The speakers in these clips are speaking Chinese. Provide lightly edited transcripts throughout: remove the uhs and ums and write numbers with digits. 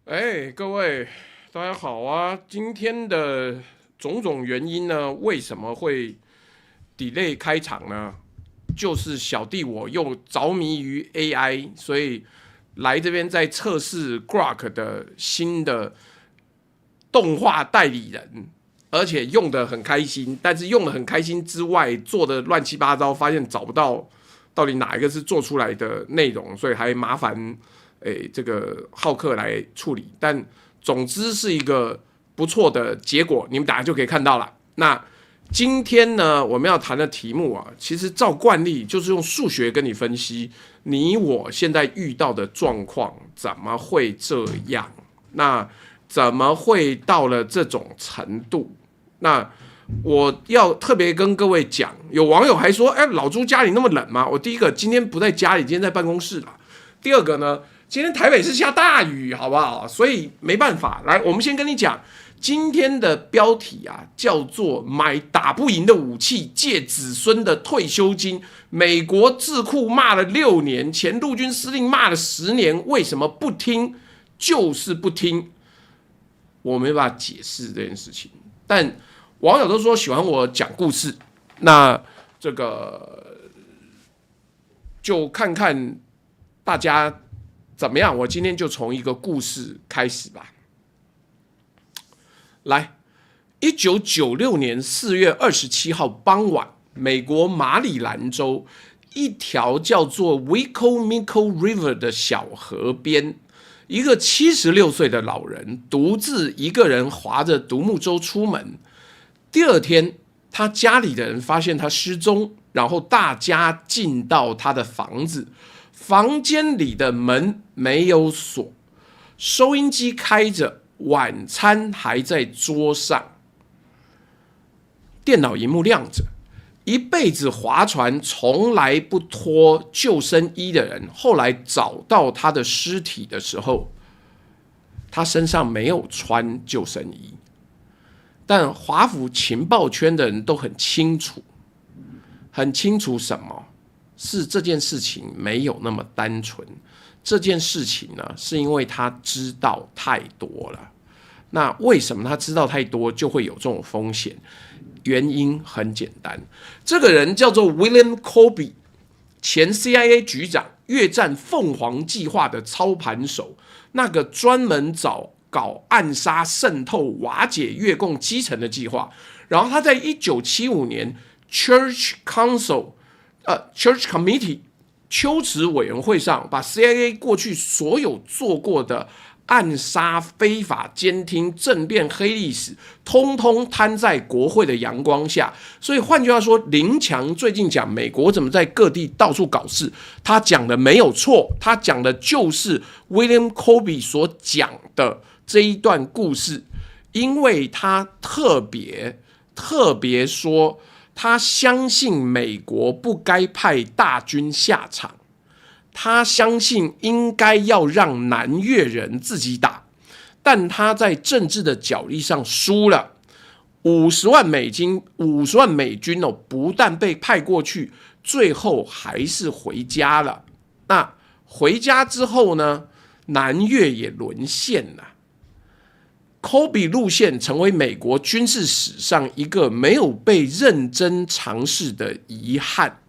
各位大家好啊！今天的种种原因呢，为什么会 delay 开场呢？就是小弟我又着迷于 AI，所以来这边在测试 Grok 的新的动画代理人，而且用的很开心。但是用的很开心之外，做的乱七八糟，发现找不到到底哪一个是做出来的内容，所以还麻烦这个浩克来处理。但总之是一个不错的结果，你们等下就可以看到了。那今天呢，我们要谈的题目啊，其实照惯例就是用数学跟你分析你我现在遇到的状况怎么会这样，那怎么会到了这种程度？那我要特别跟各位讲，有网友还说：“老朱家里那么冷吗？”我第一个今天不在家里，今天在办公室啦。第二个呢，今天台北是下大雨，好不好？所以没办法。来，我们先跟你讲今天的标题啊，叫做“买打不赢的武器，借子孙的退休金”。美国智库骂了6年，前陆军司令骂了10年，为什么不听？就是不听。我没办法解释这件事情，但网友都说喜欢我讲故事，那这个就看看大家怎么样。我今天就从一个故事开始吧。来，1996年4月27号傍晚，美国马里兰州一条叫做 Wicomico River 的小河边，一个76岁的老人独自一个人划着独木舟出门。第二天，他家里的人发现他失踪，然后大家进到他的房子，房间里的门没有锁，收音机开着，晚餐还在桌上，电脑萤幕亮着。一辈子划船从来不脱救生衣的人，后来找到他的尸体的时候，他身上没有穿救生衣。但华府情报圈的人都很清楚什么是这件事情没有那么单纯。这件事情呢，是因为他知道太多了。那为什么他知道太多就会有这种风险？原因很简单，这个人叫做 William Colby， 前 CIA 局长，越战凤凰计划的操盘手，那个专门搞暗杀、渗透、瓦解越共基层的计划。然后他在1975年 Church Committee 秋池委员会上，把 CIA 过去所有做过的暗杀、非法监听、政变黑历史，通通摊在国会的阳光下。所以换句话说，林强最近讲美国怎么在各地到处搞事，他讲的没有错，他讲的就是 William Colby 所讲的这一段故事。因为他特别说，他相信美国不该派大军下场，他相信应该要让南越人自己打，但他在政治的角力上输了。50万美金、50万美军不但被派过去，最后还是回家了。那回家之后呢，南越也沦陷了。Colby 路线成为美国军事史上一个没有被认真尝试的遗憾。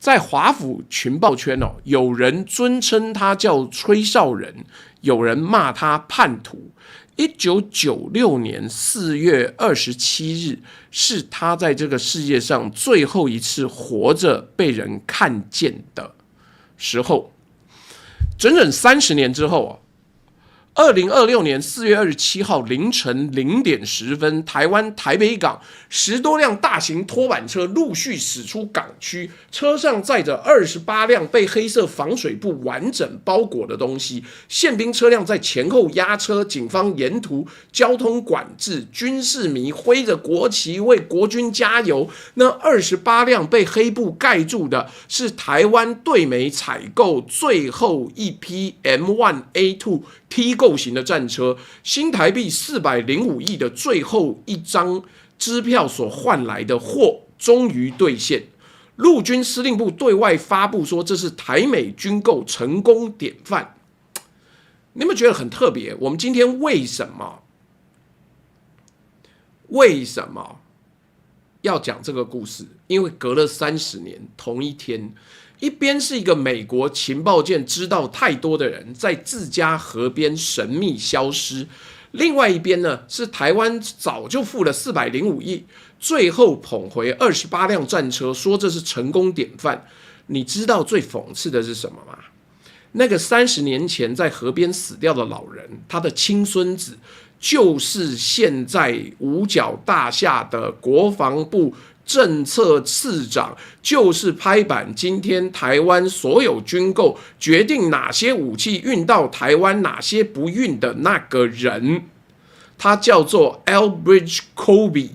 在华府情报圈有人尊称他叫吹哨人，有人骂他叛徒。1996年4月27日是他在这个世界上最后一次活着被人看见的时候。整整30年之后2026年4月27号凌晨0点10分，台湾台北港10多辆大型拖板车陆续驶出港区，车上载着28辆被黑色防水布完整包裹的东西，宪兵车辆在前后压车，警方沿途交通管制，军事迷挥着国旗为国军加油。那28辆被黑布盖住的是台湾对美采购最后一批 M1A2 T 构型的战车，新台币405亿的最后一张支票所换来的货终于兑现。陆军司令部对外发布说，这是台美军购成功典范。你有没有觉得很特别？我们今天为什么要讲这个故事？因为隔了30年，同一天，一边是一个美国情报舰知道太多的人在自家河边神秘消失，另外一边呢是台湾早就付了405亿，最后捧回28辆战车，说这是成功典范。你知道最讽刺的是什么吗？那个30年前在河边死掉的老人，他的亲孙子就是现在五角大厦的国防部政策次长，就是拍板今天台湾所有军购决定哪些武器运到台湾，哪些不运的那个人，他叫做 Elbridge Colby。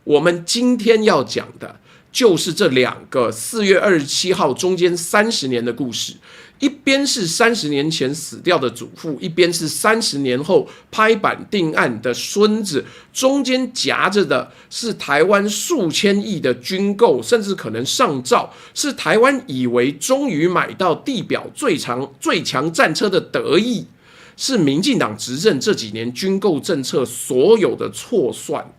我们今天要讲的就是这两个4月27号中间30年的故事。一边是30年前死掉的祖父，一边是30年后拍板定案的孙子，中间夹着的是台湾数千亿的军购，甚至可能上兆，是台湾以为终于买到地表最强战车的得意，是民进党执政这几年军购政策所有的错算。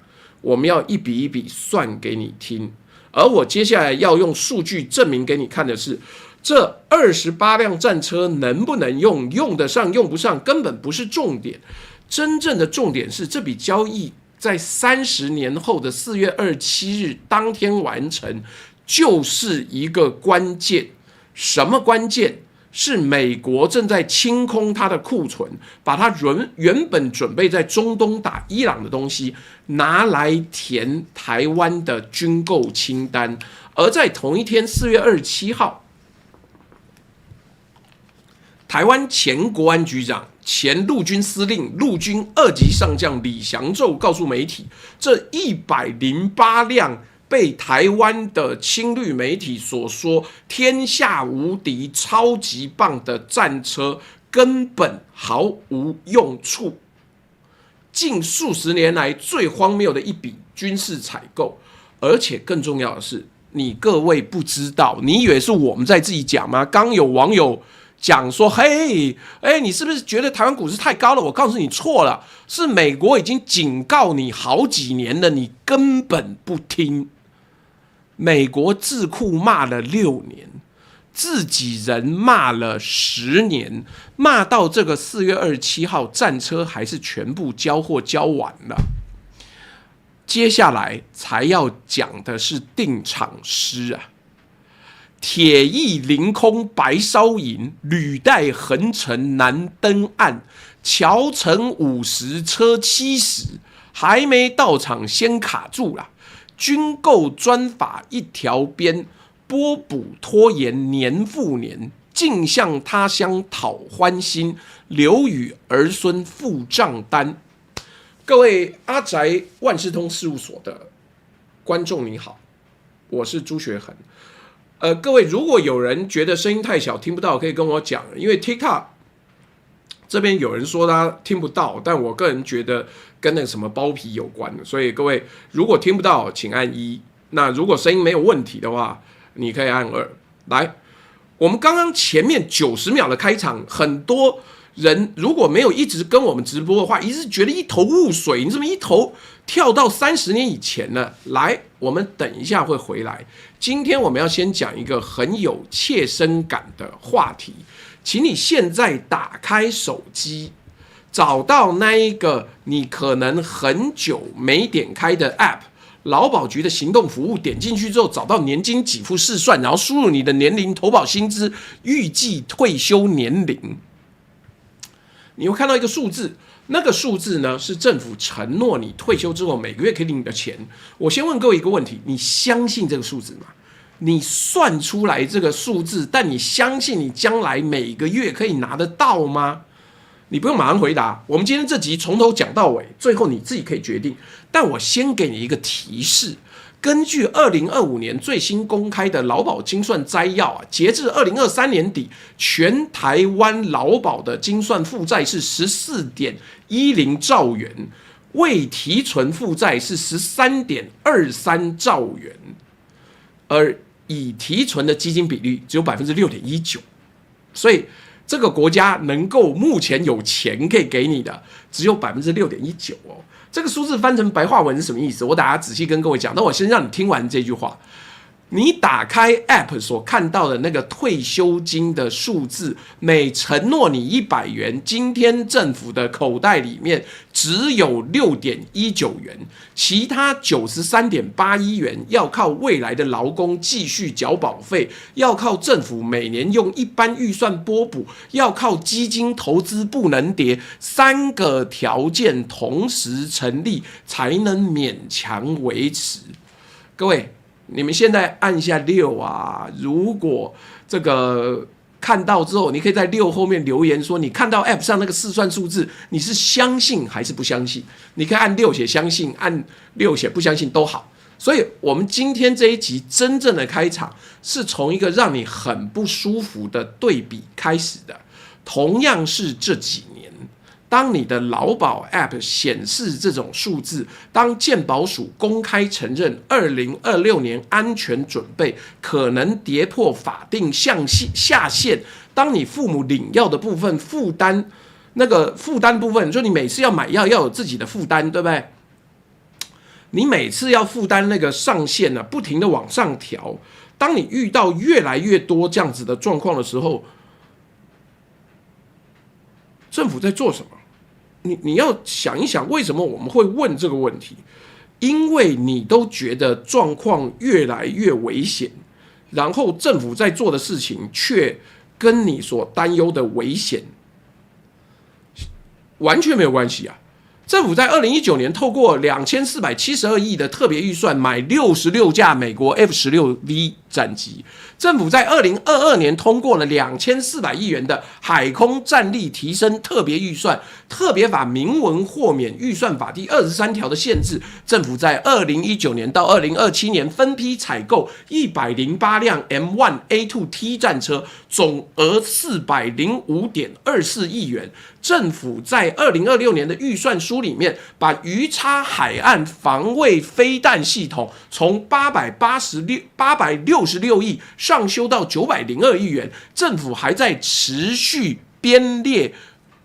我们要一笔一笔算给你听，而我接下来要用数据证明给你看的是，这28辆战车能不能用，用得上用不上根本不是重点，真正的重点是这笔交易在30年后的4月27日当天完成，就是一个关键。什么关键？是美国正在清空它的库存，把它原本准备在中东打伊朗的东西拿来填台湾的军购清单。而在同一天4月27号，台湾前国安局长、前陆军司令、陆军2级上将李祥宙告诉媒体，这108辆被台湾的亲绿媒体所说天下无敌、超级棒的战车根本毫无用处，近数十年来最荒谬的一笔军事采购。而且更重要的是，你各位不知道，你以为是我们在自己讲吗？刚有网友讲说，嘿，你是不是觉得台湾股市太高了？我告诉你错了，是美国已经警告你好几年了，你根本不听。美国智库骂了6年，自己人骂了10年，骂到这个4月27号战车还是全部交货交完了。接下来才要讲的是定场诗啊，铁翼凌空白烧营，履带横陈难登岸，桥程50车70，还没到场先卡住了。军购专法一条边，拨补拖延年复年，尽向他乡讨欢心，留与儿孙付账单。各位阿宅万事通事务所的观众你好，我是朱学恒。各位如果有人觉得声音太小听不到，可以跟我讲，因为 TikTok 这边有人说他听不到，但我个人觉得跟那个什么包皮有关的，所以各位如果听不到请按1，那如果声音没有问题的话你可以按2。来，我们刚刚前面90秒的开场，很多人如果没有一直跟我们直播的话，一直觉得一头雾水，你怎么一头跳到30年以前呢？来，我们等一下会回来。今天我们要先讲一个很有切身感的话题，请你现在打开手机，找到那一个你可能很久没点开的 App， 劳保局的行动服务，点进去之后找到年金给付试算，然后输入你的年龄、投保薪资、预计退休年龄，你会看到一个数字，那个数字呢是政府承诺你退休之后每个月可以领你的钱。我先问各位一个问题，你相信这个数字吗？你算出来这个数字，但你相信你将来每个月可以拿得到吗？你不用马上回答，我们今天这集从头讲到尾，最后你自己可以决定。但我先给你一个提示，根据2025年最新公开的劳保精算摘要啊，截至2023年底，全台湾劳保的精算负债是 14.10 兆元，未提存负债是 13.23 兆元，而已提存的基金比率只有 6.19%。所以这个国家能够目前有钱可以给你的只有 6.19% 哦。这个数字翻成白话文是什么意思？我等下仔细跟各位讲。那我先让你听完这句话。你打开 App 所看到的那个退休金的数字，每承诺你100元，今天政府的口袋里面只有 6.19 元，其他 93.81 元要靠未来的劳工继续缴保费，要靠政府每年用一般预算拨补，要靠基金投资不能跌，3个条件同时成立才能勉强维持。各位，你们现在按下6啊！如果这个看到之后，你可以在6后面留言说，你看到 App 上那个试算数字，你是相信还是不相信？你可以按6写相信，按6写不相信都好。所以，我们今天这一集真正的开场是从一个让你很不舒服的对比开始的。同样是这几年，当你的劳保 App 显示这种数字，当健保署公开承认2026年安全准备可能跌破法定下限，当你父母领药的部分负担部分，就你每次要买药要有自己的负担，对不对？你每次要负担那个上限不停的往上调。当你遇到越来越多这样子的状况的时候，政府在做什么？你要想一想，为什么我们会问这个问题？因为你都觉得状况越来越危险，然后政府在做的事情却跟你所担忧的危险完全没有关系啊！政府在2019年透过2472亿的特别预算买66架美国 F-16V 战机。政府在2022年通过了2400亿元的海空战力提升特别预算，特别法明文豁免预算法第23条的限制。政府在2019年到2027年分批采购108辆 M1A2T 战车，总额405.24亿元。政府在2026年的预算书里面，把鱼叉海岸防卫飞弹系统从866亿上修到902亿元。政府还在持续编列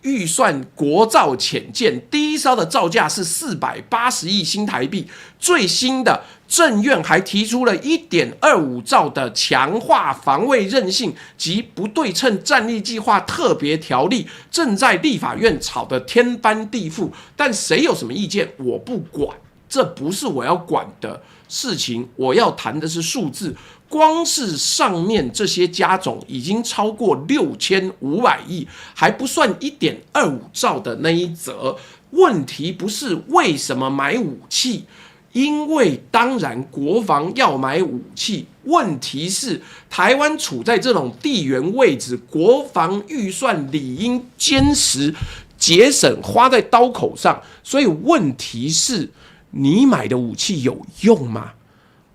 预算国造潜舰，第一艘的造价是480亿新台币。最新的政院还提出了 1.25 兆的强化防卫韧性及不对称战力计划特别条例，正在立法院吵得天翻地覆。但谁有什么意见我不管，这不是我要管的事情。我要谈的是数字，光是上面这些加总已经超过6500亿，还不算 1.25 兆的那一则。问题不是为什么买武器，因为当然国防要买武器，问题是台湾处在这种地缘位置，国防预算理应坚实节省，花在刀口上。所以问题是，你买的武器有用吗？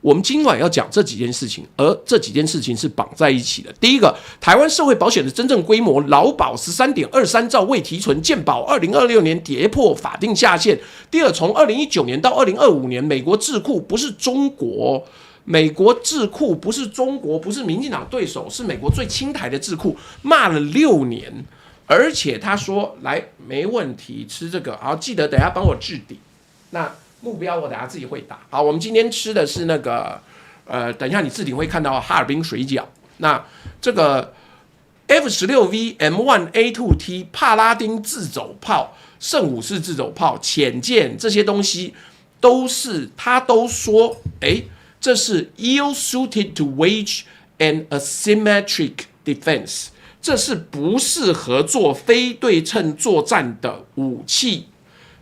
我们今晚要讲这几件事情，而这几件事情是绑在一起的。第一个，台湾社会保险的真正规模，劳保 13.23 兆未提存，健保2026年跌破法定下限。第二，从2019年到2025年，美国智库不是中国，美国智库不是中国，不是民进党对手，是美国最亲台的智库，骂了6年，而且他说来没问题，吃这个，好，记得等一下帮我置顶。那目标我等下自己会打。好，我们今天吃的是那个等一下你置顶会看到哈尔滨水饺。那这个 F-16V M1A2T 帕拉丁自走炮、圣武士自走炮、潜舰这些东西都是他都说，这是 ill-suited to wage an asymmetric defense， 这是不适合做非对称作战的武器。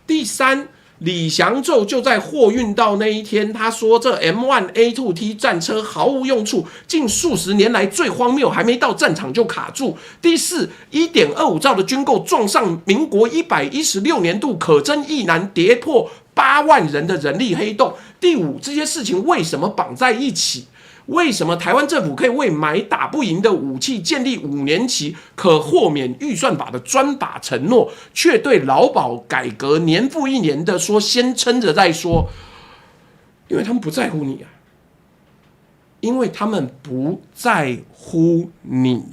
第三，李祥宙就在货运到那一天，他说这 M1A2T 战车毫无用处，近数十年来最荒谬，还没到战场就卡住。第四， 1.25 兆的军购撞上民国116年度可征役男跌破8万人的人力黑洞。第五，这些事情为什么绑在一起？为什么台湾政府可以为买打不赢的武器建立5年期可豁免预算法的专法承诺，却对劳保改革年复一年的说先撑着再说？因为他们不在乎你啊，因为他们不在乎你，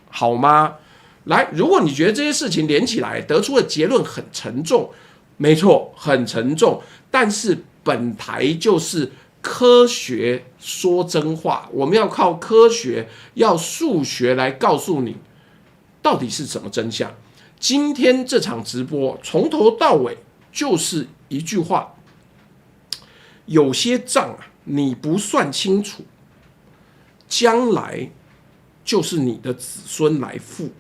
好吗？来，如果你觉得这些事情连起来得出的结论很沉重，没错，很沉重，但是本台就是科学说真话，我们要靠科学，要数学来告诉你到底是什么真相。今天这场直播从头到尾就是一句话，有些账啊，你不算清楚，将来就是你的子孙来付。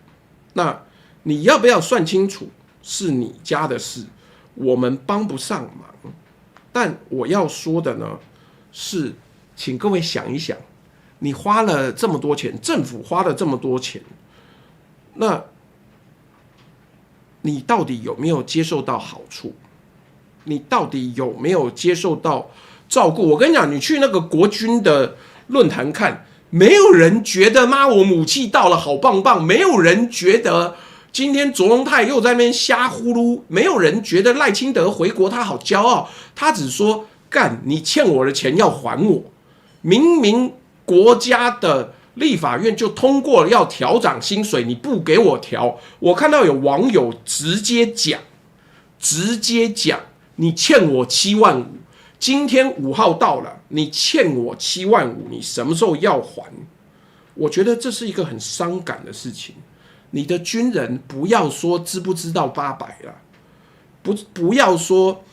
那你要不要算清楚，是你家的事，我们帮不上忙。但我要说的呢，是请各位想一想，你花了这么多钱，政府花了这么多钱，那你到底有没有接受到好处？你到底有没有接受到照顾？我跟你讲，你去那个国军的论坛看，没有人觉得妈我武器到了好棒棒，没有人觉得今天卓荣泰又在那边瞎呼噜，没有人觉得赖清德回国他好骄傲，他只说干你欠我的钱要还我。明明国家的立法院就通过了要调涨薪水，你不给我调，我看到有网友直接讲，你欠我7万5。今天5号到了，你欠我7万5，你什么时候要还？我觉得这是一个很伤感的事情。你的军人不要说知不知道800了，不要说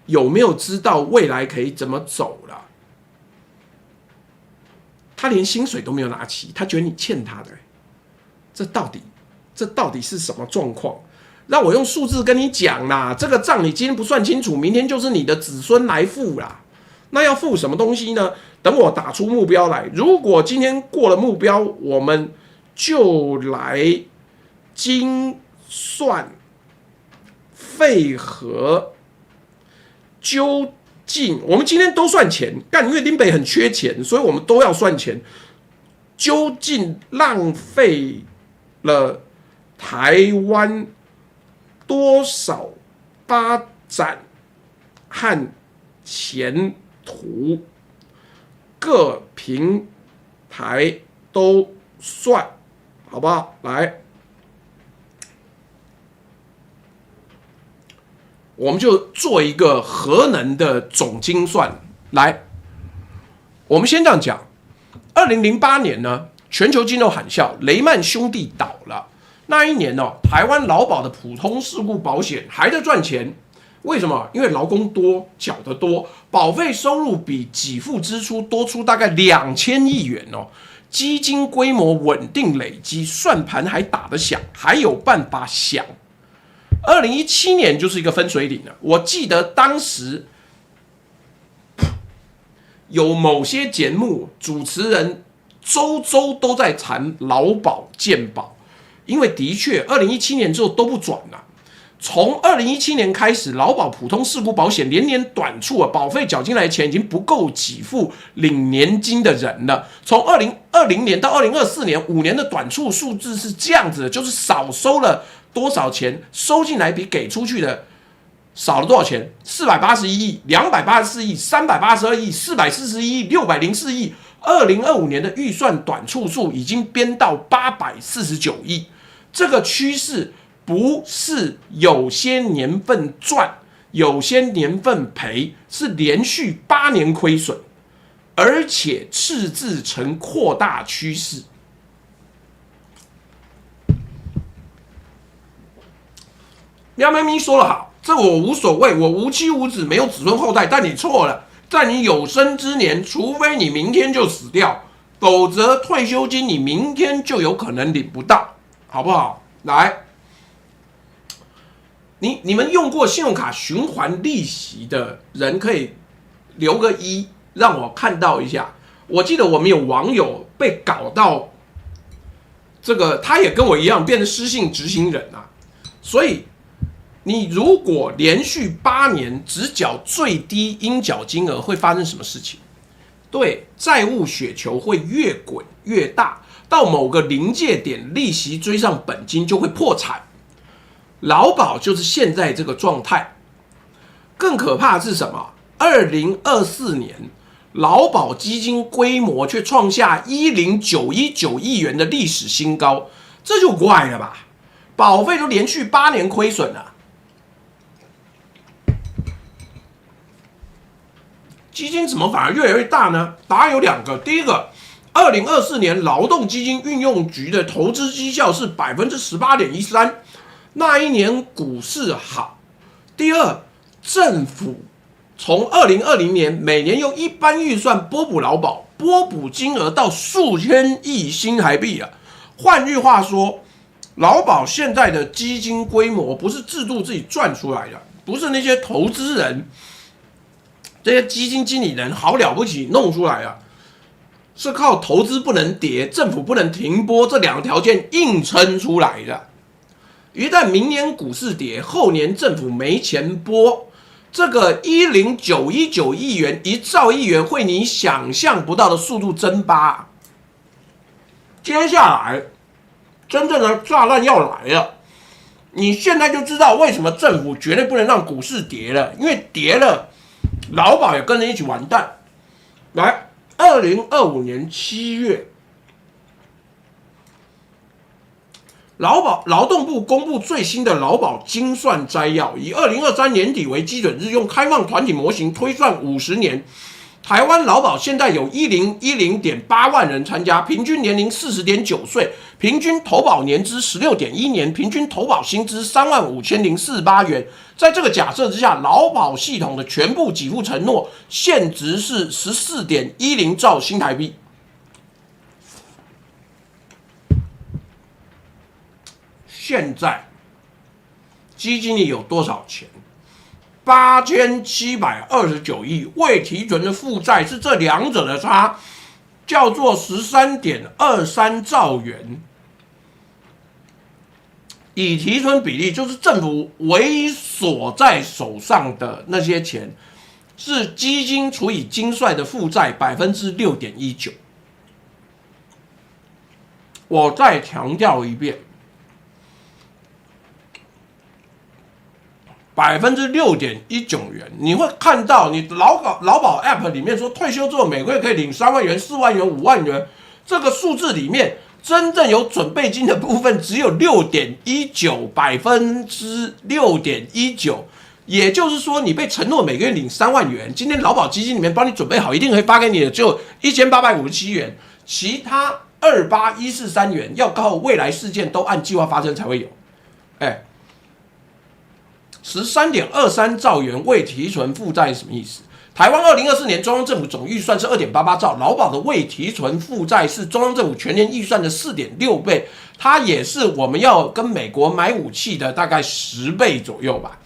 有没有知道未来可以怎么走了，他连薪水都没有拿齐，他觉得你欠他的，这到底是什么状况？让我用数字跟你讲啦，这个账你今天不算清楚，明天就是你的子孙来付啦。那要付什么东西呢？等我打出目标来，如果今天过了目标，我们就来精算费和究竟。我们今天都算钱，干，因为林北很缺钱，所以我们都要算钱。究竟浪费了台湾多少发展和前途？各平台都算，好不好？来，我们就做一个核能的总精算。来，我们先这样讲，2008年呢，全球金融海啸，雷曼兄弟倒了。那一年呢，台湾劳保的普通事故保险还在赚钱，为什么？因为劳工多，缴得多，保费收入比给付支出多出大概2000亿元哦。基金规模稳定累积，算盘还打得响，还有办法想。2017年就是一个分水岭了。我记得当时有某些节目主持人周都在谈劳保健保，因为的确2017年之后都不转了。从2017年开始，劳保普通事故保险连年短促啊，保费缴进来的钱已经不够给付领年金的人了。从2020年到2024年5年的短促数字是这样子的，就是少收了多少钱，收进来比给出去的少了多少钱？481亿、284亿、382亿、441亿、604亿。2025年的预算短促数已经编到849亿，这个趋势不是有些年份赚，有些年份赔，是连续8年亏损，而且赤字呈扩大趋势。廖明明说得好，这我无所谓，我无妻无子，没有子孙后代。但你错了，在你有生之年，除非你明天就死掉，否则退休金你明天就有可能领不到，好不好？来。你们用过信用卡循环利息的人可以留个1，让我看到一下。我记得我们有网友被搞到这个，他也跟我一样变成失信执行人啊。所以你如果连续8年只缴最低应缴金额，会发生什么事情？对，债务雪球会越滚越大，到某个临界点，利息追上本金就会破产。劳保就是现在这个状态。更可怕的是什么？2024年劳保基金规模却创下1091.9亿元的历史新高，这就怪了吧？保费都连续8年亏损了，基金怎么反而越来越大呢？答案有2个。第一个，2024年劳动基金运用局的投资绩效是18.13%，那一年股市好。第二，政府从2020年每年用一般预算拨补劳保，拨补金额到数千亿新台币啊。换句话说，劳保现在的基金规模不是制度自己赚出来的，不是那些投资人、这些基金经理人好了不起弄出来的，是靠投资不能跌、政府不能停拨这2个条件硬撑出来的。一旦明年股市跌，后年政府没钱拨，这个10919亿元、1兆亿元会你想象不到的速度蒸发。接下来真正的炸弹要来了，你现在就知道为什么政府绝对不能让股市跌了，因为跌了，劳保也跟着一起完蛋。来，2025年7月，劳动部公布最新的劳保精算摘要，以2023年底为基准日，用开放团体模型推算50年。台湾劳保现在有1010.8万人参加，平均年龄40.9岁，平均投保年资16.1年，平均投保薪资35048元。在这个假设之下，劳保系统的全部给付承诺现值是14.10兆新台币。现在基金里有多少钱？8729亿，未提存的负债是这2者的差，叫做13.23兆元。已提存比例就是政府唯一锁在手上的那些钱，是基金除以精算的负债6.19%。我再强调一遍。6.19%元，你会看到你劳保 App 里面说退休之后每个月可以领3万元、4万元、5万元，这个数字里面真正有准备金的部分只有6.19%，也就是说你被承诺每个月领3万元，今天劳保基金里面帮你准备好，一定会发给你的只有1857元，其他28143元要靠未来事件都按计划发生才会有。13.23兆元未提存负债是什么意思？台湾2024年中央政府总预算是2.88兆，劳保的未提存负债是中央政府全年预算的4.6倍，它也是我们要跟美国买武器的大概10倍左右吧。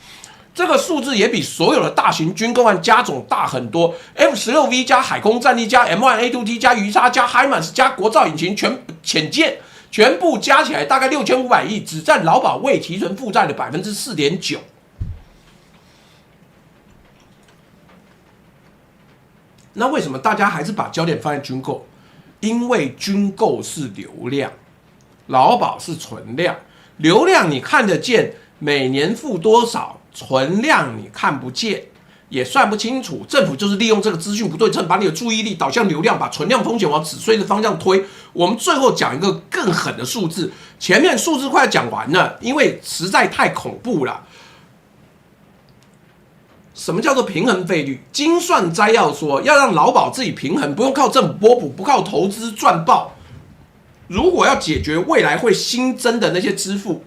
这个数字也比所有的大型军购案加总大很多。F-16V 加海空战力加 M1A2T 加鱼叉加 HIMARS 加国造引擎潜舰，全部加起来大概6500亿，只占劳保未提存负债的4.9%。那为什么大家还是把焦点放在军购？因为军购是流量，劳保是存量。流量你看得见，每年付多少；存量你看不见，也算不清楚。政府就是利用这个资讯不对称，把你的注意力导向流量，把存量风险往止税的方向推。我们最后讲一个更狠的数字，前面数字快讲完了，因为实在太恐怖了。什么叫做平衡费率？精算摘要说，要让劳保自己平衡，不用靠政府拨补，不靠投资赚爆。如果要解决未来会新增的那些支付，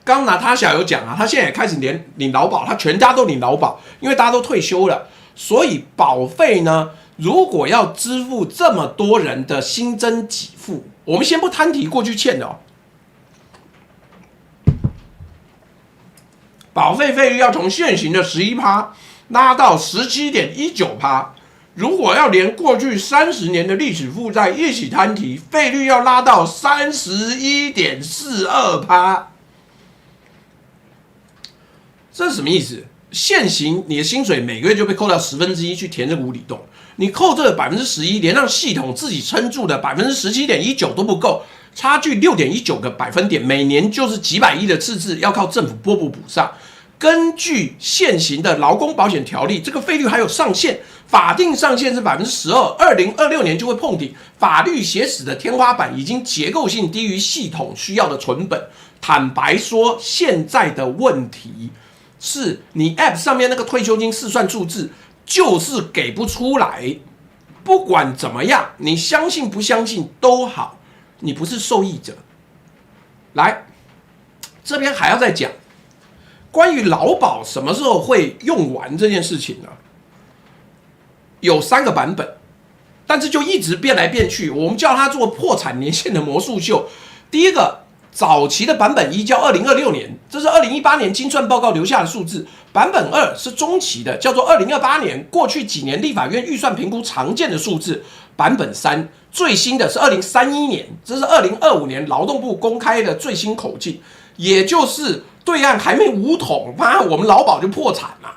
刚拿他小有讲啊，他现在也开始领劳保，他全家都领劳保，因为大家都退休了，所以保费呢，如果要支付这么多人的新增给付，我们先不摊提过去欠的哦。保费费率要从现行的11%拉到17.19%，如果要连过去30年的历史负债一起摊提，费率要拉到31.42%。这是什么意思？现行你的薪水每个月就被扣掉1/10去填这个无底洞，你扣这个11%，连让系统自己撑住的17.19%都不够。差距6.19个百分点，每年就是几百亿的赤字，要靠政府补上。根据现行的劳工保险条例，这个费率还有上限，法定上限是12%，2026年就会碰顶，法律写死的天花板已经结构性低于系统需要的存本。坦白说，现在的问题是你 App 上面那个退休金试算数字就是给不出来。不管怎么样，你相信不相信都好，你不是受益者。来，这边还要再讲关于劳保什么时候会用完这件事情呢？有3个版本，但是就一直变来变去，我们叫它做破产年限的魔术秀。第一个早期的版本1叫2026年，这是2018年精算报告留下的数字。版本2是中期的，叫做2028年，过去几年立法院预算评估常见的数字。版本3最新的是2031年，这是2025年劳动部公开的最新口径，也就是对岸还没武统，我们劳保就破产了。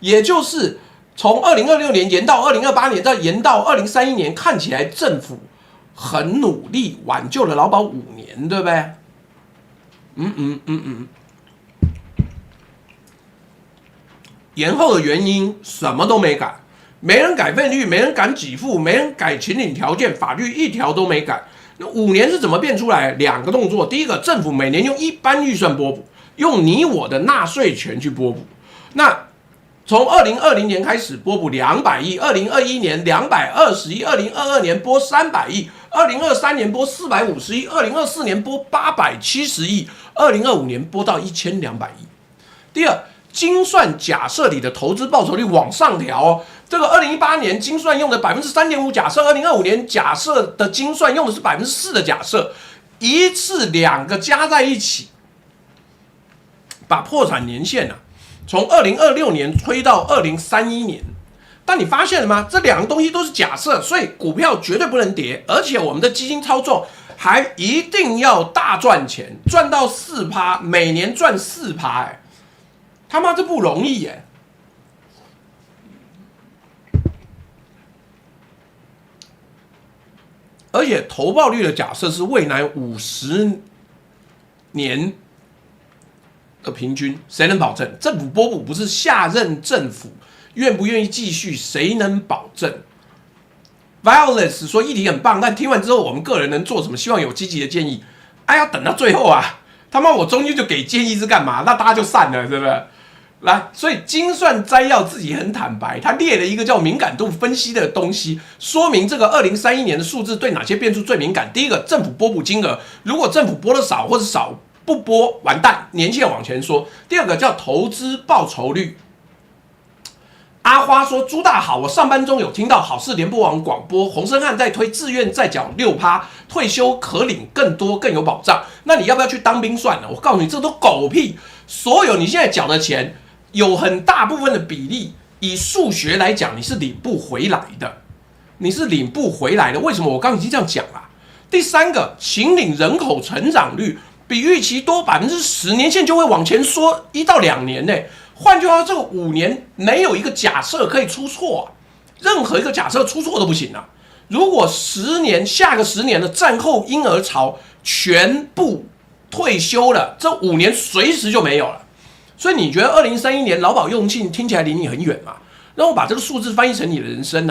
也就是从2026年延到2028年，再延到2031年，看起来政府很努力挽救了劳保5年，对不对？延后的原因什么都没改，没人改费率，没人改给付，没人改请领条件，法律一条都没改。那5年是怎么变出来？2个动作，第一个，政府每年用一般预算拨补，用你我的纳税权去拨补。那从2020年开始拨补200亿，2021年220亿，2022年拨300亿，2023年拨450亿，2024年拨870亿，2025年拨到1200亿。第二，精算假设里的投资报酬率往上调哦。这个2018年精算用的3.5%假设，2025年假设的精算用的是4%的假设，一次2个加在一起，把破产年限从2026年推到2031年。但你发现了吗？这2个东西都是假设，所以股票绝对不能跌，而且我们的基金操作还一定要大赚钱，赚到4%，每年赚4%，他妈这不容易耶！而且投报率的假设是未来50年的平均，谁能保证？政府拨补不是下任政府愿不愿意继续，谁能保证 ？Violence 说议题很棒，但听完之后，我们个人能做什么？希望有积极的建议。要等到最后啊！他妈，我中间就给建议是干嘛？那大家就散了，是不是？来，所以精算摘要自己很坦白，他列了一个叫敏感度分析的东西，说明这个2031年的数字对哪些变数最敏感。第一个，政府拨补金额，如果政府拨的少或者少不拨，完蛋，年限往前缩。第二个叫投资报酬率。阿花说：“朱大好，我上班中有听到好事联播网广播，洪申翰在推自愿再缴6%，退休可领更多更有保障。那你要不要去当兵算了？我告诉你，这都狗屁！所有你现在缴的钱，有很大部分的比例，以数学来讲，你是领不回来的，你是领不回来的。为什么？我刚刚已经这样讲了。第三个，请领人口成长率比预期多10%，年限就会往前缩1到2年呢。”换句话说，这个5年没有一个假设可以出错任何一个假设出错都不行如果下个10年的战后婴儿潮全部退休了，这5年随时就没有了。所以你觉得2031年劳保用罄听起来离你很远吗？让我把这个数字翻译成你的人生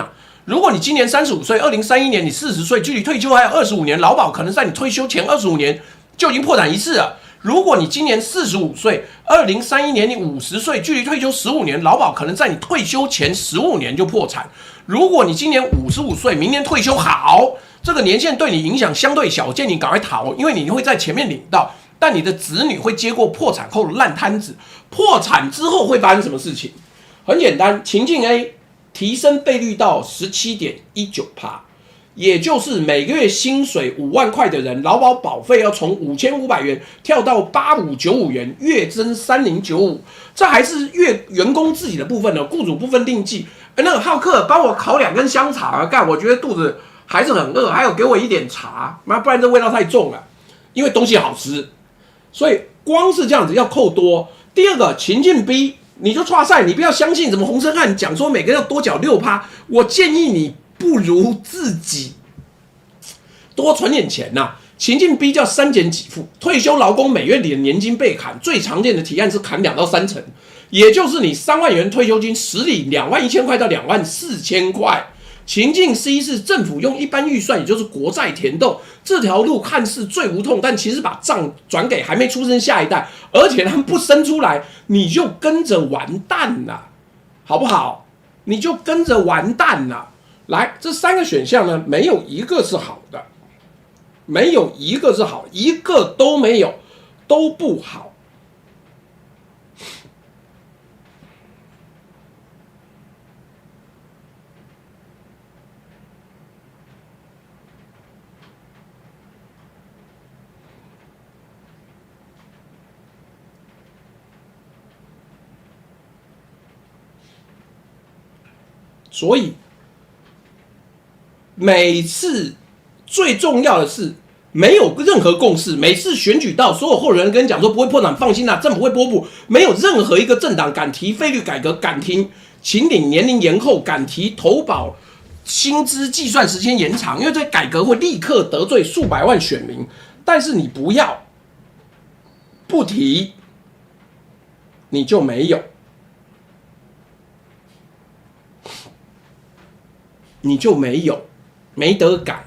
如果你今年35岁，2031年你40岁，距离退休还有25年，劳保可能在你退休前25年就已经破产1次了。如果你今年45岁，2031年你50岁，距离退休15年，劳保可能在你退休前15年就破产。如果你今年55岁，明年退休好，这个年限对你影响相对小，建议你赶快逃，因为你会在前面领到，但你的子女会接过破产后的烂摊子。破产之后会发生什么事情？很简单，情境 A 提升费率到 17.19%。也就是每个月薪水5万块的人，劳保保费要从5500元跳到8595元，月增3095。这还是员工自己的部分呢，雇主部分另计。那个浩克帮我烤2根香肠干，我觉得肚子还是很饿，还有给我一点茶，不然这味道太重了，因为东西好吃。所以光是这样子要扣多。第二个情境 B， 你就剉赛，你不要相信什么洪申翰讲说每个人要多缴6%，我建议你不如自己多存点钱情境 B 叫删减给付，退休劳工每月领的年金被砍，最常见的提案是砍2到3成，也就是你3万元退休金实领21000块到24000块。情境 C 是政府用一般预算，也就是国债填洞，这条路看似最无痛，但其实把账转给还没出生下一代，而且他们不生出来，你就跟着完蛋了，好不好？你就跟着完蛋了。来，这3个选项呢，没有一个是好的。没有一个是好，一个都没有，都不好。所以每次最重要的是没有任何共识，每次选举到，所有候选人跟你讲说不会破产，放心啦，政府会拨补，没有任何一个政党敢提费率改革，敢提请领年龄延后，敢提投保薪资计算时间延长，因为这改革会立刻得罪数百万选民。但是你不要不提，你就没有，你就没有，没得改。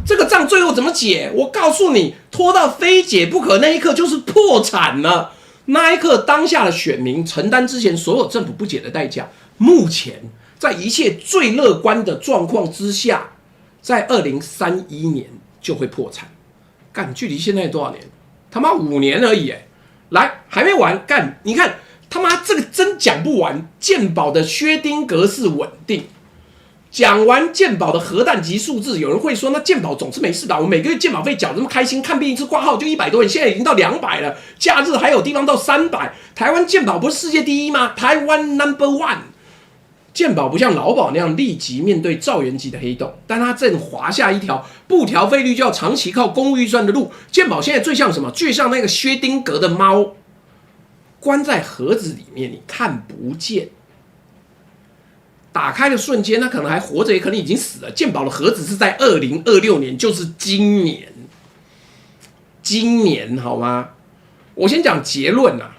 这个账最后怎么解？我告诉你，拖到非解不可那一刻就是破产了。那一刻，当下的选民承担之前所有政府不解的代价。目前在一切最乐观的状况之下，在2031年就会破产。干，距离现在多少年？他妈5年而已。来，还没完。干，你看他妈这个真讲不完。健保的薛丁格式稳定。讲完健保的核弹级数字，有人会说，那健保总是没事吧？我每个月健保费缴这么开心，看病一次挂号就100多元，现在已经到200了，假日还有地方到300。台湾健保不是世界第一吗？台湾 No.1。健保不像劳保那样立即面对兆元级的黑洞，但它正划下一条不调费率就要长期靠公务预算的路。健保现在最像什么？最像那个薛丁格的猫，关在盒子里面，你看不见。打开的瞬间，他可能还活着，也可能已经死了。健保的盒子是在2026年，就是今年。今年好吗？我先讲结论啊。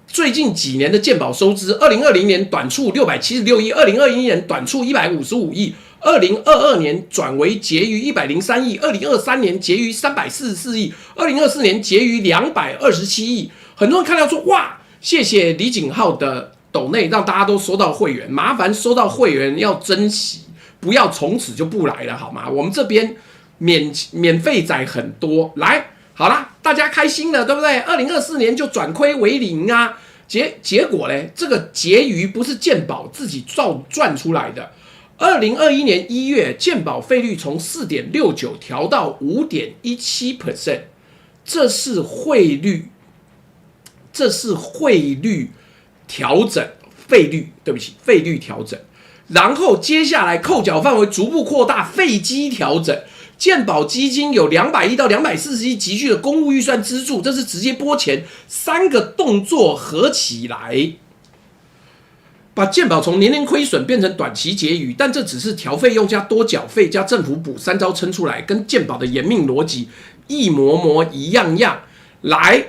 最近几年的健保收支，2020年短促676亿，2021年短促155亿，2022年转为结余103亿，2023年结余344亿，2024年结余227亿。很多人看到说，哇，谢谢李景浩的抖内，让大家都收到会员，麻烦收到会员要珍惜，不要从此就不来了，好吗？我们这边免费仔很多，来，好啦，大家开心了，对不对？2024年就转亏为零啊，结果嘞，这个结余不是健保自己赚出来的。2021年1月，健保费率从 4.69 调到 5.17%， 这是汇率调整，费率调整，然后接下来扣缴范围逐步扩大，费基调整。健保基金有200亿到240亿急剧的公务预算支柱，这是直接拨钱，3个动作合起来，把健保从年年亏损变成短期结余，但这只是调费用加多缴费加政府补3招撑出来，跟健保的严命逻辑一模一样。来。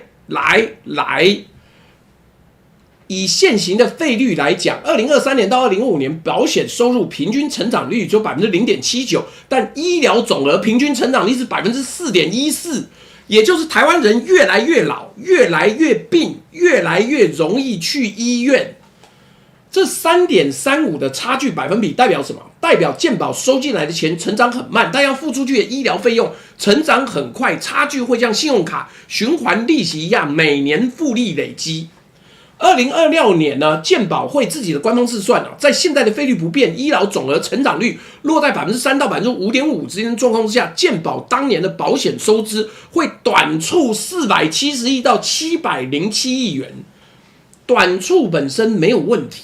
以现行的费率来讲，2023年到2025年保险收入平均成长率只有 0.79%， 但医疗总额平均成长率是 4.14%， 也就是台湾人越来越老，越来越病，越来越容易去医院。这 3.35 的差距百分比代表什么？代表健保收进来的钱成长很慢，但要付出去的医疗费用成长很快，差距会像信用卡循环利息一样，每年复利累积。2026年呢，健保会自己的官方试算，在现在的费率不变、医疗总额成长率落在 3% 到 5.5% 之间的状况之下，健保当年的保险收支会短促470亿到707亿元。短促本身没有问题，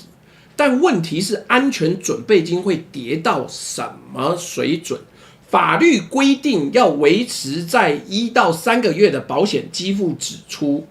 但问题是安全准备金会跌到什么水准？法律规定要维持在1到3个月的保险基付支出。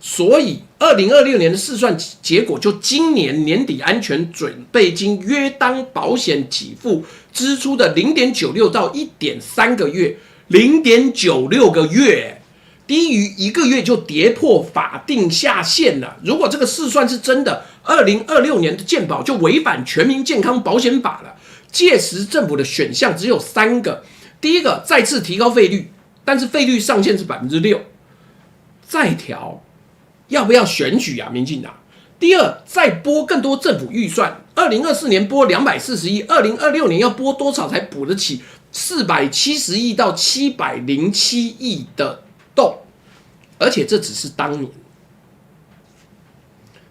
所以2026年的试算结果，就今年年底安全准备金约当保险给付支出的 0.96 到 1.3 个月0.96个月，低于1个月就跌破法定下限了。如果这个试算是真的，2026年的健保就违反全民健康保险法了。届时政府的选项只有3个：第一个，再次提高费率，但是费率上限是6%，再调，要不要选举啊？民进党。第二，再拨更多政府预算，2024年拨240亿，2026年要拨多少才补得起470亿到707亿的洞？而且这只是当年。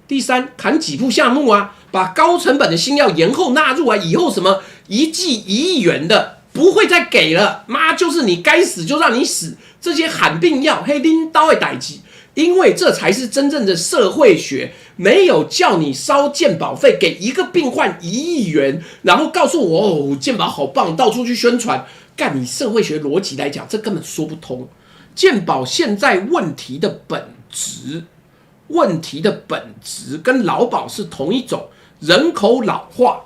第三，砍几副项目啊，把高成本的新药延后纳入啊，以后什么1剂1亿元的不会再给了，妈就是你该死就让你死，这些罕病药嘿拎刀的代志，因为这才是真正的社会学，没有叫你烧健保费给一个病患1亿元，然后告诉我哦健保好棒，到处去宣传，干你社会学逻辑来讲，这根本说不通。健保现在问题的本质跟劳保是同一种，人口老化，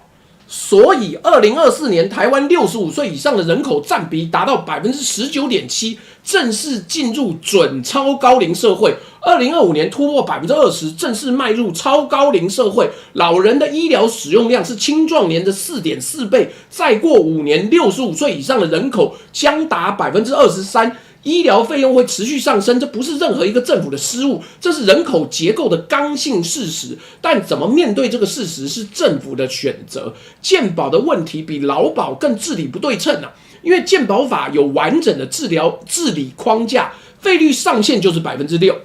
所以2024年台湾65岁以上的人口占比达到 19.7%， 正式进入准超高龄社会。2025年突破 20%， 正式迈入超高龄社会。老人的医疗使用量是青壮年的 4.4 倍，再过5年65岁以上的人口将达 23%。医疗费用会持续上升，这不是任何一个政府的失误，这是人口结构的刚性事实。但怎么面对这个事实是政府的选择。健保的问题比劳保更治理不对称啊，因为健保法有完整的治理框架，费率上限就是 6%。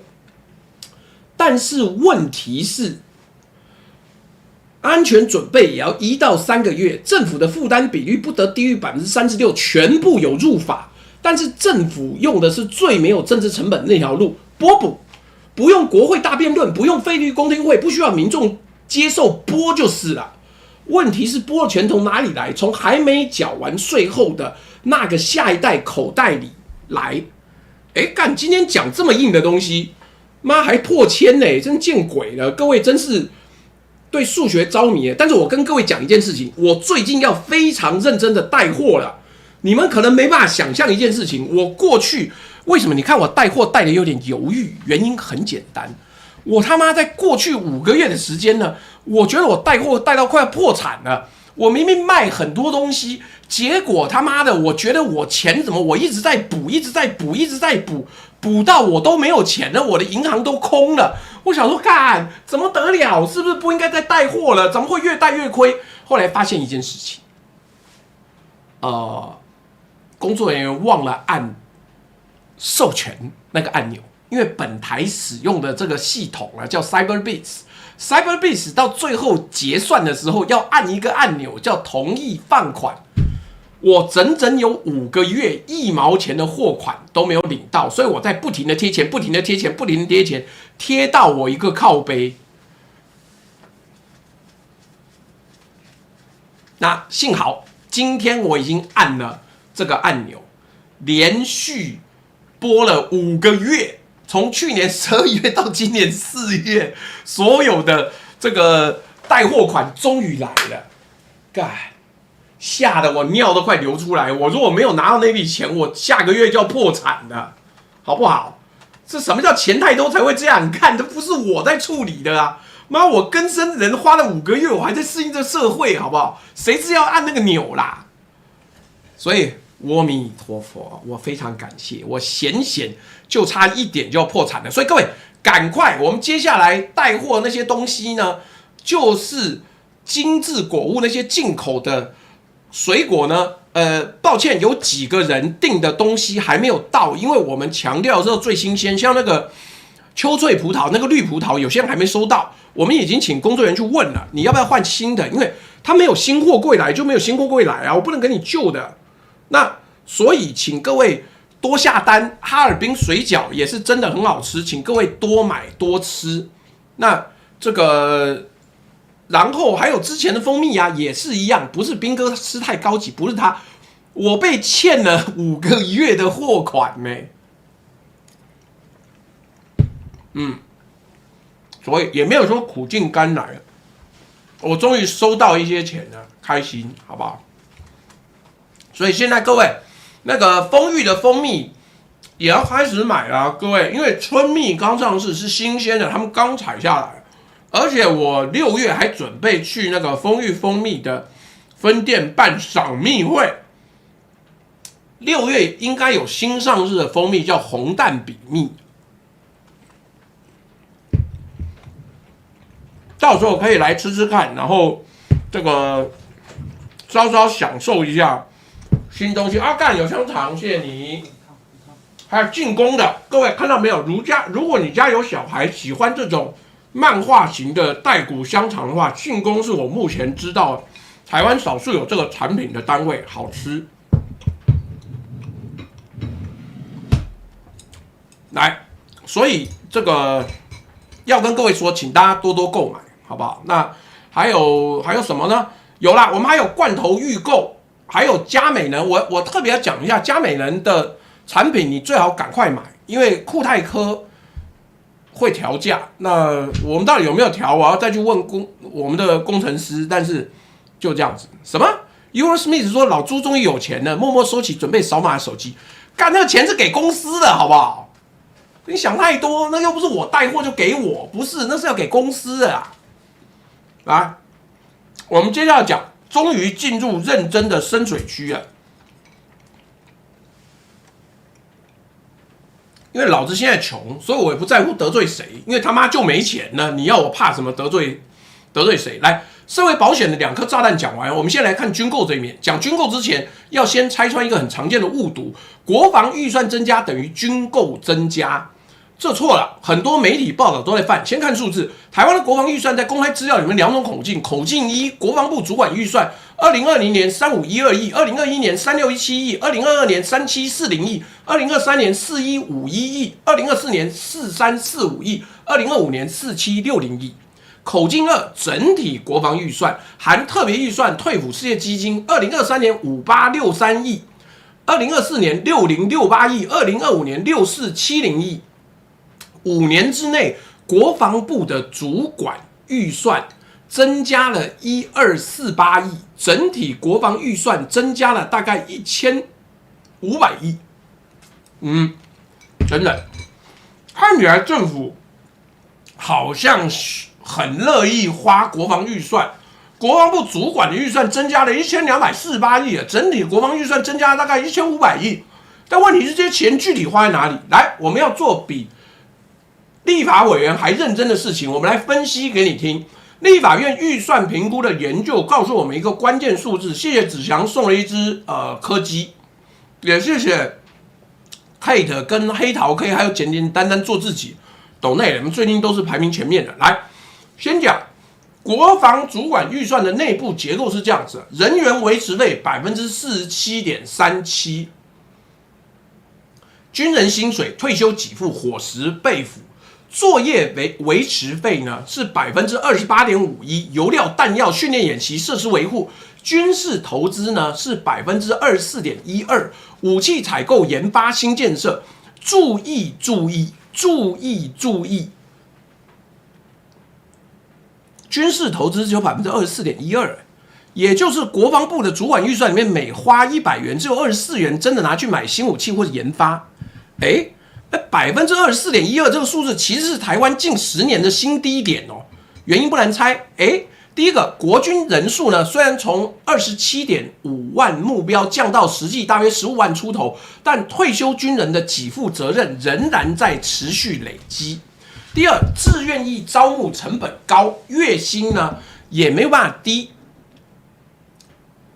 但是问题是，安全准备也要1到3个月，政府的负担比率不得低于 36%， 全部有入法。但是政府用的是最没有政治成本的那条路，拨补，不用国会大辩论，不用费率公听会，不需要民众接受，拨就是了。问题是拨的钱从哪里来？从还没缴完税后的那个下一代口袋里来。干今天讲这么硬的东西，妈还破千呢，真见鬼了！各位真是对数学着迷。但是我跟各位讲一件事情，我最近要非常认真的带货了。你们可能没办法想象一件事情，我过去为什么你看我带货带的有点犹豫？原因很简单，我他妈在过去5个月的时间呢，我觉得我带货带到快要破产了。我明明卖很多东西，结果他妈的，我觉得我钱怎么我一直在补，补到我都没有钱了，我的银行都空了。我想说，干怎么得了？是不是不应该再带货了？怎么会越带越亏？后来发现一件事情，工作人员忘了按授权那个按钮，因为本台使用的这个系统啊叫 Cyberbiz 到最后结算的时候要按一个按钮叫同意放款，我整整有5个月1毛钱的货款都没有领到，所以我在不停的贴钱，贴到我一个靠背。那幸好今天我已经按了这个按钮，连续播了5个月，从去年12月到今年4月，所有的这个带货款终于来了，干，吓得我尿都快流出来。我如果没有拿到那笔钱，我下个月就要破产了，好不好？这什么叫钱太多才会这样？你看，这不是我在处理的啊！妈，我更生人花了5个月，我还在适应这社会，好不好？谁知要按那个钮啦？所以阿弥陀佛，我非常感谢，我险就差1点就要破产了。所以各位赶快，我们接下来带货那些东西呢，就是精致果物那些进口的水果呢。抱歉，有几个人订的东西还没有到，因为我们强调的时候最新鲜，像那个秋翠葡萄那个绿葡萄，有些人还没收到，我们已经请工作人员去问了，你要不要换新的？因为他没有新货柜来，就没有新货柜来啊，我不能给你旧的。那所以请各位多下单，哈尔滨水饺也是真的很好吃，请各位多买多吃。那这个，然后还有之前的蜂蜜啊，也是一样，不是兵哥吃太高级，不是他，我被欠了5个月的货款所以也没有说苦尽甘来了，我终于收到一些钱了，开心，好不好？所以现在各位那个丰裕的蜂蜜也要开始买了、啊，各位，因为春蜜刚上市是新鲜的，他们刚采下来，而且我6月还准备去那个丰裕蜂蜜的分店办赏蜜会。6月应该有新上市的蜂蜜，叫红蛋比蜜，到时候可以来吃吃看，然后这个稍稍享受一下新东西。阿干有香肠，谢谢你。还有进攻的，各位看到没有？如果你家有小孩喜欢这种漫画型的带骨香肠的话，进攻是我目前知道台湾少数有这个产品的单位，好吃。来，所以这个要跟各位说，请大家多多购买，好不好？那还有什么呢？有啦，我们还有罐头预购，还有佳美能。我特别要讲一下佳美能的产品，你最好赶快买，因为库泰科会调价。那我们到底有没有调？我要再去问我们的工程师。但是就这样子，什么 ？Eurosmith 说老朱终于有钱了，默默收起准备扫码的手机。干，那个钱是给公司的，好不好？你想太多，那又不是我带货就给我，不是，那是要给公司的啊。来，我们接下来讲，终于进入认真的深水区了。因为老子现在穷，所以我也不在乎得罪谁，因为他妈就没钱呢。你要我怕什么得罪谁？来，社会保险的2颗炸弹讲完，我们先来看军购这一面。讲军购之前，要先拆穿一个很常见的误读：国防预算增加等于军购增加。这错了，很多媒体报道都在犯。先看数字，台湾的国防预算在公开资料里面2种口径。口径1，国防部主管预算2020年3512亿，2021年3617亿，2022年3740亿，2023年4151亿，2024年4345亿，2025年4760亿。口径2，整体国防预算含特别预算、退辅事业基金，2023年5863亿，2024年6068亿，2025年6470亿。5年之内，国防部的主管预算增加了1248亿，整体国防预算增加了大概1500亿。真的，看起来政府好像很乐意花国防预算。国防部主管的预算增加了1248亿，整体国防预算增加了大概1500亿。但问题是，这些钱具体花在哪里？来，我们要做比立法委员还认真的事情，我们来分析给你听。立法院预算评估的研究告诉我们一个关键数字。谢谢子祥送了一只柯基，也谢谢 Kate 跟黑桃 K 还有简简单单做自己抖内，我们最近都是排名前面的。来，先讲国防主管预算的内部结构是这样子：人员维持费47.37%，军人薪水、退休给付、伙食备辅。作业维持费呢是28.51%，油料、弹药、训练演习、设施维护、军事投资呢是24.12%，武器采购、研发、新建设。注意，军事投资只有24.12%，也就是国防部的主管预算里面每花100元，只有24元真的拿去买新武器或者研发。24.12%这个数字其实是台湾近10年的新低点哦。原因不难猜，第一个，国军人数呢虽然从27.5万目标降到实际大约15万出头，但退休军人的给付责任仍然在持续累积。第二，自愿役招募成本高，月薪呢也没有办法低，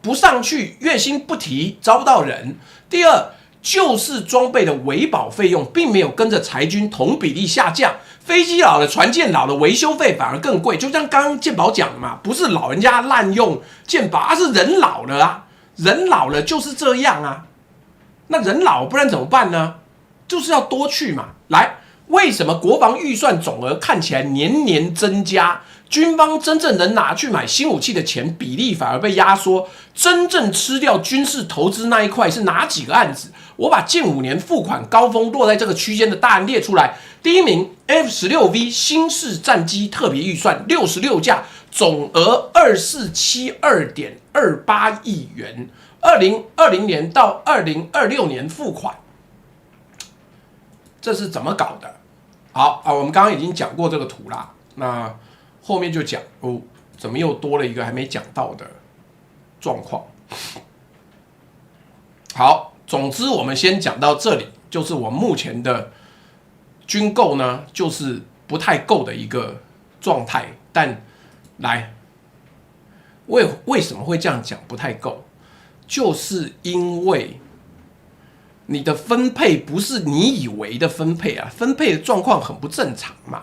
不上去月薪不提，招不到人。第二，旧式装备的维保费用并没有跟着裁军同比例下降，飞机老了、船舰老了，维修费反而更贵。就像刚刚健保讲的嘛，不是老人家滥用健保，而是人老了啊，人老了就是这样啊。那人老不然怎么办呢？就是要多去嘛。来，为什么国防预算总额看起来年年增加？军方真正能拿去买新武器的钱比例反而被压缩，真正吃掉军事投资那一块是哪几个案子？我把近5年付款高峰落在这个区间的大案列出来。第一名 F-16V 新式战机特别预算66架，总额2472.28亿元年到2026年付款，这是怎么搞的？好啊，我们刚刚已经讲过这个图啦，那后面就讲哦，怎么又多了一个还没讲到的状况？好，总之我们先讲到这里，就是我目前的军购呢，就是不太够的一个状态。但来，为什么会这样讲不太够？就是因为你的分配不是你以为的分配啊，分配的状况很不正常嘛。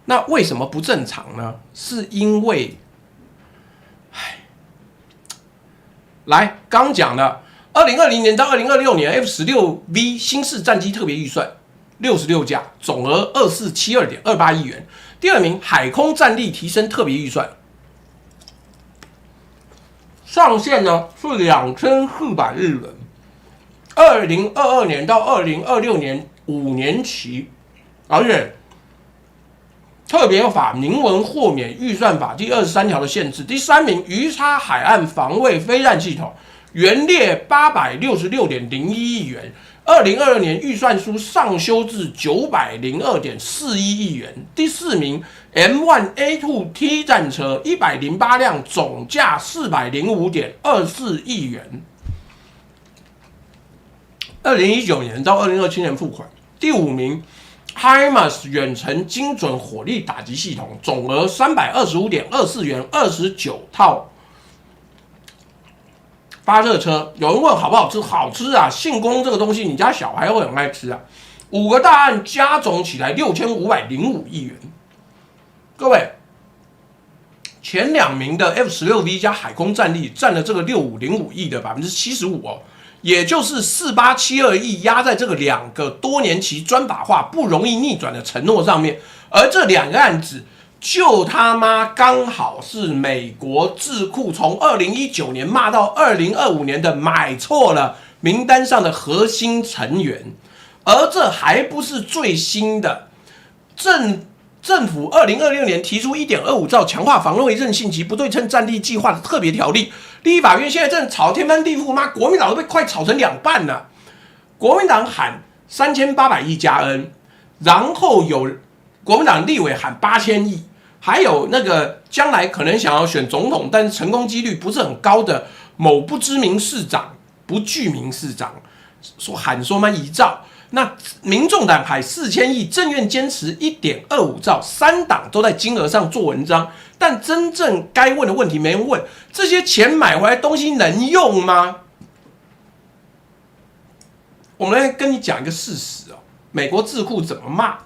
那为什么不正常呢？是因为，来刚讲了，2020年到2026年 F-16V 新式战机特别预算66架，总额2472.28亿元。第二名，海空战力提升特别预算，上限呢是2400日元。2022年到2026年5年期，而且特别法明文豁免预算法第23条的限制。第三名，鱼叉海岸防卫飞弹系统，原列866.01亿元，2022年预算书上修至902.41亿元。第四名 M1A2T 战车108辆，总价405.24亿元。2019年到2027年付款。第五名 HIMARS 远程精准火力打击系统，总额325.24元，29套发热车。有人问好不好吃？好吃啊！信功这个东西，你家小孩会很爱吃啊。5个大案加总起来6505亿元。各位，前两名的 F-16V 加海空战力占了这个6505亿的75%哦。也就是4872亿压在这个两个多年期专法化不容易逆转的承诺上面，而这两个案子就他妈刚好是美国智库从2019年骂到2025年的买错了名单上的核心成员，而这还不是最新的。政府2026年提出 1.25 兆强化防卫韧性及不对称战力计划的特别条例，立法院现在正吵天翻地覆，妈，国民党都被快吵成两半了。国民党喊3800亿加 N， 然后有国民党立委喊8000亿，还有那个将来可能想要选总统，但是成功几率不是很高的某不知名市长、不具名市长喊说嘛1兆。那民众党排4000亿，政院坚持 1.25 兆，三党都在金额上做文章，但真正该问的问题没人问。这些钱买回来东西能用吗？我们来跟你讲一个事实哦，美国智库怎么骂？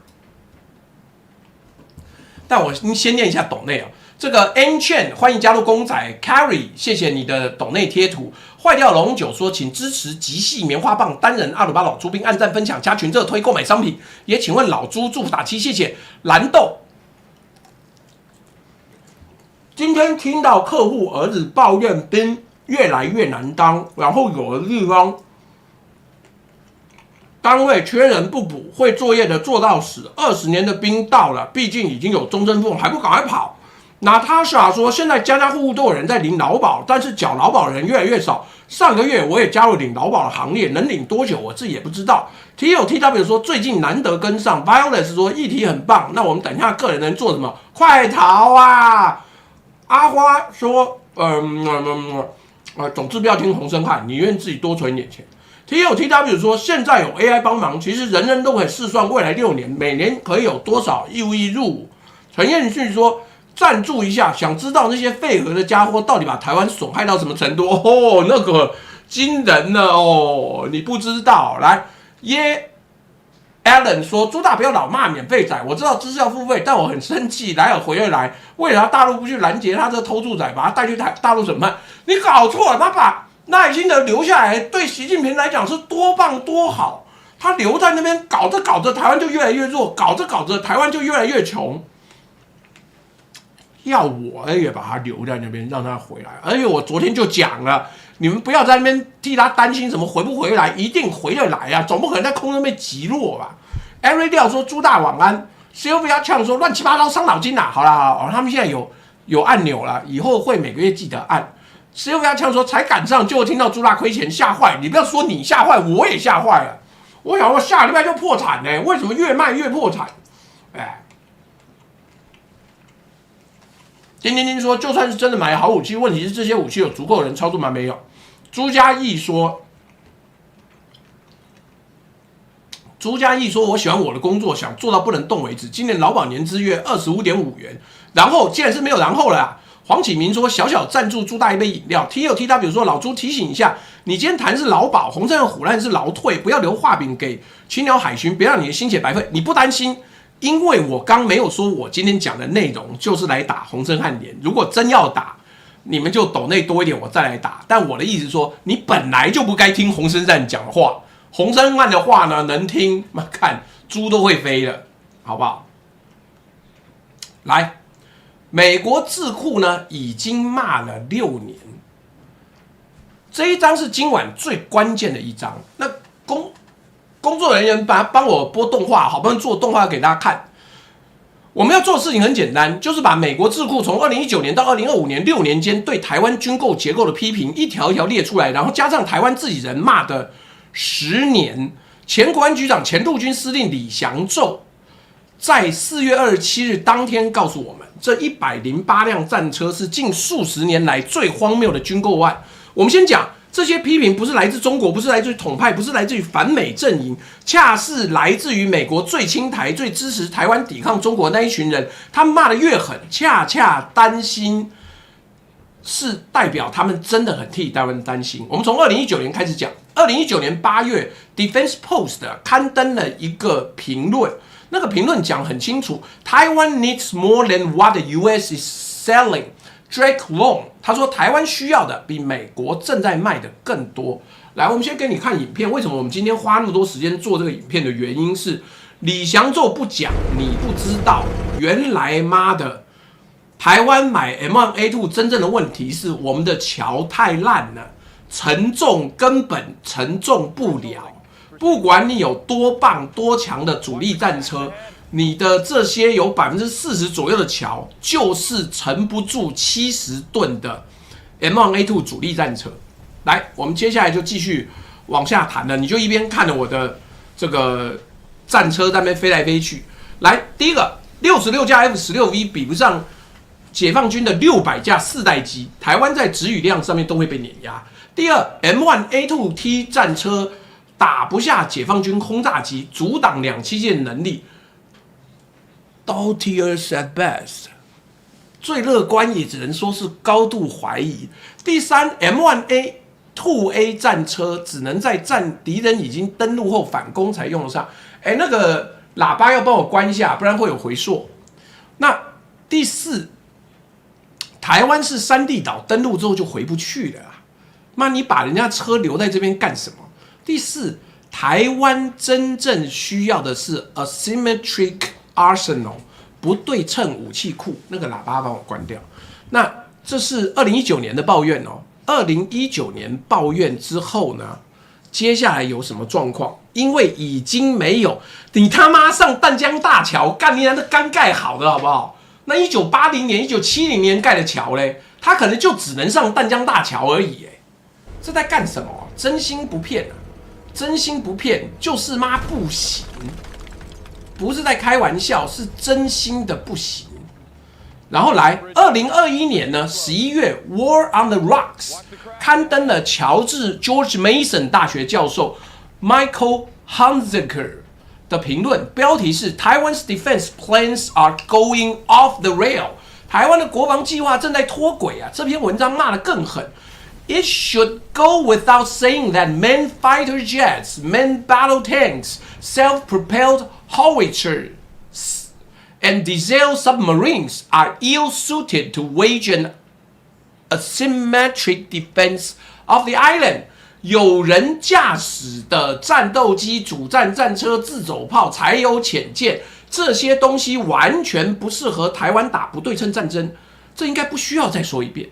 但我先念一下斗内哦。这个 N Chain 欢迎加入公仔 Carry， 谢谢你的斗内贴图。坏掉龙酒说，请支持极细棉花棒单人阿鲁巴老猪并按赞分享加群热推购买商品。也请问老猪祝福打气，谢谢蓝豆。今天听到客户儿子抱怨兵越来越难当，然后有的地方单位缺人不补，会作业的做到死，20年的兵到了，毕竟已经有终身俸，还不赶快跑。Natasha 说，现在家家户户都有人在领劳保，但是缴劳保的人越来越少。上个月我也加入领劳保的行列，能领多久我自己也不知道。TW 说，最近难得跟上。Violet 说，议题很棒，那我们等一下个人能做什么？快逃啊！阿花说，总之不要听洪生汉，你愿自己多存一点钱。TW 说，现在有 AI 帮忙，其实人人都可以试算未来6年每年可以有多少义务役入伍。陈彦迅说，赞助一下，想知道那些废核的家伙到底把台湾损害到什么程度？哦，那个惊人了哦，你不知道。来Alan 说，朱大不要老骂免费仔，我知道知识要付费，但我很生气，来尔回而来，为了大陆不去拦截他这偷渡仔，把他带去大陆审判，你搞错了，他把赖清德留下来，对习近平来讲是多棒多好，他留在那边搞着搞着，台湾就越来越弱，搞着搞着，台湾就越来越穷。要我也把他留在那边，让他回来。而且我昨天就讲了，你们不要在那边替他担心什么回不回来，一定回得来啊，总不可能在空中被击落吧。Every 调说朱大晚安 ，Sylvia 呛说乱七八糟伤脑筋啊。好啦，他们现在有按钮了，以后会每个月记得按。谁又跟他呛说才赶上，就听到朱大亏钱吓坏。你不要说你吓坏，我也吓坏了。我想说下礼拜就破产呢，为什么越卖越破产？哎，丁丁丁说，就算是真的买好武器，问题是这些武器有足够的人操作吗？没有。朱家义说，我喜欢我的工作，想做到不能动为止。今年劳保年资月25.5元，然后既然是没有然后了啊。黄启明说：“小小赞助朱大一杯饮料。” TLTW 说：“老朱提醒一下，你今天谈是劳保，洪胜和虎烂是劳退，不要留画饼给青鸟海巡，别让你的心血白费。你不担心，因为我刚没有说我今天讲的内容就是来打洪胜汉联。如果真要打，你们就抖内多一点，我再来打。但我的意思是说，你本来就不该听洪胜汉讲的话，洪胜汉的话呢，能听，看猪都会飞了，好不好？来。”美国智库呢已经骂了6年，这一章是今晚最关键的一章。那工作人员帮我播动画，好不容易做动画给大家看。我们要做的事情很简单，就是把美国智库从2019年到2025年6年间对台湾军购结构的批评一条一条列出来，然后加上台湾自己人骂的10年。前国安局长、前陆军司令李祥宙在4月27日当天告诉我们，这108辆战车是近数十年来最荒谬的军购案。我们先讲，这些批评不是来自中国，不是来自于统派，不是来自于反美阵营，恰是来自于美国最亲台、最支持台湾抵抗中国的那一群人。他们骂得越狠，恰恰担心是代表他们真的很替台湾担心。我们从2019年开始讲，2019年8月 ，Defense Post 刊登了一个评论。那个评论讲很清楚，台湾 needs more than what the U.S. is selling. Drake Long 他说，台湾需要的比美国正在卖的更多。来，我们先给你看影片。为什么我们今天花那么多时间做这个影片的原因是，李祥宙不讲，你不知道，原来妈的，台湾买 M1A2 真正的问题是我们的桥太烂了，承重根本承重不了。不管你有多棒多强的主力战车，你的这些有40%左右的桥，就是撑不住70吨的 M1A2 主力战车。来，我们接下来就继续往下谈了，你就一边看着我的这个战车在那边飞来飞去。来，第一个66架 F16V 比不上解放军的600架4代机，台湾在指语量上面都会被碾压。第二 ，M1A2T 战车打不下解放军轰炸机，阻挡2栖舰能力 ，Doubters at best， 最乐观也只能说是高度怀疑。第三 ，M1A2A 战车只能在敌人已经登陆后反攻才用得上。那个喇叭要帮我关一下，不然会有回溯。那第四，台湾是山地岛，登陆之后就回不去了啊！妈，你把人家车留在这边干什么？第四，台湾真正需要的是 asymmetric arsenal， 不对称武器库。那个喇叭帮我关掉。那这是2019年的抱怨哦。2019年抱怨之后呢，接下来有什么状况？因为已经没有你他妈上淡江大桥，干你娘的刚盖好的好不好？那1980年、1970年盖的桥嘞，它可能就只能上淡江大桥而已。这在干什么？真心不骗啊！真心不骗，就是妈不行，不是在开玩笑，是真心的不行。然后来，2021年呢11月，《War on the Rocks》刊登了乔治 George Mason 大学教授 Michael Hunziker 的评论，标题是 Taiwan's defense plans are going off the rail， 台湾的国防计划正在脱轨啊！这篇文章骂得更狠。It should go without saying that manned fighter jets, manned battle tanks, self-propelled howitzers, and diesel submarines are ill-suited to wage an asymmetric defense of the island. 有人驾驶的战斗机、主战战车、自走炮、柴油潜舰，这些东西完全不适合台湾打不对称战争。这应该不需要再说一遍。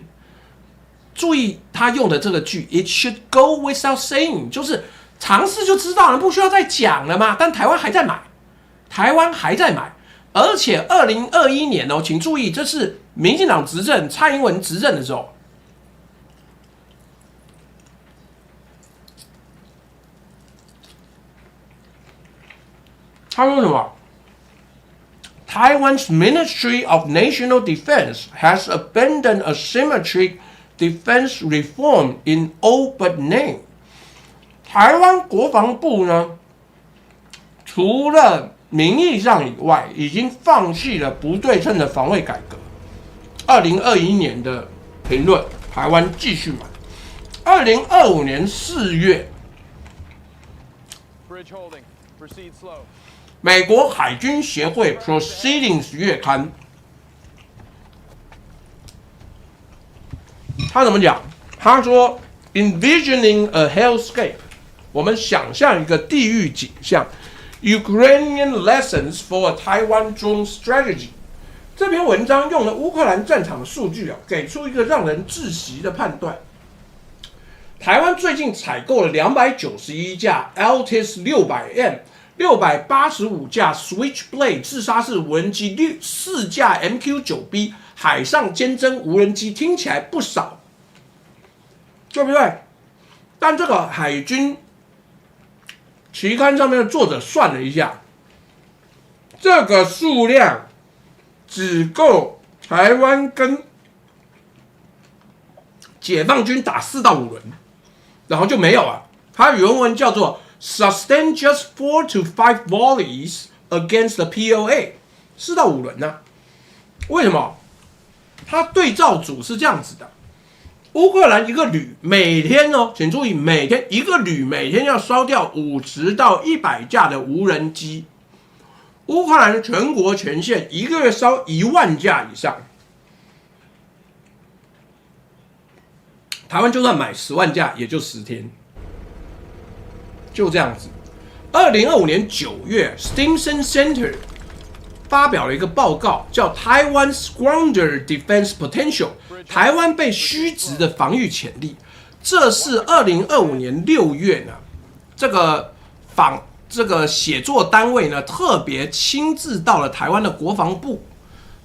注意他用的这个句 ，It should go without saying， 就是尝试就知道了，不需要再讲了嘛。但台湾还在买，台湾还在买，而且2021年哦，请注意，这是民进党执政、蔡英文执政的时候，他说什么 ？Taiwan's Ministry of National Defense has abandoned asymmetric defense reform in all but name。台湾国防部呢，除了名义上以外，已经放弃了不对称的防卫改革。2021年的评论，台湾继续买。2025年4月，美国海军协会 Proceedings 月刊，他怎么讲？他说 ，Envisioning a hellscape， 我们想象一个地狱景象。Ukrainian lessons for a Taiwan drone strategy。这篇文章用了乌克兰战场的数据啊，给出一个让人窒息的判断。台湾最近采购了291架 Altis 600M、685架 Switchblade 自杀式无人机、4架 MQ-9B 海上监侦无人机，听起来不少，对不对？但这个海军期刊上面的作者算了一下，这个数量只够台湾跟解放军打4到5轮，然后就没有了。它原文叫做 "Sustain just 4 to 5 volleys against the PLA"，4到5轮啊。为什么？它对照组是这样子的。乌克兰一个旅每天哦，请注意，每天一个旅每天要烧掉50到100架的无人机。乌克兰的全国权限一个月烧1万架以上，台湾就算买10万架，也就10天，就这样子。2025年9月 ，Stimson Center 发表了一个报告，叫 Taiwan Squander Defense Potential， 台湾被虚值的防御潜力。这是2025年6月呢，这个写作单位呢特别亲自到了台湾的国防部，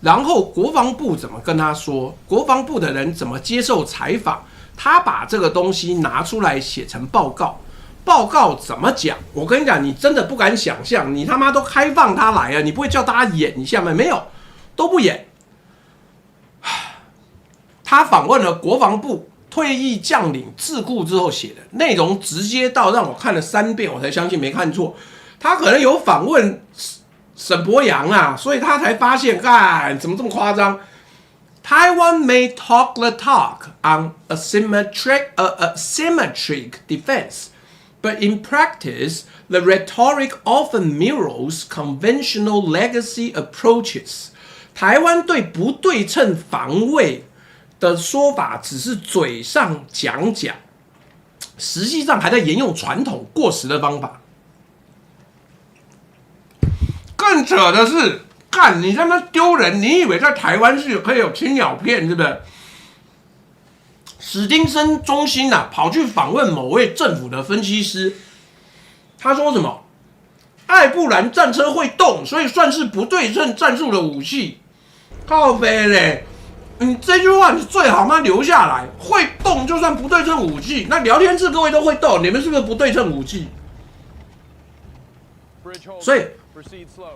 然后国防部怎么跟他说？国防部的人怎么接受采访？他把这个东西拿出来写成报告。报告怎么讲？我跟你讲，你真的不敢想象，你他妈都开放他来了，你不会叫大家演一下吗？没有，都不演。他访问了国防部退役将领智库之后写的内容，直接到让我看了3遍，我才相信没看错。他可能有访问沈伯洋啊，所以他才发现，怎么这么夸张？ Taiwan may talk the talk on asymmetric defense, but in practice, the rhetoric often mirrors conventional legacy approaches. 台湾对不对称防卫的说法只是嘴上讲讲，实际上还在沿用传统过时的方法。更扯的是，你在那丢人！你以为在台湾是可以有青鸟片，是不是？史丁森中心啊，跑去访问某位政府的分析师，他说什么？艾布兰战车会动，所以算是不对称战术的武器。靠北嘞！你这句话你最好嘛留下来，会动就算不对称武器。那聊天室各位都会动，你们是不是不对称武器？所以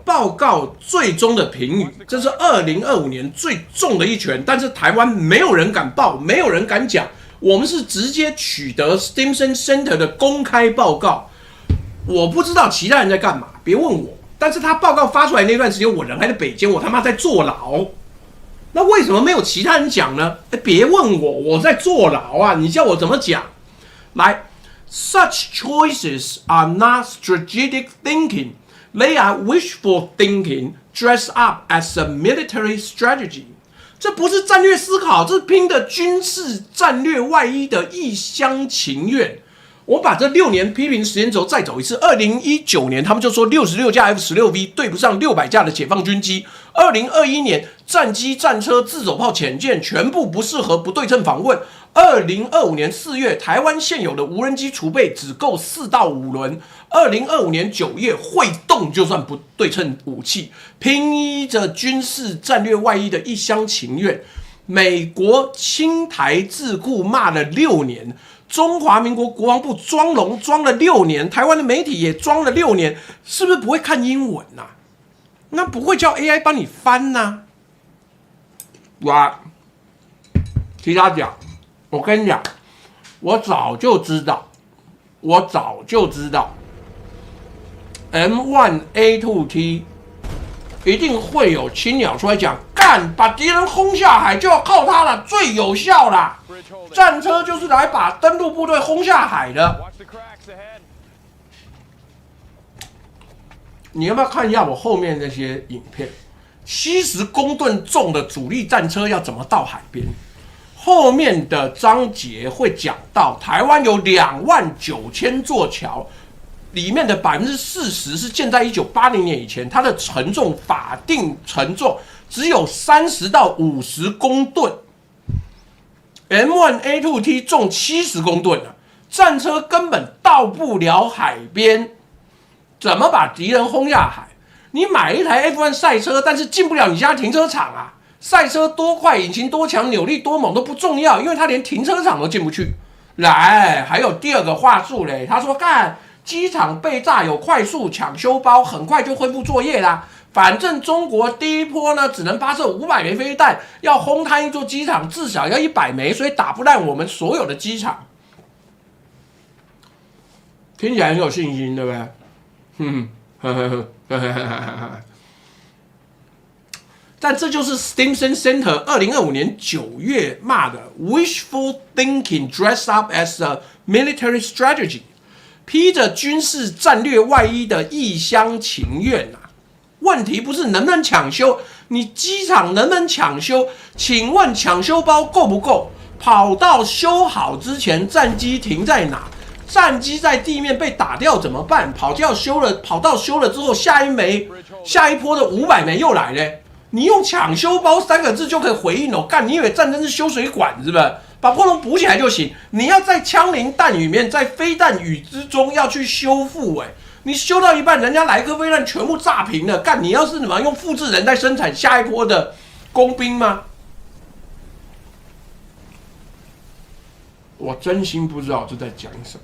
报告最终的评语，这是2025年最重的一拳，但是台湾没有人敢报，没有人敢讲。我们是直接取得 Stimson Center 的公开报告，我不知道其他人在干嘛，别问我。但是他报告发出来那段时间，我人还在北京，我他妈在坐牢。那为什么没有其他人讲呢？别问我，我在坐牢啊！你叫我怎么讲？来 ，Such choices are not strategic thinking. They are wishful thinking dressed up as a military strategy. 这不是战略思考，这是拼的军事战略外衣的一厢情愿。我把这6年批评时间轴再走一次。2019年他们就说66架 F-16V 对不上600架的解放军机。2021年战机、战车、自走炮、潜舰全部不适合不对称访问。2025年4月，台湾现有的无人机储备只够4到5轮。2025年9月，会动就算不对称武器，拼依着军事战略外衣的一厢情愿。美国青台智库骂了6年，中华民国国防部装聋装了6年，台湾的媒体也装了6年，是不是不会看英文啊？那不会叫 AI 帮你翻啊？其他讲，我跟你讲，我早就知道M1A2T 一定会有青鸟出来讲，干把敌人轰下海就要靠它了，最有效啦。战车就是来把登陆部队轰下海的。你要不要看一下我后面那些影片？70公吨重的主力战车要怎么到海边？后面的章节会讲到，台湾有29000座桥，里面的40%是建在1980年以前，它的承重法定承重只有30到50公吨。M1A2T 重70公吨啊，战车根本到不了海边，怎么把敌人轰下海？你买一台 F1 赛车，但是进不了你家停车场啊！赛车多快、引擎多强、扭力多猛都不重要，因为它连停车场都进不去。来，还有第二个话术嘞，他说干机场被炸有快速抢修包，很快就恢复作业啦。反正中国第一波呢，只能发射500枚飞弹，要轰塌一座机场至少要100枚，所以打不烂我们所有的机场。听起来很有信心，对不对？但这就是 Stimson Center 2025年9月骂的 wishful thinking dressed up as a military strategy， 披着军事战略外衣的一厢情愿啊！问题不是能不能抢修，你机场能不能抢修？请问抢修包够不够？跑道修好之前，战机停在哪？战机在地面被打掉怎么办？跑道修了之后，下一波的500枚又来嘞。你用抢修包3个字就可以回应哦，干！你以为战争是修水管是不是？把破洞补起来就行。你要在枪林弹雨里面，在飞弹雨之中要去修复，你修到一半，人家来颗飞弹全部炸平了，干！你要是怎么用复制人在生产下一波的工兵吗？我真心不知道这在讲什么。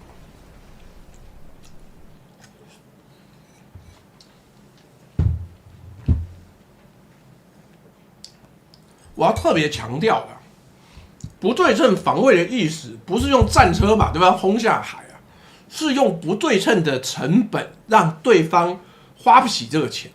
我要特别强调的，不对称防卫的意思不是用战车把对方轰下海啊，是用不对称的成本让对方花不起这个钱。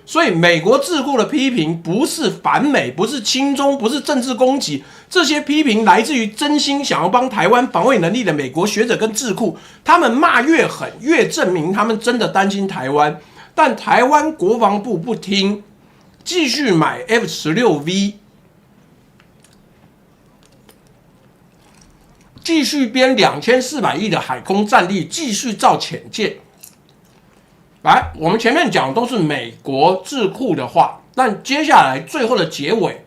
所以美国智库的批评不是反美，不是亲中，不是政治攻击，这些批评来自于真心想要帮台湾防卫能力的美国学者跟智库，他们骂越狠，越证明他们真的担心台湾。但台湾国防部不听，继续买 F-16V。继续编2400亿的海空战力，继续造潜舰。来，我们前面讲的都是美国智库的话，但接下来最后的结尾，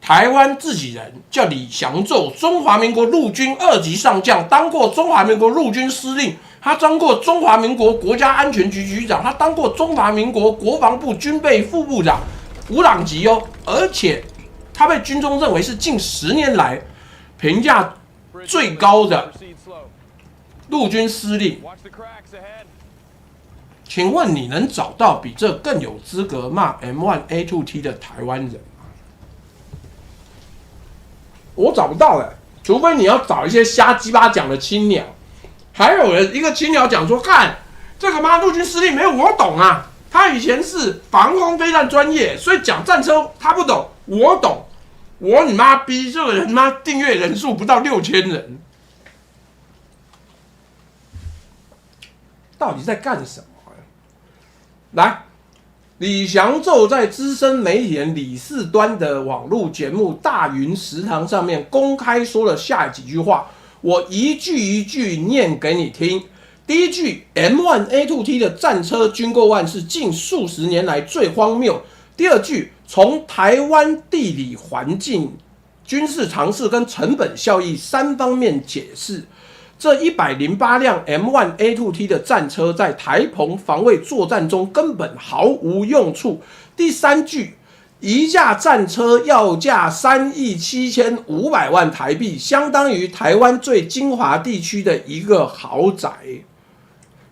台湾自己人叫李祥宙，中华民国陆军2级上将，当过中华民国陆军司令，他当过中华民国国家安全局局长，他当过中华民国国防部军备副部长，5党级哦，而且他被军中认为是近10年来评价最高的陆军司令，请问你能找到比这更有资格骂 M1A2T 的台湾人吗？我找不到了，除非你要找一些瞎鸡巴讲的青鸟。还有人一个青鸟讲说，看这个陆军司令没有我懂啊，他以前是防空飞弹专业，所以讲战车他不懂，我懂。我你妈逼，这个人妈订阅人数不到6000人，到底在干什么？来，李祥宙在资深媒体人李四端的网络节目《大云食堂》上面公开说了下几句话，我一句一句念给你听。第一句 ，M1A2T 的战车军购案是近数十年来最荒谬。第二句，从台湾地理环境、军事常识跟成本效益3方面解释，这108辆 M1A2T 的战车在台澎防卫作战中根本毫无用处。第三句，一架战车要价3.75亿台币，相当于台湾最精华地区的一个豪宅。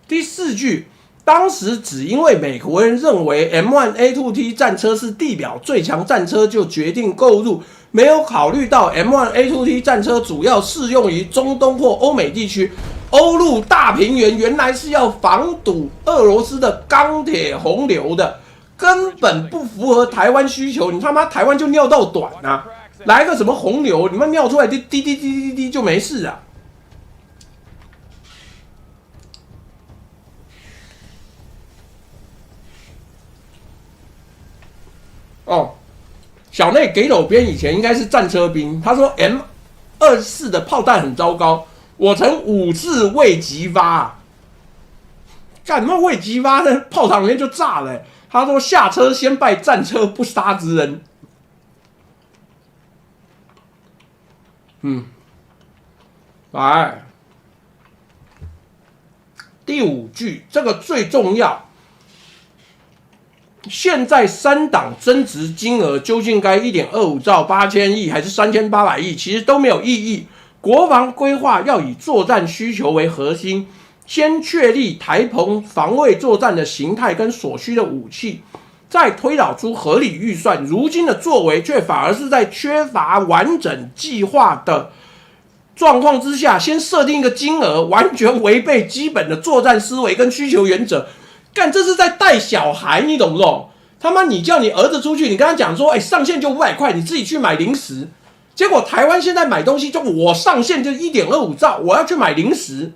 第4句，当时只因为美国人认为 M1A2T 战车是地表最强战车，就决定购入，没有考虑到 M1A2T 战车主要适用于中东或欧美地区。欧陆大平原原来是要防堵俄罗斯的钢铁洪流的，根本不符合台湾需求。你他妈台湾就尿道短啊，来个什么洪流，你们尿出来滴滴滴滴滴滴就没事啊。哦，小内给斗边以前应该是战车兵，他说 M24的炮弹很糟糕，我曾5次未击发，干什么未击发呢？炮膛里面就炸了、他说下车先拜战车不杀之恩。来，第5句，这个最重要。现在3档增值金额究竟该1.25兆8000亿还是3800亿，其实都没有意义。国防规划要以作战需求为核心，先确立台澎防卫作战的形态跟所需的武器，再推导出合理预算。如今的作为却反而是在缺乏完整计划的状况之下，先设定一个金额，完全违背基本的作战思维跟需求原则。干，这是在带小孩，你懂不懂？他妈，你叫你儿子出去，你跟他讲说，上限就500块，你自己去买零食。结果台湾现在买东西，就我上限就1.25兆，我要去买零食。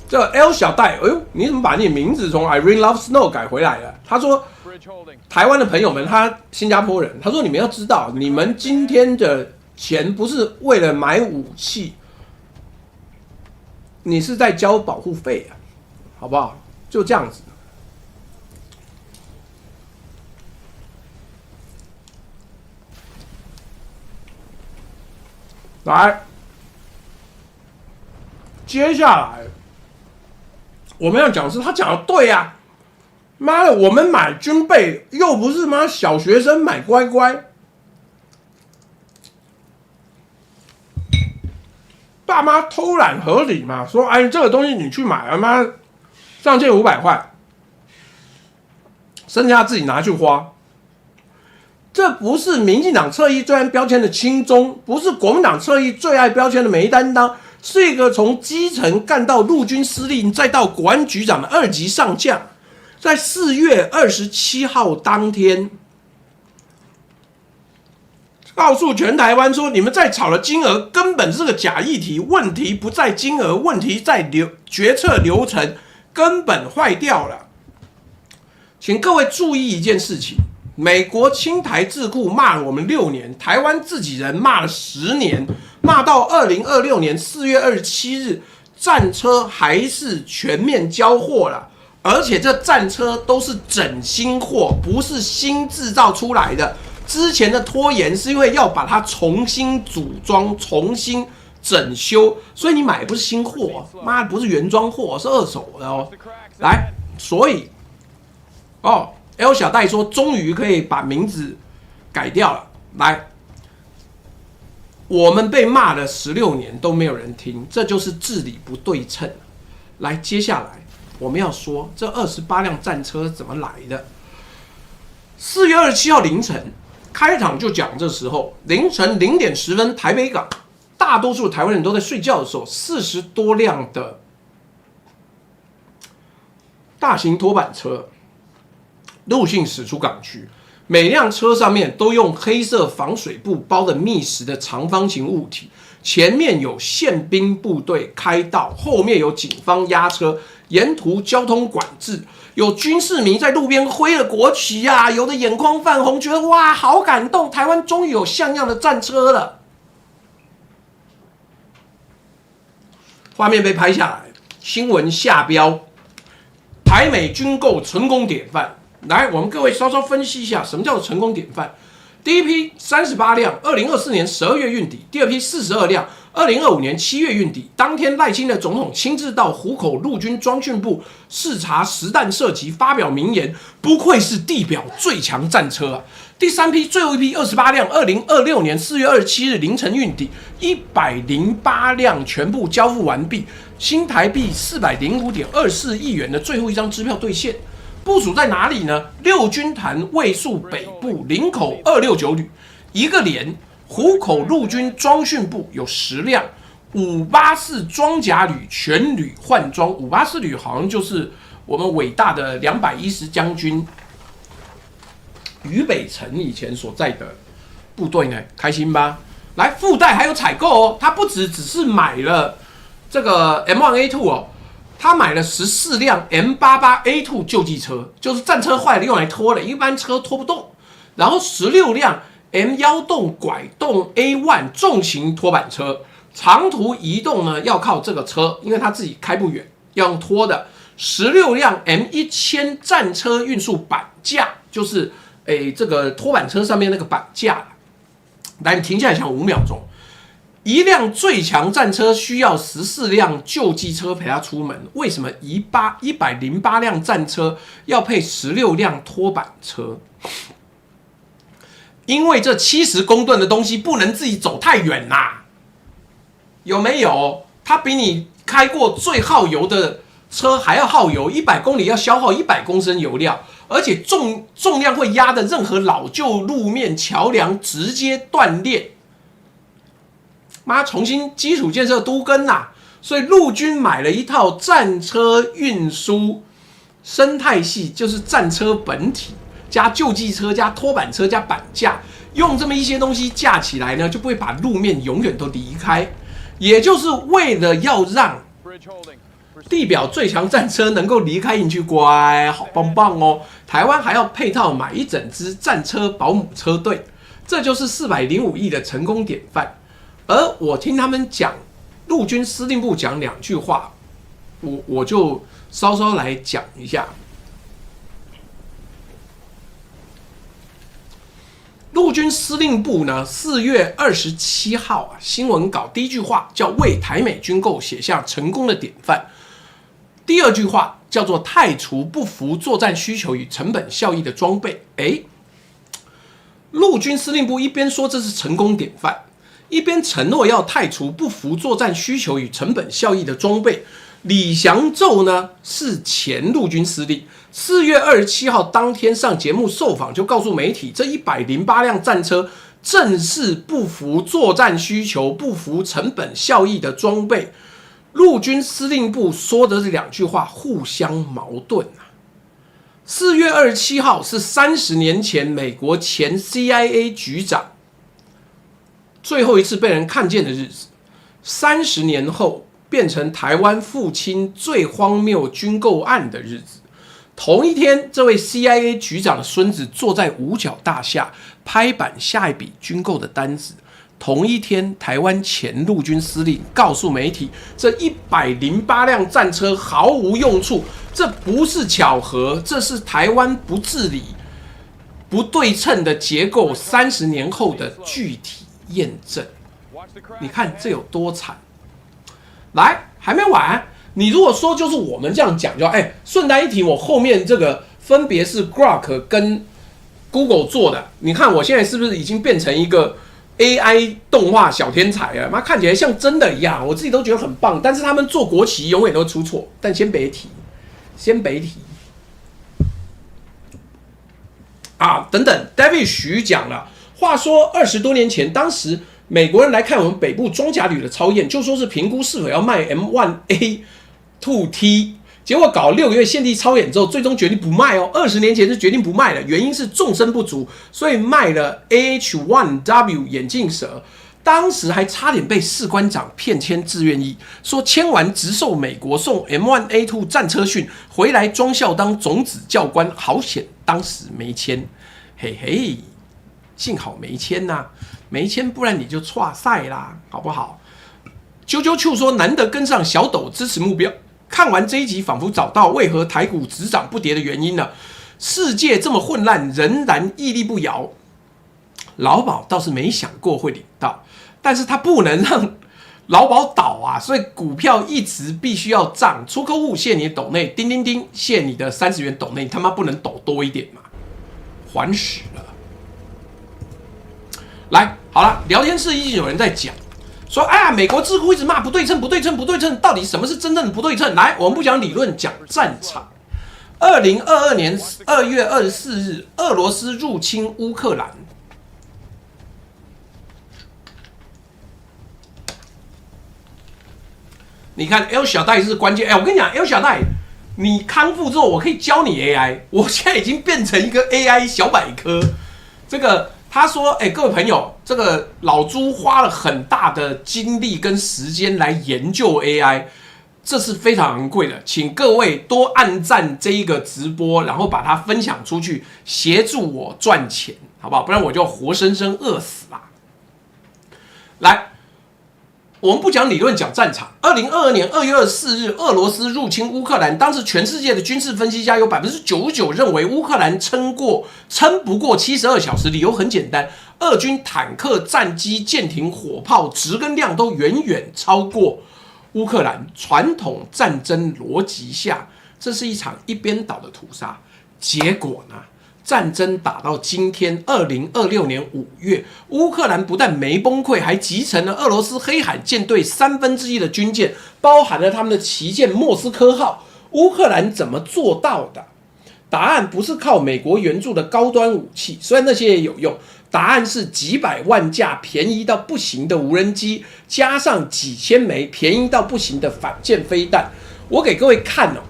这 L 小戴，哎呦，你怎么把你的名字从 Irene Love Snow 改回来了？他说，台湾的朋友们，他新加坡人，他说你们要知道，你们今天的钱不是为了买武器，你是在交保护费啊，好不好？就这样子。来，接下来。我们要讲是他讲的对啊，妈的，我们买军备又不是妈小学生买乖乖，爸妈偷懒合理嘛？说哎，这个东西你去买，妈上限500块，剩下自己拿去花。这不是民进党侧翼最爱标签的亲中，不是国民党侧翼最爱标签的没担当。是一个从基层干到陆军司令，再到国安局长的2级上将，在4月27号当天，告诉全台湾说：你们在吵的金额根本是个假议题，问题不在金额，问题在决策流程根本坏掉了。请各位注意一件事情：美国侵台智库骂了我们6年，台湾自己人骂了10年。骂到2026年4月27日，战车还是全面交货了，而且这战车都是整新货，不是新制造出来的。之前的拖延是因为要把它重新组装、重新整修，所以你买的不是新货，妈不是原装货，是二手的哦。来，所以L 小戴说，终于可以把名字改掉了。来。我们被骂了16年都没有人听，这就是治理不对称。来，接下来我们要说这28辆战车怎么来的。4月27号凌晨开场就讲，这时候凌晨0点10分，台北港大多数台湾人都在睡觉的时候，40多辆的大型拖板车陆续驶出港区。每辆车上面都用黑色防水布包的密实的长方形物体，前面有宪兵部队开道，后面有警方押车，沿途交通管制，有军事迷在路边挥了国旗啊，有的眼眶泛红，觉得哇好感动，台湾终于有像样的战车了。画面被拍下来，新闻下标：台美军购成功典范。来，我们各位稍稍分析一下，什么叫做成功典范？第一批38辆，2024年12月运抵；第二批42辆，2025年7月运抵。当天，赖清德总统亲自到湖口陆军装训部视察实弹射击，发表名言：不愧是地表最强战车啊！第三批最后一批28辆，2026年4月27日凌晨运抵，108辆全部交付完毕，新台币405.24亿元的最后一张支票兑现。部署在哪里呢？六军团卫戍北部林口269旅，一个连湖口陆军装训部有10辆，584装甲旅全旅换装，584旅好像就是我们伟大的210将军俞北辰以前所在的部队呢，开心吧？来，附带还有采购哦，他不只是买了这个 M1A2 哦。他买了14辆 M88A2 救济车，就是战车坏了用来拖的，一般车拖不动。然后16辆 M1洞拐动 A1 重型拖板车，长途移动呢要靠这个车，因为他自己开不远，要用拖的。16辆 M1000 战车运输板架，就是这个拖板车上面那个板架。来，你停下来想5秒钟。一辆最强战车需要14辆救济车陪他出门，为什么108辆战车要配16辆拖板车？因为这70公吨的东西不能自己走太远啦，有没有？它比你开过最耗油的车还要耗油，100公里要消耗100公升油料，而且重量会压的任何老旧路面桥梁直接断裂。妈，重新基础建设都更呐，所以陆军买了一套战车运输生态系，就是战车本体加救济车加拖板车加板架，用这么一些东西架起来呢，就不会把路面永远都离开，也就是为了要让地表最强战车能够离开营区，乖，好棒棒哦！台湾还要配套买一整支战车保姆车队，这就是405亿的成功典范。而我听他们讲，陆军司令部讲2句话，我就稍稍来讲一下。陆军司令部呢，4月27号新闻稿第一句话叫为台美军购写下成功的典范，第二句话叫做汰除不符作战需求与成本效益的装备。陆军司令部一边说这是成功典范，一边承诺要汰除不符作战需求与成本效益的装备。李祥宙呢是前陆军司令，4月27号当天上节目受访就告诉媒体，这108辆战车正是不符作战需求、不符成本效益的装备。陆军司令部说的这2句话互相矛盾啊。4月27号是30年前美国前 CIA 局长最后一次被人看见的日子，30年后变成台湾父亲最荒谬军购案的日子。同一天，这位 CIA 局长的孙子坐在五角大厦拍板下一笔军购的单子。同一天，台湾前陆军司令告诉媒体，这108辆战车毫无用处，这不是巧合，这是台湾不治理、不对称的结构30年后的具体验证。你看这有多惨！来，还没完。你如果说就是我们这样讲，就顺带一提，我后面这个分别是 Grok 跟 Google 做的。你看我现在是不是已经变成一个 AI 动画小天才了？妈，看起来像真的一样，我自己都觉得很棒。但是他们做国旗永远都出错。但先别提，等等 ，David 徐讲了。话说20多年前，当时美国人来看我们北部装甲旅的操演，就说是评估是否要卖 M1A2T， 结果搞6个月现地操演之后，最终决定不卖哦。20年前是决定不卖的，原因是纵深不足，所以卖了 AH-1W 眼镜蛇。当时还差点被士官长骗签自愿意，说签完直授美国送 M1A2 战车训，回来装校当种子教官，好险当时没签，嘿嘿。幸好没签呐，没签不然你就挫赛啦，好不好？啾啾啾说难得跟上小斗支持目标，看完这一集仿佛找到为何台股只涨不跌的原因了。世界这么混乱，仍然屹立不摇。劳保倒是没想过会领到，但是他不能让劳保倒啊，所以股票一直必须要涨。出客户谢你的抖内，叮叮叮，谢你的30元抖内，你他妈不能抖多一点嘛？还屎了！来，好了，聊天室已经有人在讲。说，哎呀，美国智库一直骂不对称，不对称，不对称，到底什么是真正的不对称？来，我们不讲理论，讲战场。2022年2月24日，俄罗斯入侵乌克兰。你看 L 小戴是关键。哎，我跟你讲 ，L 小戴，你康复之后，我可以教你 AI。我现在已经变成一个 AI 小百科。这个。他说：“各位朋友，这个老朱花了很大的精力跟时间来研究 AI， 这是非常昂贵的，请各位多按赞这一个直播，然后把它分享出去，协助我赚钱，好不好？不然我就活生生饿死啦。”来。我们不讲理论，讲战场。2022年2月24日，俄罗斯入侵乌克兰。当时全世界的军事分析家有99%认为乌克兰撑不过72小时。理由很简单，俄军坦克、战机、舰艇、火炮值跟量都远远超过乌克兰。传统战争逻辑下，这是一场一边倒的屠杀。结果呢？战争打到今天，2026年5月，乌克兰不但没崩溃，还集成了俄罗斯黑海舰队1/3的军舰，包含了他们的旗舰莫斯科号。乌克兰怎么做到的？答案不是靠美国援助的高端武器，虽然那些也有用，答案是几百万架便宜到不行的无人机，加上几千枚便宜到不行的反舰飞弹。我给各位看哦。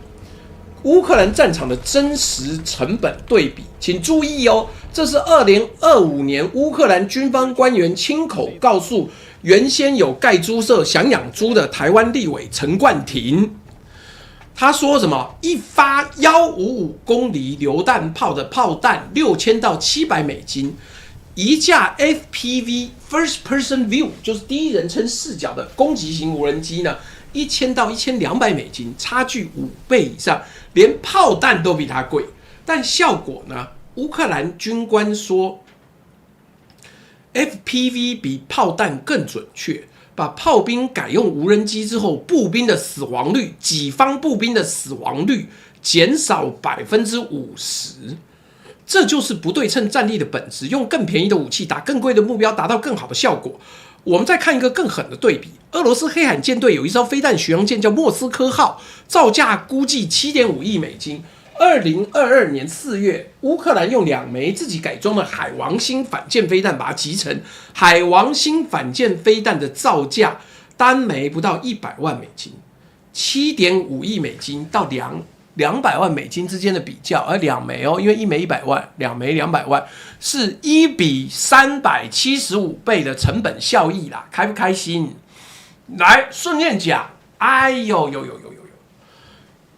乌克兰战场的真实成本对比，请注意哦，这是2025年乌克兰军方官员亲口告诉原先有盖猪舍想养猪的台湾立委陈冠廷。他说什么？一发155公里榴弹炮的炮弹6000到700美金，一架 FPV First Person View 就是第一人称视角的攻击型无人机呢，1000到1200美金，差距5倍以上，连炮弹都比它贵。但效果呢？乌克兰军官说 ，FPV 比炮弹更准确。把炮兵改用无人机之后，步兵的死亡率，己方步兵的死亡率减少50%。这就是不对称战力的本质，用更便宜的武器打更贵的目标，达到更好的效果。我们再看一个更狠的对比，俄罗斯黑海舰队有一艘飞弹巡洋舰叫莫斯科号，造价估计7.5亿美金。2022年4月，乌克兰用2枚自己改装的海王星反舰飞弹把它集成。海王星反舰飞弹的造价单枚不到100万美金，7.5亿美金到200万美金之间的比较，而2枚哦，因为1枚100万，2枚200万，是1比375倍的成本效益啦，开不开心？来，顺便讲，哎呦，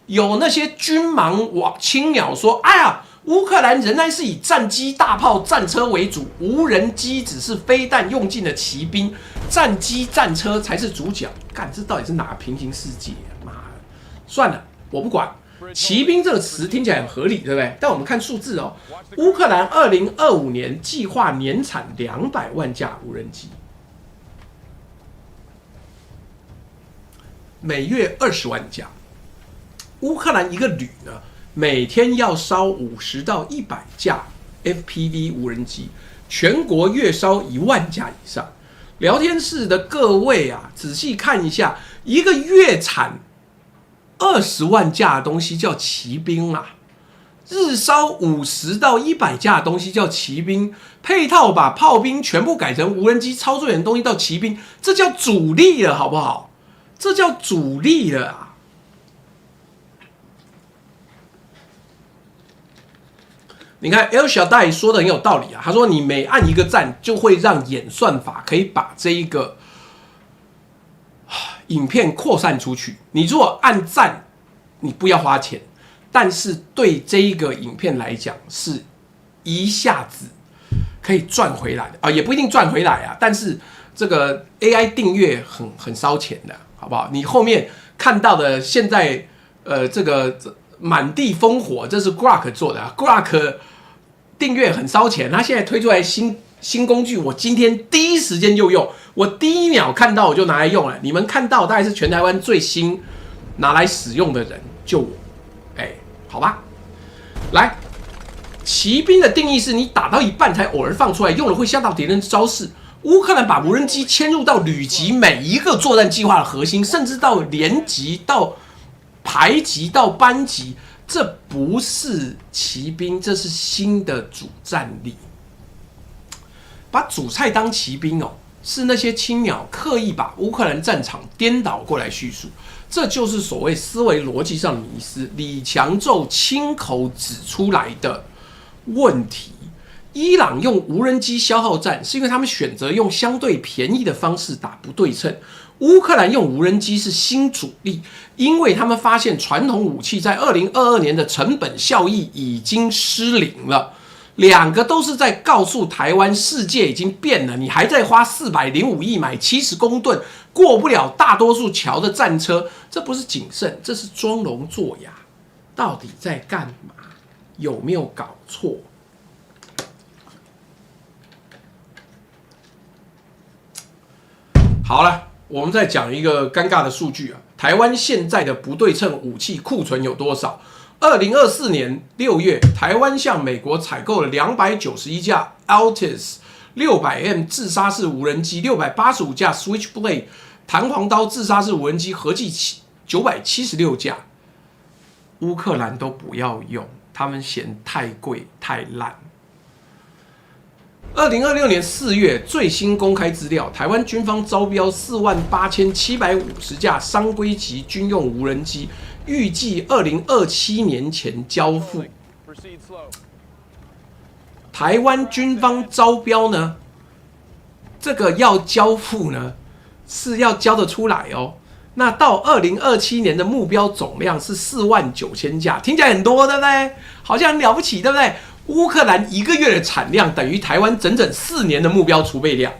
有那些军盲青鸟说，哎呀，乌克兰仍然是以战机、大炮、战车为主，无人机只是飞弹用尽的骑兵，战机、战车才是主角。干，这到底是哪个平行世界？妈的，算了，我不管。骑兵这个词听起来很合理，对不对？但我们看数字哦，乌克兰2025年计划年产200万架无人机，每月20万架。乌克兰一个旅呢，每天要烧50到100架 FPV 无人机，全国月烧1万架以上。聊天室的各位啊，仔细看一下，一个月产20万架的东西叫骑兵啊，日烧50到100架的东西叫骑兵，配套把炮兵全部改成无人机操作员的东西叫骑兵，这叫主力了，好不好？这叫主力了啊！你看 L 小戴说的很有道理啊，他说你每按一个赞，就会让演算法可以把这一个影片扩散出去。你如果按赞，你不要花钱，但是对这一个影片来讲，是一下子可以赚回来的啊，也不一定赚回来啊。但是这个 AI 订阅很烧钱的，好不好？你后面看到的现在这个满地烽火，这是 Grok 做的啊 ，Grok 订阅很烧钱，他现在推出来新新工具，我今天第一时间就用，我第一秒看到我就拿来用了。你们看到大概是全台湾最新拿来使用的人，就我。好吧，来，骑兵的定义是你打到一半才偶尔放出来，用了会吓到敌人的招式。乌克兰把无人机迁入到旅级每一个作战计划的核心，甚至到连级、到排级、到班级，这不是骑兵，这是新的主战力。把主菜当骑兵哦，是那些青鸟刻意把乌克兰战场颠倒过来叙述。这就是所谓思维逻辑上的迷思，李强宙亲口指出来的问题。伊朗用无人机消耗战，是因为他们选择用相对便宜的方式打不对称。乌克兰用无人机是新主力，因为他们发现传统武器在2022年的成本效益已经失灵了。两个都是在告诉台湾，世界已经变了，你还在花405亿买70公吨，过不了大多数桥的战车，这不是谨慎，这是装聋作哑。到底在干嘛？有没有搞错？好了，我们再讲一个尴尬的数据啊，台湾现在的不对称武器库存有多少？2024年6月，台湾向美国采购了291架 Altis 600M 自杀式无人机，685架 Switchblade 弹簧刀自杀式无人机，合计976架。乌克兰都不要用，他们嫌太贵太烂。2026年4月最新公开资料，台湾军方招标48750架商规级军用无人机。预计2027年前交付。台湾军方招标呢，这个要交付呢，是要交得出来哦。那到2027年的目标总量是49000架，听起来很多，对不对？好像很了不起，对不对？乌克兰1个月的产量等于台湾整整4年的目标储备量。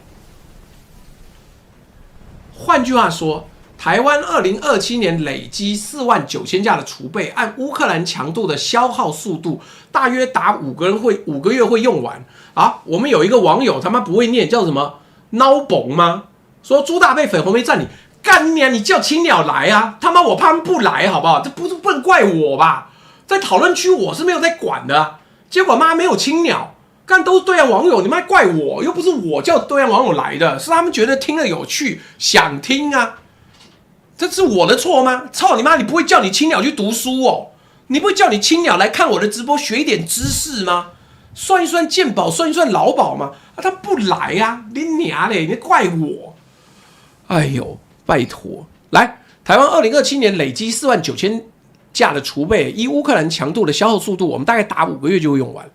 换句话说，台湾2027年累积49000架的储备，按乌克兰强度的消耗速度，大约打5个月会用完啊！我们有一个网友他妈不会念，叫什么孬崩吗？说朱大被粉红梅占领，干你啊！你叫青鸟来啊！他妈我怕他们不来，好不好？这不能怪我吧？在讨论区我是没有在管的啊，结果妈没有青鸟，干都是对岸网友，你妈怪我，又不是我叫对岸网友来的，是他们觉得听了有趣，想听啊。这是我的错吗？操你妈！你不会叫你青鸟去读书哦？你不会叫你青鸟来看我的直播学一点知识吗？算一算健保，算一算劳保吗？啊，他不来啊！你娘嘞！你怪我？哎呦，拜托！来，台湾2027年累积49000架的储备，依乌克兰强度的消耗速度，我们大概打5个月就会用完。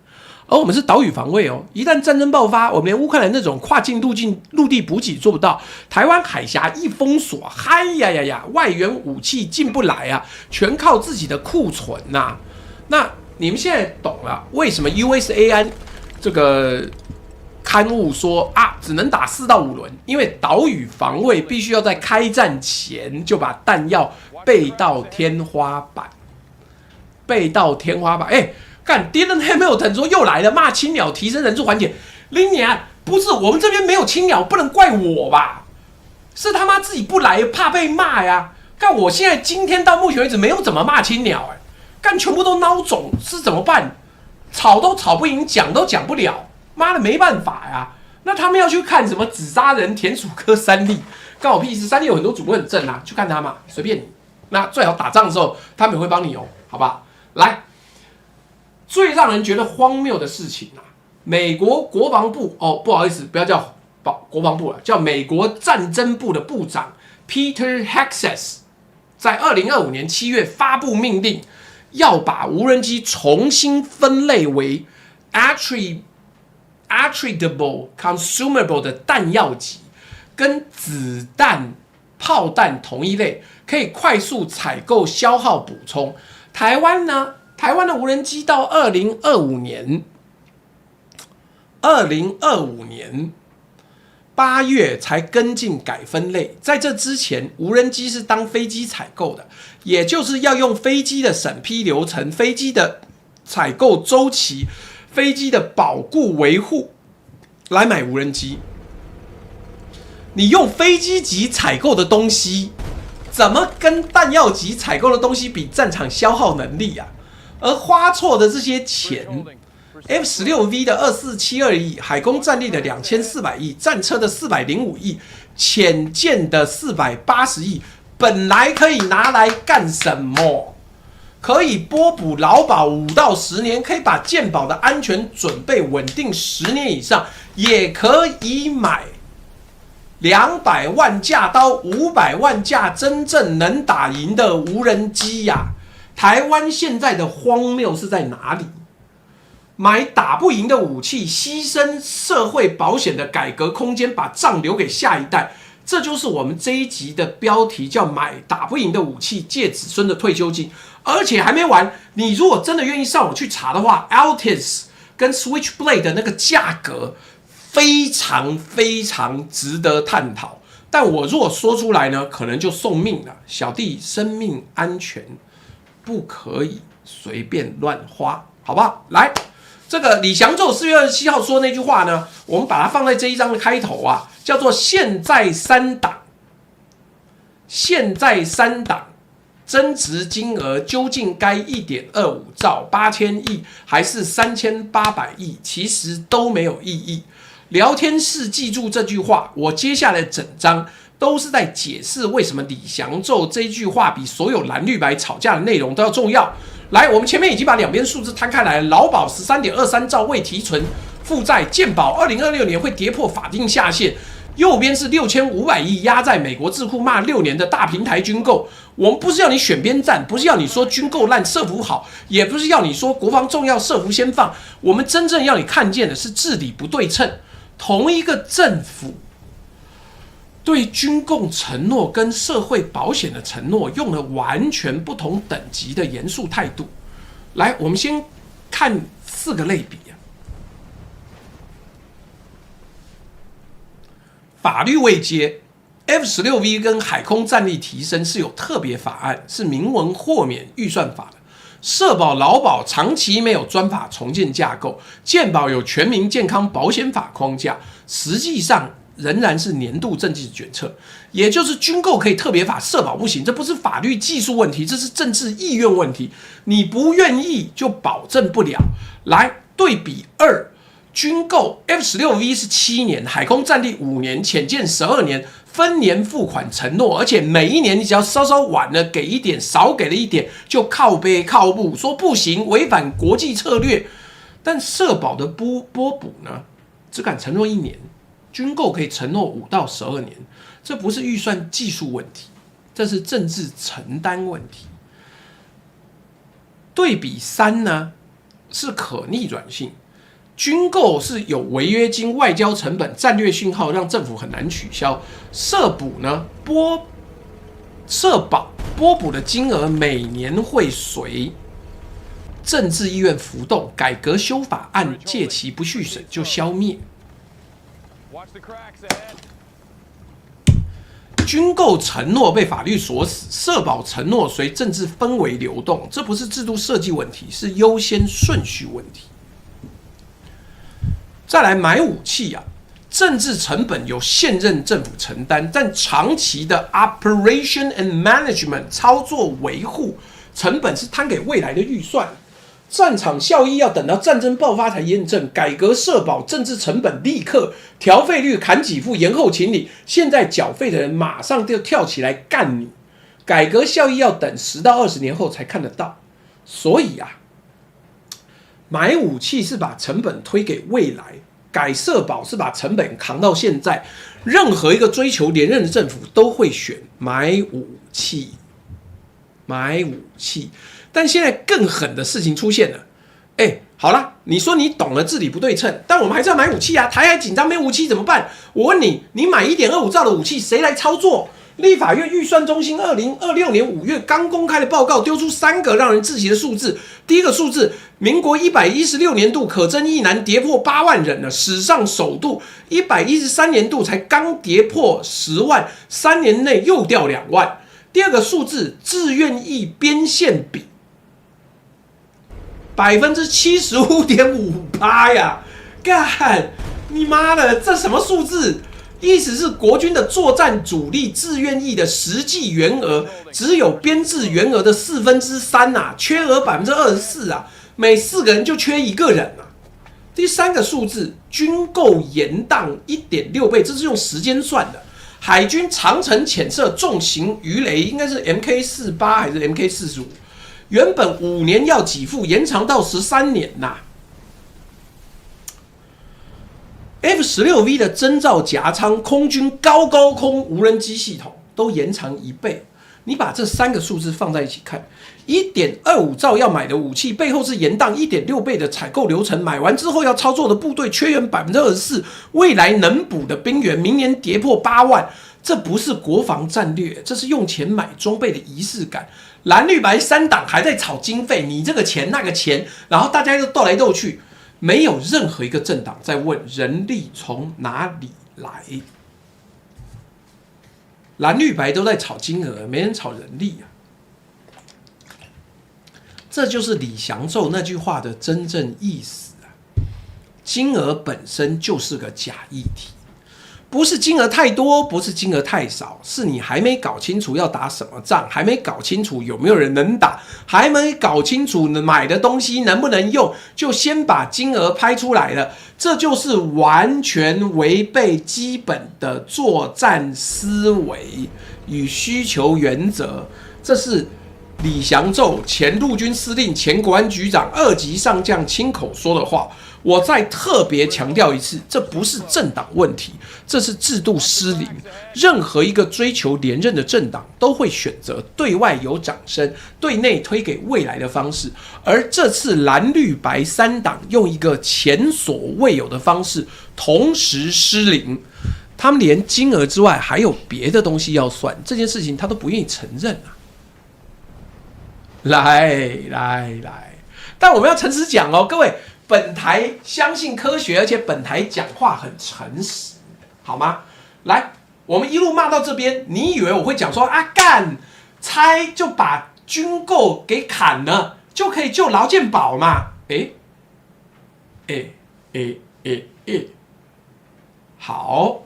而我们是岛屿防卫哦，一旦战争爆发，我们连乌克兰那种跨境陆地补给做不到，台湾海峡一封锁，嗨呀呀呀，外援武器进不来啊，全靠自己的库存呐。那你们现在懂了为什么 USAI 这个刊物说啊，只能打4到5轮，因为岛屿防卫必须要在开战前就把弹药备到天花板，干 Dylan Hamilton 说又来了，骂青鸟提升人数缓解。林娘，不是我们这边没有青鸟，不能怪我吧？是他妈自己不来，怕被骂呀。干我现在今天到目前为止没有怎么骂青鸟，干全部都孬种，是怎么办？吵都吵不赢，讲都讲不了，妈的没办法呀。那他们要去看什么紫砂人、田鼠科三立，干我屁事。三立有很多主播很正啊，去看他嘛，随便你。那最好打仗的时候，他们也会帮你哦，好不好？来。最让人觉得荒谬的事情啊，美国国防部不好意思，不要叫国防部了，叫美国战争部的部长 Peter Hegseth 在2025年7月发布命令，要把无人机重新分类为 attributable consumable 的弹药级，跟子弹、炮弹同一類，可以快速采购、消耗、补充。台湾呢？台湾的无人机到2025年8月才跟进改分类，在这之前，无人机是当飞机采购的，也就是要用飞机的审批流程、飞机的采购周期、飞机的保固维护，来买无人机，你用飞机级采购的东西，怎么跟弹药级采购的东西比战场消耗能力啊？而花错的这些钱 ，F-16V 的2472亿，海空战力的2400亿，战车的405亿，潜舰的480亿，本来可以拿来干什么？可以波补劳保5到10年，可以把健保的安全准备稳定10年以上，也可以买200万架到500万架真正能打赢的无人机呀！台湾现在的荒谬是在哪里？买打不赢的武器，牺牲社会保险的改革空间，把账留给下一代。这就是我们这一集的标题，叫“买打不赢的武器，借子孙的退休金”。而且还没完，你如果真的愿意上网去查的话 ，Altis 跟 Switchblade 的那个价格非常非常值得探讨。但我如果说出来呢，可能就送命了。小弟生命安全不可以随便乱花，好不好？来，这个李祥宙4月27号说那句话呢，我们把它放在这一章的开头啊，叫做“现在3档”。现在3档增值金额究竟该1.25兆8000亿还是3800亿，其实都没有意义。聊天室记住这句话，我接下来整章都是在解释为什么李祥宙这句话比所有蓝绿白吵架的内容都要重要。来，我们前面已经把两边数字摊开来了，劳保13.23兆未提存负债，健保2026年会跌破法定下限。右边是6500亿压在美国智库骂6年的大平台军购。我们不是要你选边站，不是要你说军购烂社服好，也不是要你说国防重要社服先放。我们真正要你看见的是治理不对称，同一个政府对军购承诺跟社会保险的承诺用了完全不同等级的严肃态度。来，我们先看4个类比。法律位阶 ，F-16V 跟海空战力提升是有特别法案，是明文豁免预算法的。社保、劳保长期没有专法重建架构，健保有全民健康保险法框架，实际上仍然是年度政治决策。也就是军购可以特别法，社保不行，这不是法律技术问题，这是政治意愿问题。你不愿意就保证不了。来对比2。军购 F-16V 是7年，海空战力5年，潜舰12年，分年付款承诺，而且每一年你只要稍稍晚了给一点，少给了一点，就靠背靠步，说不行，违反国际策略。但社保的波补呢，只敢承诺1年，军购可以承诺5到12年，这不是预算技术问题，这是政治承担问题。对比3呢，是可逆转性。军购是有违约金、外交成本、战略讯号，让政府很难取消。社补呢，社保拨补的金额每年会随政治意愿浮动，改革修法案届期不续审就消灭。军购承诺被法律锁死，社保承诺随政治氛围流动，这不是制度设计问题，是优先顺序问题。再来买武器啊，政治成本由现任政府承担，但长期的 operation and management 操作维护成本是摊给未来的预算。战场效益要等到战争爆发才验证，改革社保政治成本立刻调费率砍给付延后请理，现在缴费的人马上就跳起来干你。改革效益要等10到20年后才看得到，所以啊。买武器是把成本推给未来，改社保是把成本扛到现在。任何一个追求连任的政府都会选买武器，买武器。但现在更狠的事情出现了，好了，你说你懂了治理不对称，但我们还是要买武器啊！台海紧张没武器怎么办？我问你，你买1.25兆的武器谁来操作？立法院预算中心2026年5月刚公开的报告丢出3个让人窒息的数字。第一个数字，民国116年度可征役男跌破8万人了，史上首度；113年度才刚跌破10万，3年内又掉2万。第二个数字，志愿役编线比75.5%呀，干！你妈的，这什么数字？意思是国军的作战主力志愿役的实际员额只有编制员额的3/4啊，缺额24%啊，每4个人就缺1个人啊。第3个数字，军购延宕1.6倍，这是用时间算的。海军长程潜射重型鱼雷应该是 MK48还是 MK45，原本5年要给付，延长到13年呐。F-16V 的侦察夹舱空军高空无人机系统都延长1倍，你把这3个数字放在一起看，1.25兆要买的武器背后是延宕1.6倍的采购流程，买完之后要操作的部队缺员24%，未来能补的兵员明年跌破8万，这不是国防战略，这是用钱买装备的仪式感。蓝绿白3党还在吵经费，你这个钱那个钱，然后大家又斗来斗去。没有任何一个政党在问人力从哪里来，蓝绿白都在炒金额，没人炒人力啊。这就是李祥宙那句话的真正意思啊！金额本身就是个假议题，不是金额太多，不是金额太少，是你还没搞清楚要打什么仗，还没搞清楚有没有人能打，还没搞清楚买的东西能不能用，就先把金额拍出来了，这就是完全违背基本的作战思维与需求原则。这是李祥宙前陆军司令、前国安局长、2级上将亲口说的话。我再特别强调一次，这不是政党问题，这是制度失灵。任何一个追求连任的政党都会选择对外有掌声，对内推给未来的方式。而这次蓝绿白3党用一个前所未有的方式同时失灵，他们连金额之外还有别的东西要算，这件事情他都不愿意承认啊！来，但我们要诚实讲哦，各位。本台相信科学，而且本台讲话很诚实，好吗？来，我们一路骂到这边，你以为我会讲说啊干，猜就把军购给砍了，就可以救劳健保嘛？好，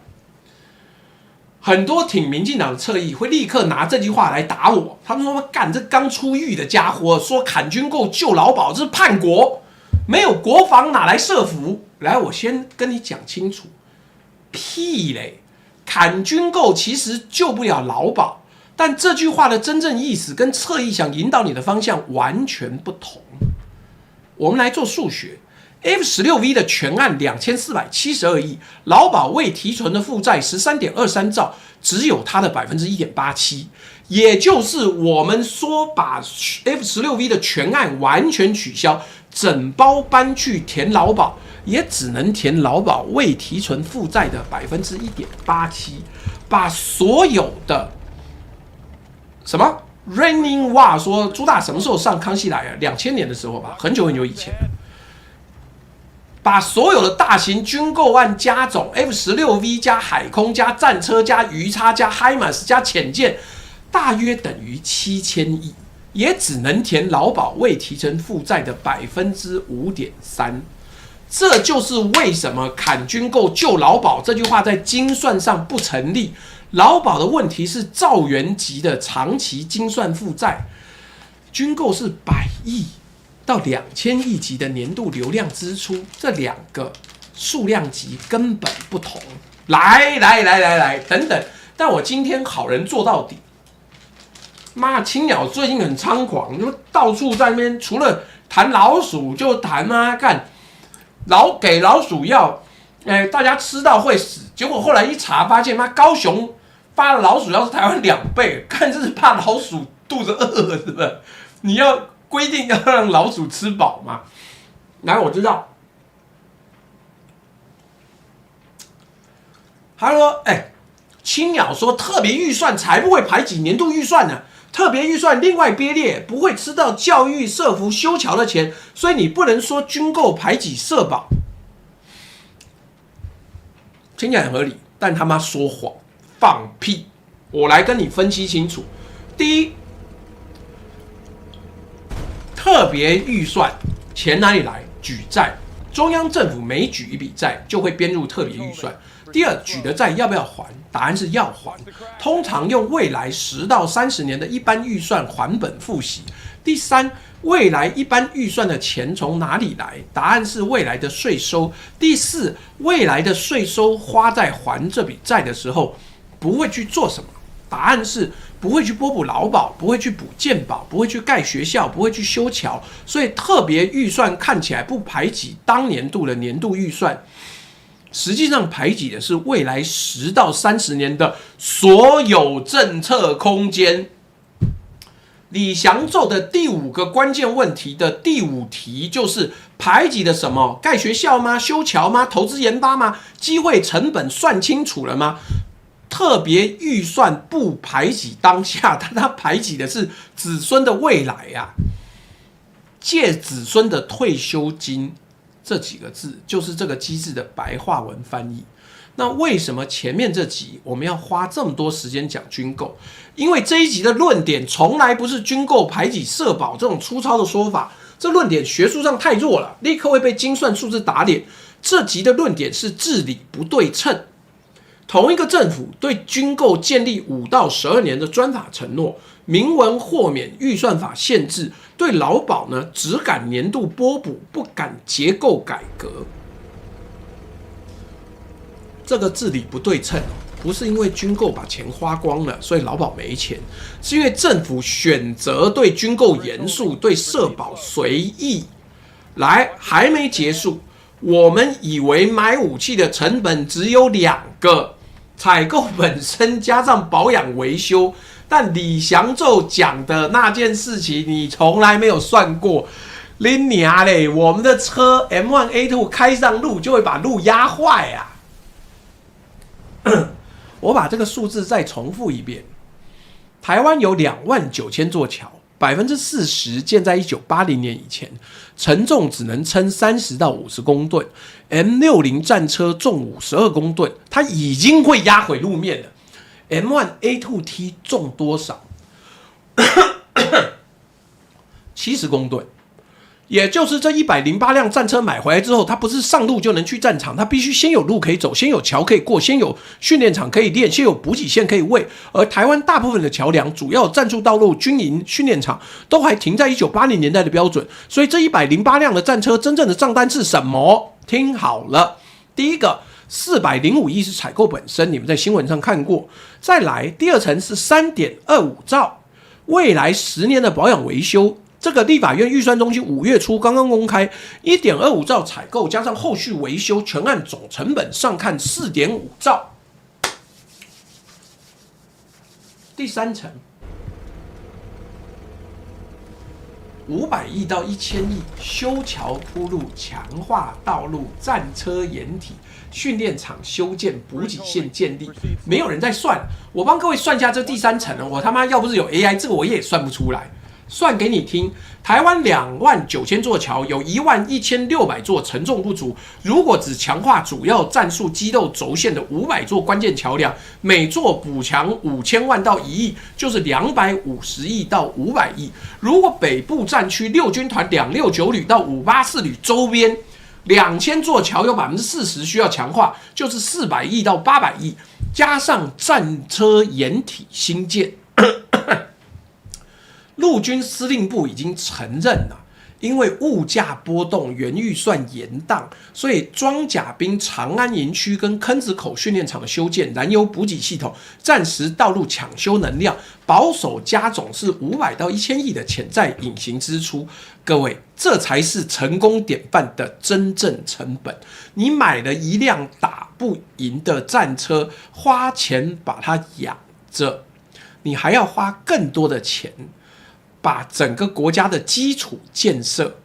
很多挺民进党的侧翼会立刻拿这句话来打我，他们说干这刚出狱的家伙说砍军购救劳保，这是叛国。没有国防哪来社服？来，我先跟你讲清楚，屁嘞！砍军购其实救不了劳保，但这句话的真正意思跟侧翼想引导你的方向完全不同。我们来做数学 ，F-16V 的全案2472亿，劳保未提存的负债13.23兆，只有它的1.87%，也就是我们说把 F-16V 的全案完全取消。整包搬去填劳保，也只能填劳保未提存负债的1.87%，把所有的什么 Raining War 说朱大什么时候上康熙来啊？2000年的时候吧，很久很久以前，把所有的大型军购案加总 F-16V 加海空加战车加鱼叉加 HIMARS 加潜舰，大约等于7000亿。也只能填劳保未提成负债的5.3%，这就是为什么砍军购救劳保这句话在精算上不成立。劳保的问题是兆元级的长期精算负债，军购是100亿到2000亿级的年度流量支出，这2个数量级根本不同。来，等等，但我今天好人做到底。妈，青鸟最近很猖狂，就到处在那边，除了谈老鼠就谈干给老鼠药，大家吃到会死。结果后来一查，发现高雄发的老鼠药是台湾2倍，看这是怕老鼠肚子饿，是不是？你要规定要让老鼠吃饱嘛？来，我知道。他说，青鸟说特别预算才不会排挤年度预算呢。特别预算另外编列，不会吃到教育、社福、修桥的钱，所以你不能说军购排挤社保，听起来很合理，但他妈说谎，放屁！我来跟你分析清楚。第一，特别预算钱哪里来？举债，中央政府每举一笔债就会编入特别预算。第二，举的债要不要还？答案是要还，通常用未来10到30年的一般预算还本付息。第三，未来一般预算的钱从哪里来？答案是未来的税收。第四，未来的税收花在还这笔债的时候，不会去做什么？答案是不会去拨补劳保，不会去补健保，不会去盖学校，不会去修桥。所以特别预算看起来不排挤当年度的年度预算，实际上排挤的是未来10到30年的所有政策空间。李祥宙的第5个关键问题的第5题就是排挤的什么？盖学校吗？修桥吗？投资研发吗？机会成本算清楚了吗？特别预算不排挤当下，但它排挤的是子孙的未来啊！借子孙的退休金这几个字，就是这个机制的白话文翻译。那为什么前面这集我们要花这么多时间讲军购？因为这一集的论点从来不是军购排挤社保这种粗糙的说法，这论点学术上太弱了，立刻会被精算数字打脸。这集的论点是治理不对称，同一个政府对军购建立5到12年的专法承诺，明文豁免预算法限制，对劳保呢只敢年度拨补，不敢结构改革。这个治理不对称，不是因为军购把钱花光了，所以劳保没钱，是因为政府选择对军购严肃，对社保随意。来，还没结束，我们以为买武器的成本只有2个，采购本身加上保养维修，但李祥宙讲的那件事情你从来没有算过。拎娘嘞，我们的车 M1A2 开上路就会把路压坏啊！我把这个数字再重复一遍：台湾有29000座桥，40%建在1980年以前，承重只能撑30到50公吨。M60 战车重52公吨，它已经会压毁路面了。M1A2T 重多少？70公吨。也就是这108辆战车买回来之后，它不是上路就能去战场，它必须先有路可以走，先有桥可以过，先有训练场可以练，先有补给线可以喂。而台湾大部分的桥梁、主要战术道路、军营、训练场都还停在1980年代的标准，所以这108辆的战车真正的账单是什么？听好了，第一个405亿是采购本身，你们在新闻上看过。再来，第2层是3.25兆，未来10年的保养维修。这个立法院预算中心5月初刚刚公开，1.25兆采购加上后续维修，全案总成本上看4.5兆。第3层500亿到1000亿，修桥铺路、强化道路、战车掩体、训练场修建、补给线建立，没有人在算。我帮各位算一下这第3层了，我他妈要不是有 AI， 这个我也算不出来。算给你听，台湾29000座桥，有11600座承重不足。如果只强化主要战术肌肉轴线的500座关键桥梁，每座补强5000万到1亿，就是250亿到500亿。如果北部战区6军团269旅到584旅周边2000座桥有40%需要强化，就是400亿到800亿，加上战车掩体新建。陆军司令部已经承认了，因为物价波动、原预算延宕，所以装甲兵长安营区跟坑子口训练场的修建、燃油补给系统、战时道路抢修能量，保守加总是500到1000亿的潜在隐形支出。各位，这才是成功典范的真正成本。你买了一辆打不赢的战车，花钱把它养着，你还要花更多的钱把整个国家的基础建设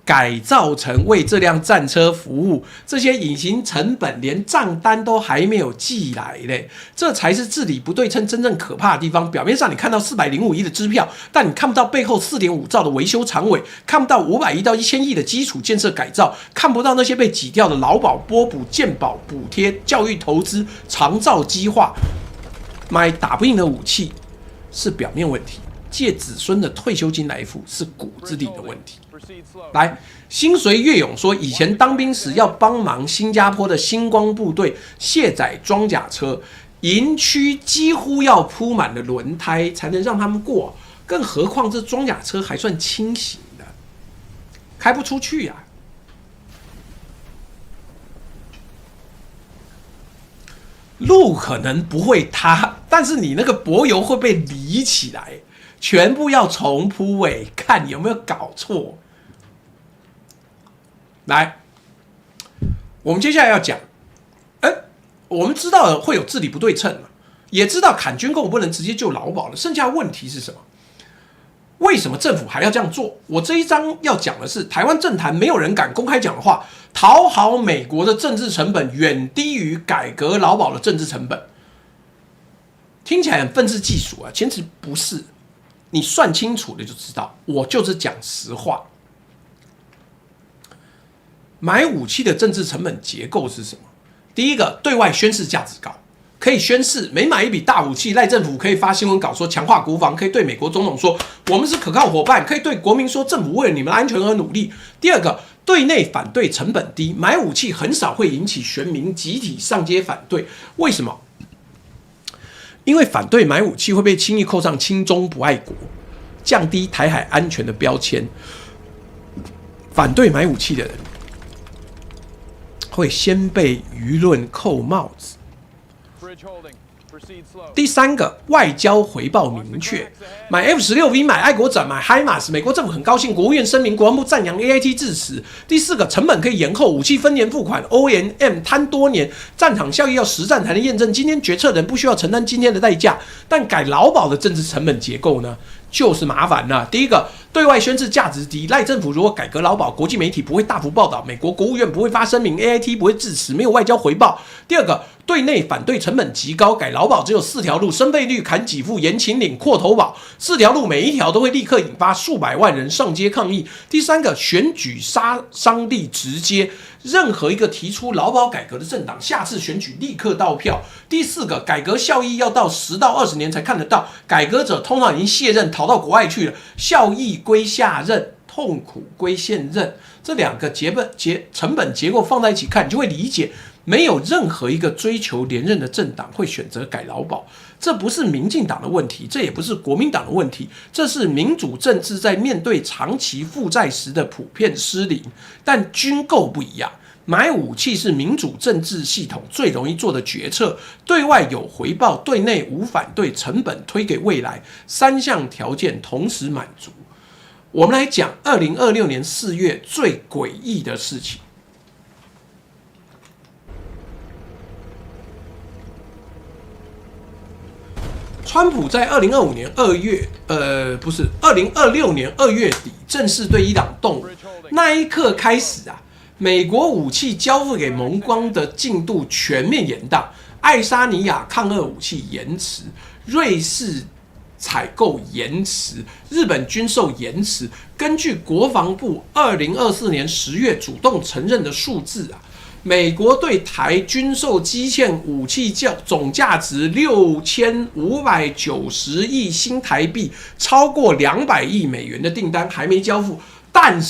改造成为这辆战车服务，这些隐形成本连账单都还没有寄来嘞，这才是治理不对称真正可怕的地方。表面上你看到405亿的支票，但你看不到背后4.5兆的维修常委，看不到500亿到1000亿的基础建设改造，看不到那些被挤掉的劳保、拨补、健保补贴、教育投资、长照计划。买打不赢的武器是表面问题，借子孙的退休金来付，是骨子里的问题。来，薪水岳勇说，以前当兵时要帮忙新加坡的星光部队卸载装甲车，营区几乎要铺满了轮胎才能让他们过，更何况这装甲车还算轻型的，开不出去呀。路可能不会塌，但是你那个柏油会被理起来，全部要重铺看有没有搞错。来，我们接下来要讲，我们知道会有治理不对称，也知道砍军购不能直接救劳保了，剩下的问题是什么？为什么政府还要这样做？我这一章要讲的是，台湾政坛没有人敢公开讲的话，讨好美国的政治成本远低于改革劳保的政治成本。听起来很愤世嫉俗啊，其实不是，你算清楚了就知道。我就是讲实话。买武器的政治成本结构是什么？第一个，对外宣示价值高，可以宣示每买一笔大武器，赖政府可以发新闻稿说强化国防，可以对美国总统说我们是可靠伙伴，可以对国民说政府为了你们的安全而努力。第二个，对内反对成本低，买武器很少会引起全民集体上街反对。为什么？因为反对买武器会被轻易扣上亲中不爱国、降低台海安全的标签。反对买武器的人会先被舆论扣帽子。第三个，外交回报明确，买 F16V， 买爱国者，买 HIMARS， 美国政府很高兴，国务院声明，国防部赞扬 AIT 致辞。第四个，成本可以延后，武器分年付款 ，ONM 摊多年，战场效益要实战才能验证。今天决策人不需要承担今天的代价，但改劳保的政治成本结构呢，就是麻烦了。第一个，对外宣示价值低，赖政府如果改革劳保，国际媒体不会大幅报道，美国国务院不会发声明 ，AIT 不会致辞，没有外交回报。第二个，对内反对成本极高，改劳保只有4条路：生费率、砍给付、延请领、扩投保，4条路每一条都会立刻引发数百万人上街抗议。第三个，选举杀伤力直接，任何一个提出劳保改革的政党，下次选举立刻倒票。第四个，改革效益要到10到20年才看得到，改革者通常已经卸任逃到国外去了，效益归下任，痛苦归现任。这两个成本结构放在一起看，你就会理解，没有任何一个追求连任的政党会选择改劳保。这不是民进党的问题，这也不是国民党的问题，这是民主政治在面对长期负债时的普遍失灵。但军购不一样，买武器是民主政治系统最容易做的决策，对外有回报，对内无反对，成本推给未来，3项条件同时满足。我们来讲2026年4月最诡异的事情。川普在2025年2月，2026年2月底正式对伊朗动武，那一刻开始啊，美国武器交付给盟邦的进度全面延宕，爱沙尼亚抗俄武器延迟，瑞士采购延迟，日本军售延迟。根据国防部2024年10月主动承认的数字啊，美国对台军售基建武器总价值6590亿新台币，超过200亿美元的订单还没交付，但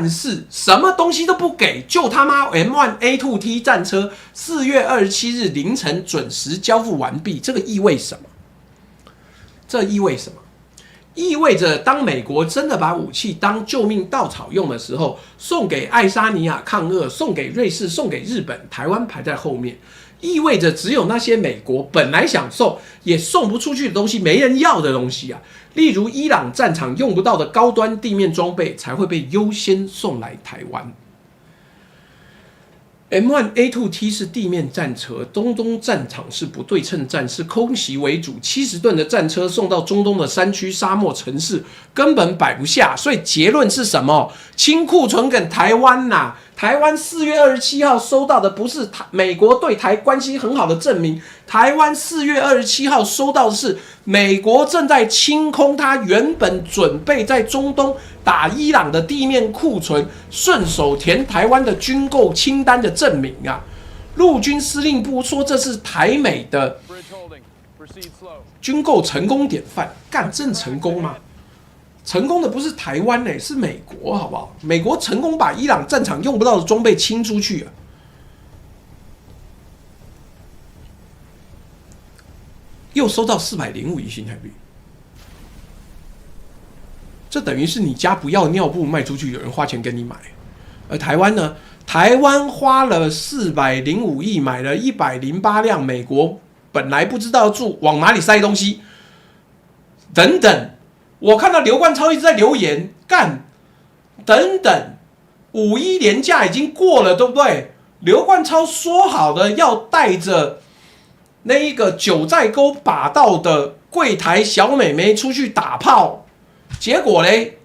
是什么东西都不给，就他妈 M1A2T 战车4月27日凌晨准时交付完毕。这个意味什么？意味着当美国真的把武器当救命稻草用的时候，送给爱沙尼亚抗俄，送给瑞士，送给日本，台湾排在后面。意味着只有那些美国本来想送也送不出去的东西，没人要的东西啊，例如伊朗战场用不到的高端地面装备，才会被优先送来台湾。M1A2T 是地面战车，中东战场是不对称战，是空袭为主，70吨的战车送到中东的山区、沙漠、城市，根本摆不下。所以结论是什么？清库存给台湾呐！台湾4月27号收到的不是美国对台关系很好的证明，台湾4月27号收到的是美国正在清空他原本准备在中东打伊朗的地面库存，顺手填台湾的军购清单的证明啊！陆军司令部说这是台美的军购成功典范，干真成功吗？成功的不是台湾是美国，好不好？美国成功把伊朗战场用不到的装备清出去了。又收到405亿新台币，这等于是你家不要尿布卖出去，有人花钱跟你买。而台湾呢？台湾花了405亿买了108辆美国本来不知道住往哪里塞东西，等等。我看到刘冠超一直在留言，干，等等，5·1连假已经过了，对不对？刘冠超说好的要带着那一个九寨沟把到的柜台小美眉出去打炮，结果嘞，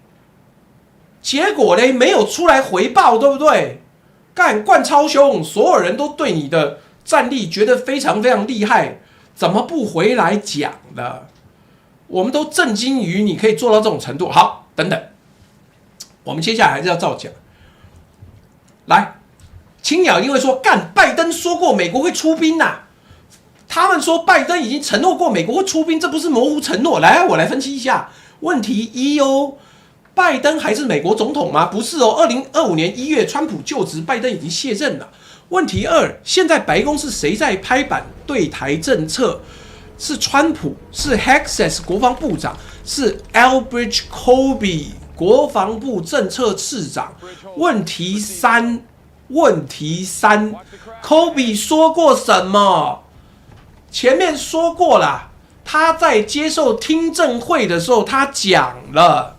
没有出来回报，对不对？干，冠超兄，所有人都对你的战力觉得非常非常厉害，怎么不回来讲了？我们都震惊于你可以做到这种程度。好，等等，我们接下来还是要照讲。来，青鸟因为说干，拜登说过美国会出兵呐，他们说拜登已经承诺过美国会出兵，这不是模糊承诺？来，我来分析一下。问题一哦，拜登还是美国总统吗？不是哦，2025年1月川普就职，拜登已经卸任了。问题二，现在白宫是谁在拍板对台政策？是川普，是 Hexas 国防部长，是 Elbridge Colby 国防部政策次长。问题三 ，Colby 说过什么？前面说过了，他在接受听证会的时候，他讲了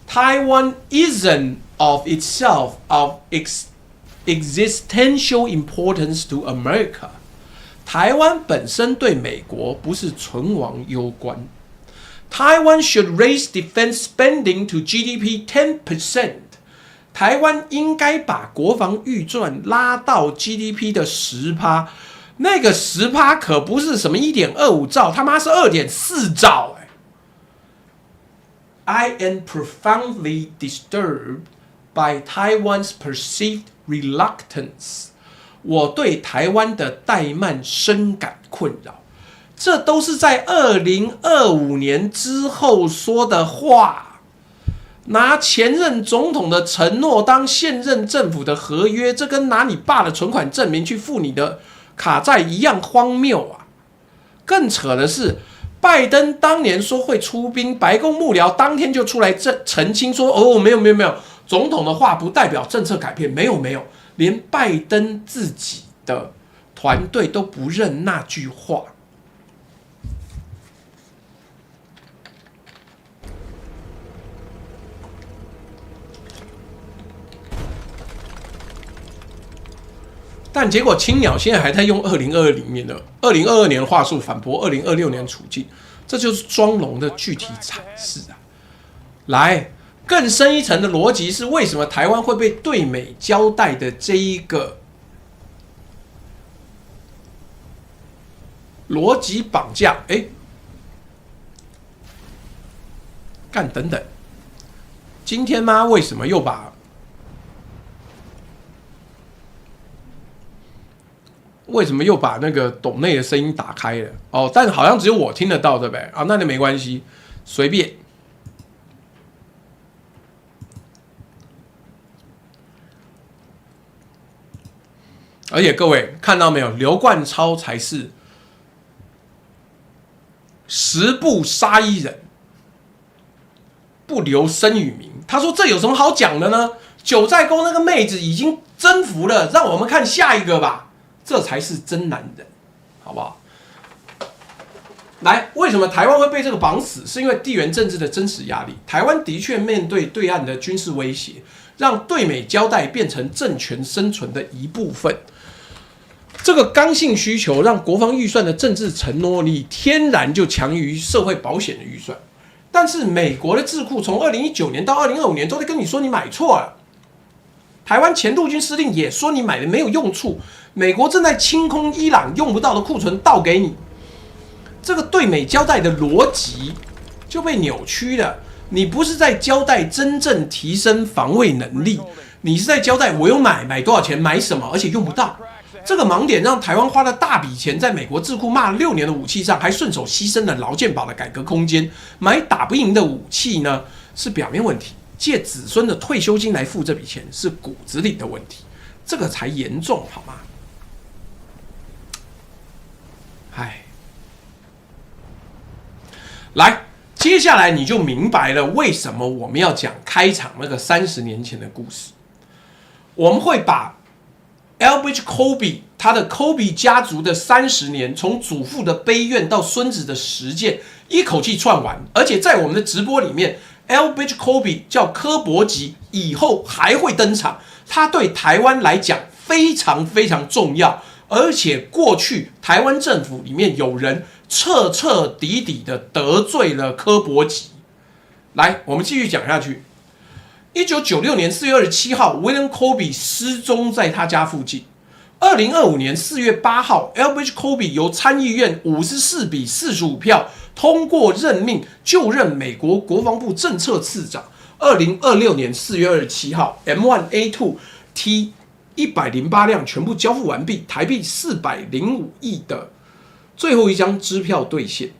，Taiwan isn't of itself of existential importance to America。台湾本身对美国不是存亡攸关。Taiwan should raise defense spending to GDP 10%。台湾应该把国防预算拉到 GDP 的10%，那个10%可不是什么1.25兆，他妈是2.4兆I am profoundly disturbed by Taiwan's perceived reluctance。我对台湾的怠慢深感困扰，这都是在2025年之后说的话。拿前任总统的承诺当现任政府的合约，这跟拿你爸的存款证明去付你的卡债一样荒谬啊！更扯的是，拜登当年说会出兵，白宫幕僚当天就出来澄清说：“哦，没有，总统的话不代表政策改变，没有。”连拜登自己的团队都不认那句话。但结果青鸟现在还在用2022年的2022年话术反驳2026年处境，这就是庄龙的具体阐释啊！来。更深一层的逻辑是，为什么台湾会被对美交代的这一个逻辑绑架？干等等，今天吗？为什么又把那个斗内的声音打开了？哦，但好像只有我听得到，对不对？啊，那就没关系，随便。而且各位看到没有，刘冠超才是10步杀1人，不留生与名。他说这有什么好讲的呢？九寨沟那个妹子已经征服了，让我们看下一个吧，这才是真男人，好不好？来，为什么台湾会被这个绑死？是因为地缘政治的真实压力。台湾的确面对对岸的军事威胁，让对美交代变成政权生存的一部分。这个刚性需求让国防预算的政治承诺力天然就强于社会保险的预算。但是美国的智库从2019年到2025年都在跟你说你买错了。台湾前陆军司令也说你买的没有用处。美国正在清空伊朗用不到的库存倒给你。这个对美交代的逻辑就被扭曲了。你不是在交代真正提升防卫能力，你是在交代我有买多少钱买什么，而且用不到。这个盲点让台湾花了大笔钱在美国智库骂了6年的武器上，还顺手牺牲了劳健保的改革空间，买打不赢的武器呢是表面问题，借子孙的退休金来付这笔钱是骨子里的问题，这个才严重好吗？来，接下来你就明白了为什么我们要讲开场那个30年前的故事。我们会把 Elbridge Kobe 他的 Kobe 家族的30年，从祖父的悲怨到孙子的实践，一口气串完。而且在我们的直播里面 ，Elbridge Kobe 叫柯伯吉，以后还会登场。他对台湾来讲非常非常重要，而且过去台湾政府里面有人彻彻底底的得罪了柯伯吉。来，我们继续讲下去。1996年4月27号 ，William Kobe 失踪在他家附近。2025年4月8号 ，Elbridge Kobe 由参议院54比45票通过任命，就任美国国防部政策次长。2026年4月27号 ，M1A2 T 108辆全部交付完毕，台币405亿的最后一张支票兑现。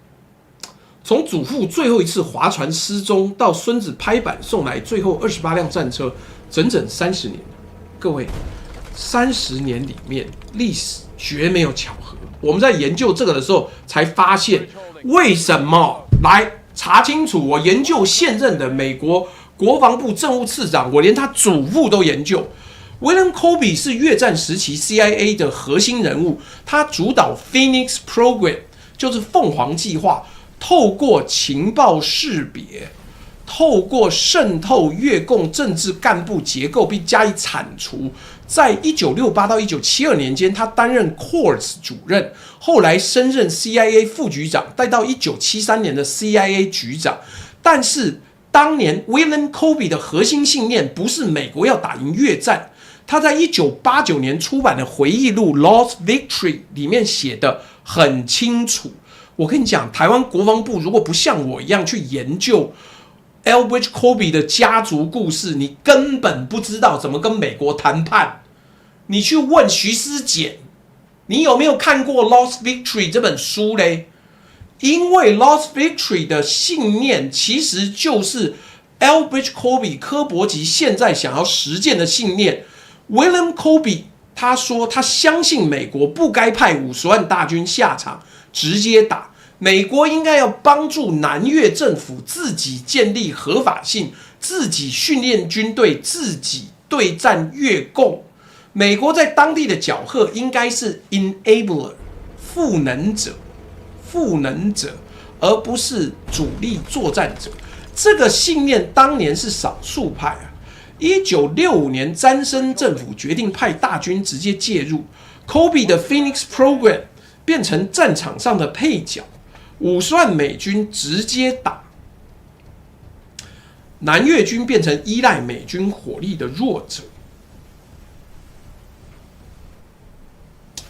从祖父最后一次划船失踪到孙子拍板送来最后28辆战车，整整30年。各位，30年里面历史绝没有巧合。我们在研究这个的时候才发现，为什么？来查清楚。我研究现任的美国国防部政务次长，我连他祖父都研究。William Kobe 是越战时期 CIA 的核心人物，他主导 Phoenix Program， 就是凤凰计划。透过情报识别，透过渗透越共政治干部结构并加以铲除，在1968到1972年间，他担任 Corps 主任，后来升任 CIA 副局长，再到1973年的 CIA 局长。但是当年 William Kobe 的核心信念不是美国要打赢越战，他在1989年出版的回忆录《Lost Victory》里面写得很清楚。我跟你讲，台湾国防部如果不像我一样去研究 Elbridge Kobe 的家族故事，你根本不知道怎么跟美国谈判。你去问徐思俭，你有没有看过《Lost Victory》这本书嘞？因为《Lost Victory》的信念其实就是 Elbridge Kobe 柯伯吉现在想要实践的信念。William Kobe 他说，他相信美国不该派50万大军下场直接打，美国应该要帮助南越政府自己建立合法性，自己训练军队，自己对战越共。美国在当地的角色应该是 enabler 赋能者，而不是主力作战者。这个信念当年是少数派啊。1965年，詹森政府决定派大军直接介入 ，Kobe 的 Phoenix Program 变成战场上的配角，50万美军直接打，南越军变成依赖美军火力的弱者。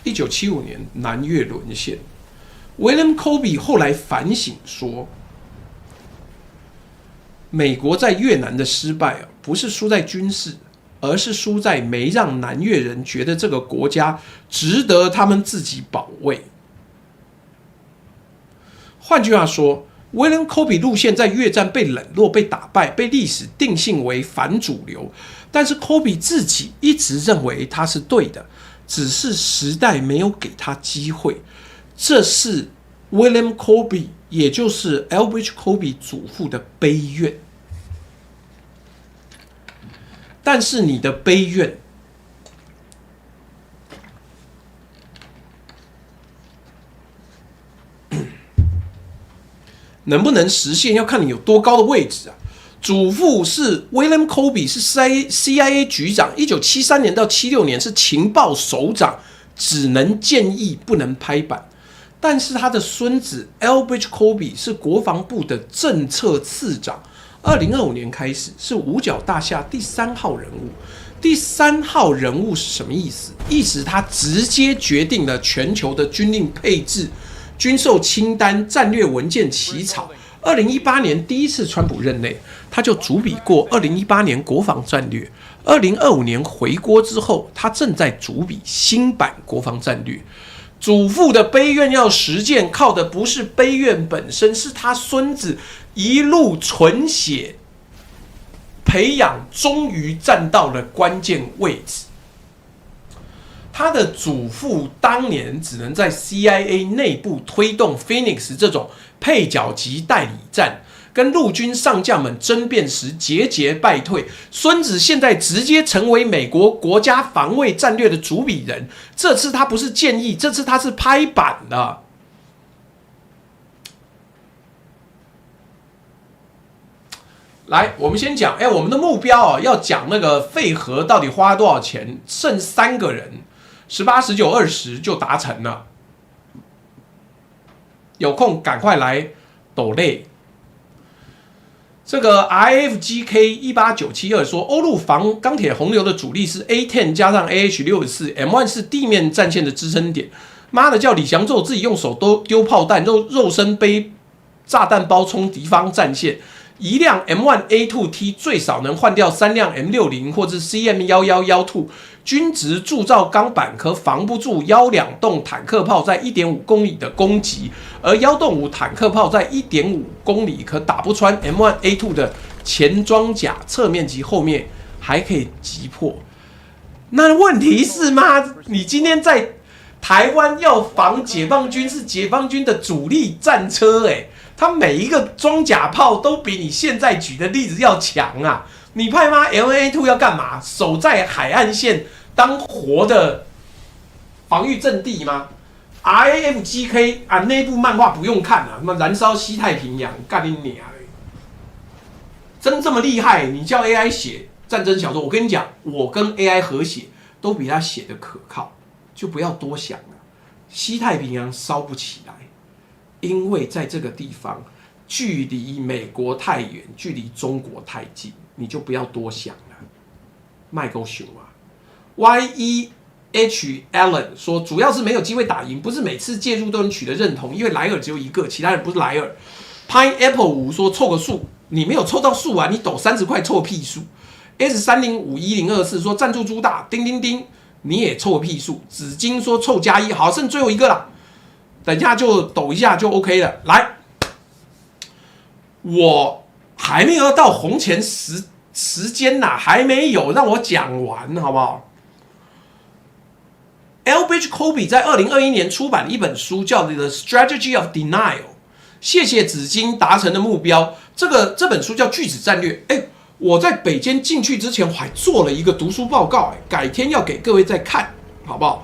1975年，南越沦陷。William Kobe 后来反省说，美国在越南的失败不是输在军事，而是输在没让南越人觉得这个国家值得他们自己保卫。换句话说 ，William Kobe 路线在越战被冷落、被打败、被历史定性为反主流，但是 Kobe 自己一直认为他是对的，只是时代没有给他机会。这是 William Kobe， 也就是 Elbridge Kobe 祖父的悲怨。但是你的悲怨能不能实现，要看你有多高的位置啊！祖父是 William Kobe， 是 CIA 局长，1973年到76年是情报首长，只能建议不能拍板。但是他的孙子 Elbridge Kobe 是国防部的政策次长，2025年开始是五角大厦第3号人物。第3号人物是什么意思？意思他直接决定了全球的军令配置、军售清单、战略文件起草。2018年第一次川普任内，他就主笔过2018年国防战略。2025年回国之后，他正在主笔新版国防战略。祖父的悲愿要实践，靠的不是悲愿本身，是他孙子一路纯血培养，终于站到了关键位置。他的祖父当年只能在 CIA 内部推动 Phoenix 这种配角级代理战，跟陆军上将们争辩时节节败退。孙子现在直接成为美国国家防卫战略的主笔人，这次他不是建议，这次他是拍板了。来，我们先讲，我们的目标要讲那个废核到底花多少钱，剩3个人。18、19、20就达成了，有空赶快来抖内。这个 IFGK 18972说，欧陆防钢铁洪流的主力是 A10 加上 AH64，M1 是地面战线的支撑点。妈的，叫李祥宙自己用手都丢炮弹，肉身背炸弹包冲敌方战线。一辆 M1A2T 最少能换掉3辆 M60 或者 CM1112，均值铸造钢板可防不住1-2洞坦克炮在 1.5 公里的攻击，而1.5坦克炮在 1.5 公里可打不穿 M1A2 的前装甲，侧面及后面还可以击破。那问题是吗？你今天在台湾要防解放军，是解放军的主力战车它每一个装甲炮都比你现在举的例子要强啊！你派吗 ？LA2 要干嘛？守在海岸线当活的防御阵地吗 ？RAFGK 啊，那部漫画不用看啊，什么燃烧西太平洋，干你娘！真这么厉害？你叫 AI 写战争小说，我跟你讲，我跟 AI 合写都比他写的可靠，就不要多想了。西太平洋烧不起来。因为在这个地方，距离美国太远，距离中国太近，你就不要多想了。麦勾熊啊 ，YEH Allen 说，主要是没有机会打赢，不是每次介入都能取得认同，因为莱尔只有一个，其他人不是莱尔。Pineapple 5说，凑个数，你没有凑到数啊，你抖30块凑个屁数。S30511024说，赞助猪大，叮叮叮，你也凑个屁数。紫金说凑+1，好，剩最后一个了。等一下就抖一下就 OK 了。来，我还没有到红钱时间呐，还没有，让我讲完好不好 ？Elbridge Colby 在2021年出版了一本书，叫《The Strategy of Denial》。谢谢紫金达成的目标。这本书叫《巨子战略》。我在北监进去之前，我还做了一个读书报告，改天要给各位再看，好不好？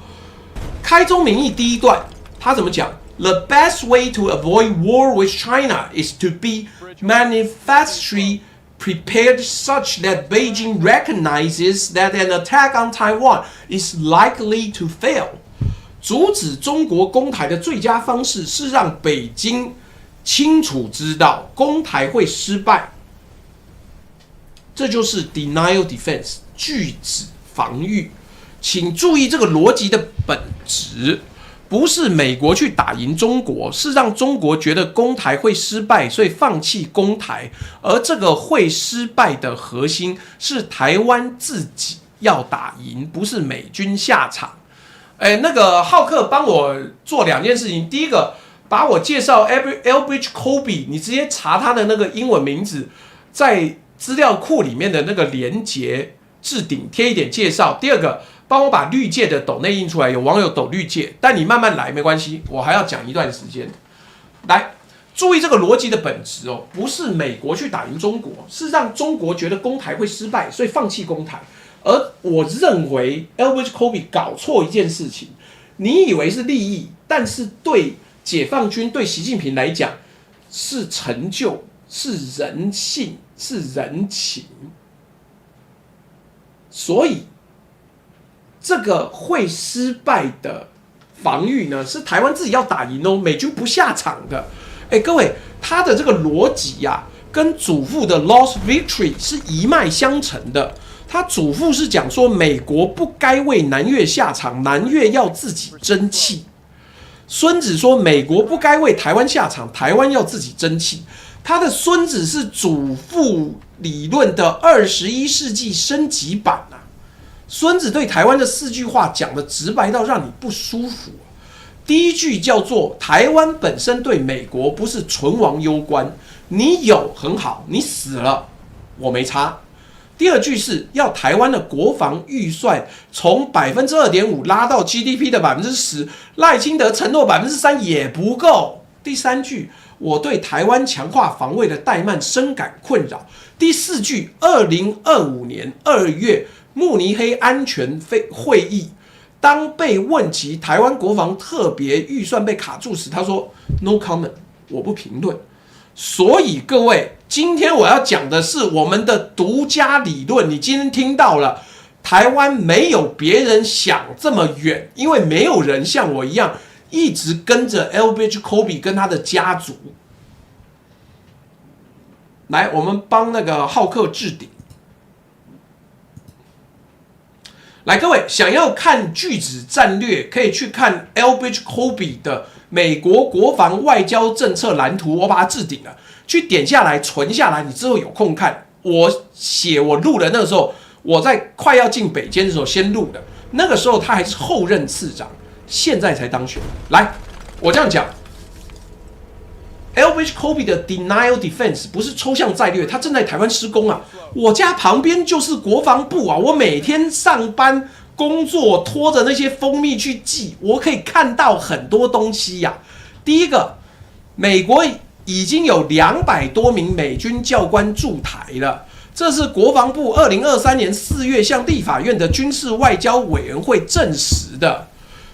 开宗明义第一段。他怎么讲 ？The best way to avoid war with China is to be manifestly prepared such that Beijing recognizes that an attack on Taiwan is likely to fail. 阻止中国攻台的最佳方式是让北京清楚知道攻台会失败。这就是 denial defense 拒止防御。请注意这个逻辑的本质。不是美国去打赢中国，是让中国觉得攻台会失败，所以放弃攻台。而这个会失败的核心是台湾自己要打赢，不是美军下场。那个浩克帮我做2件事情，第一个把我介绍 Elbridge Colby， 你直接查他的那个英文名字，在资料库里面的那个连结置顶贴一点介绍。第二个。帮我把绿界的抖内印出来，有网友抖绿界，但你慢慢来没关系，我还要讲一段时间。来，注意这个逻辑的本质哦，不是美国去打赢中国，是让中国觉得攻台会失败，所以放弃攻台。而我认为 Elbridge Colby 搞错一件事情，你以为是利益，但是对解放军、对习近平来讲是成就、是人性、是人情，所以。这个会失败的防御呢，是台湾自己要打赢哦，美军不下场的。各位，他的这个逻辑呀，跟祖父的 lost victory 是一脉相承的。他祖父是讲说，美国不该为南越下场，南越要自己争气。孙子说，美国不该为台湾下场，台湾要自己争气。他的孙子是祖父理论的21世纪升级版啊。孙子对台湾的4句话讲的直白到让你不舒服啊。第一句叫做台湾本身对美国不是存亡攸关，你有很好，你死了我没差。第二句是要台湾的国防预算从 2.5% 拉到 GDP 的 10%， 赖清德承诺 3% 也不够。第三句，我对台湾强化防卫的怠慢深感困扰。第四句，2025年2月慕尼黑安全会议，当被问及台湾国防特别预算被卡住时，他说 No comment， 我不评论。所以各位，今天我要讲的是我们的独家理论。你今天听到了，台湾没有别人想这么远，因为没有人像我一样一直跟着 LBJ Kobe 跟他的家族。来，我们帮那个浩克置顶。来，各位想要看句子战略，可以去看 LBJ Kobe 的美国国防外交政策蓝图，我把它置顶了，去点下来存下来，你之后有空看。我录的那个时候，我在快要进北监的时候先录的，那个时候他还是后任次长，现在才当选。来，我这样讲。LBJ Kobe 的 Denial Defense 不是抽象战略，它正在台湾施工啊！我家旁边就是国防部啊，我每天上班工作拖着那些蜂蜜去寄，我可以看到很多东西呀。第一个，美国已经有200多名美军教官驻台了，这是国防部2023年4月向立法院的军事外交委员会证实的。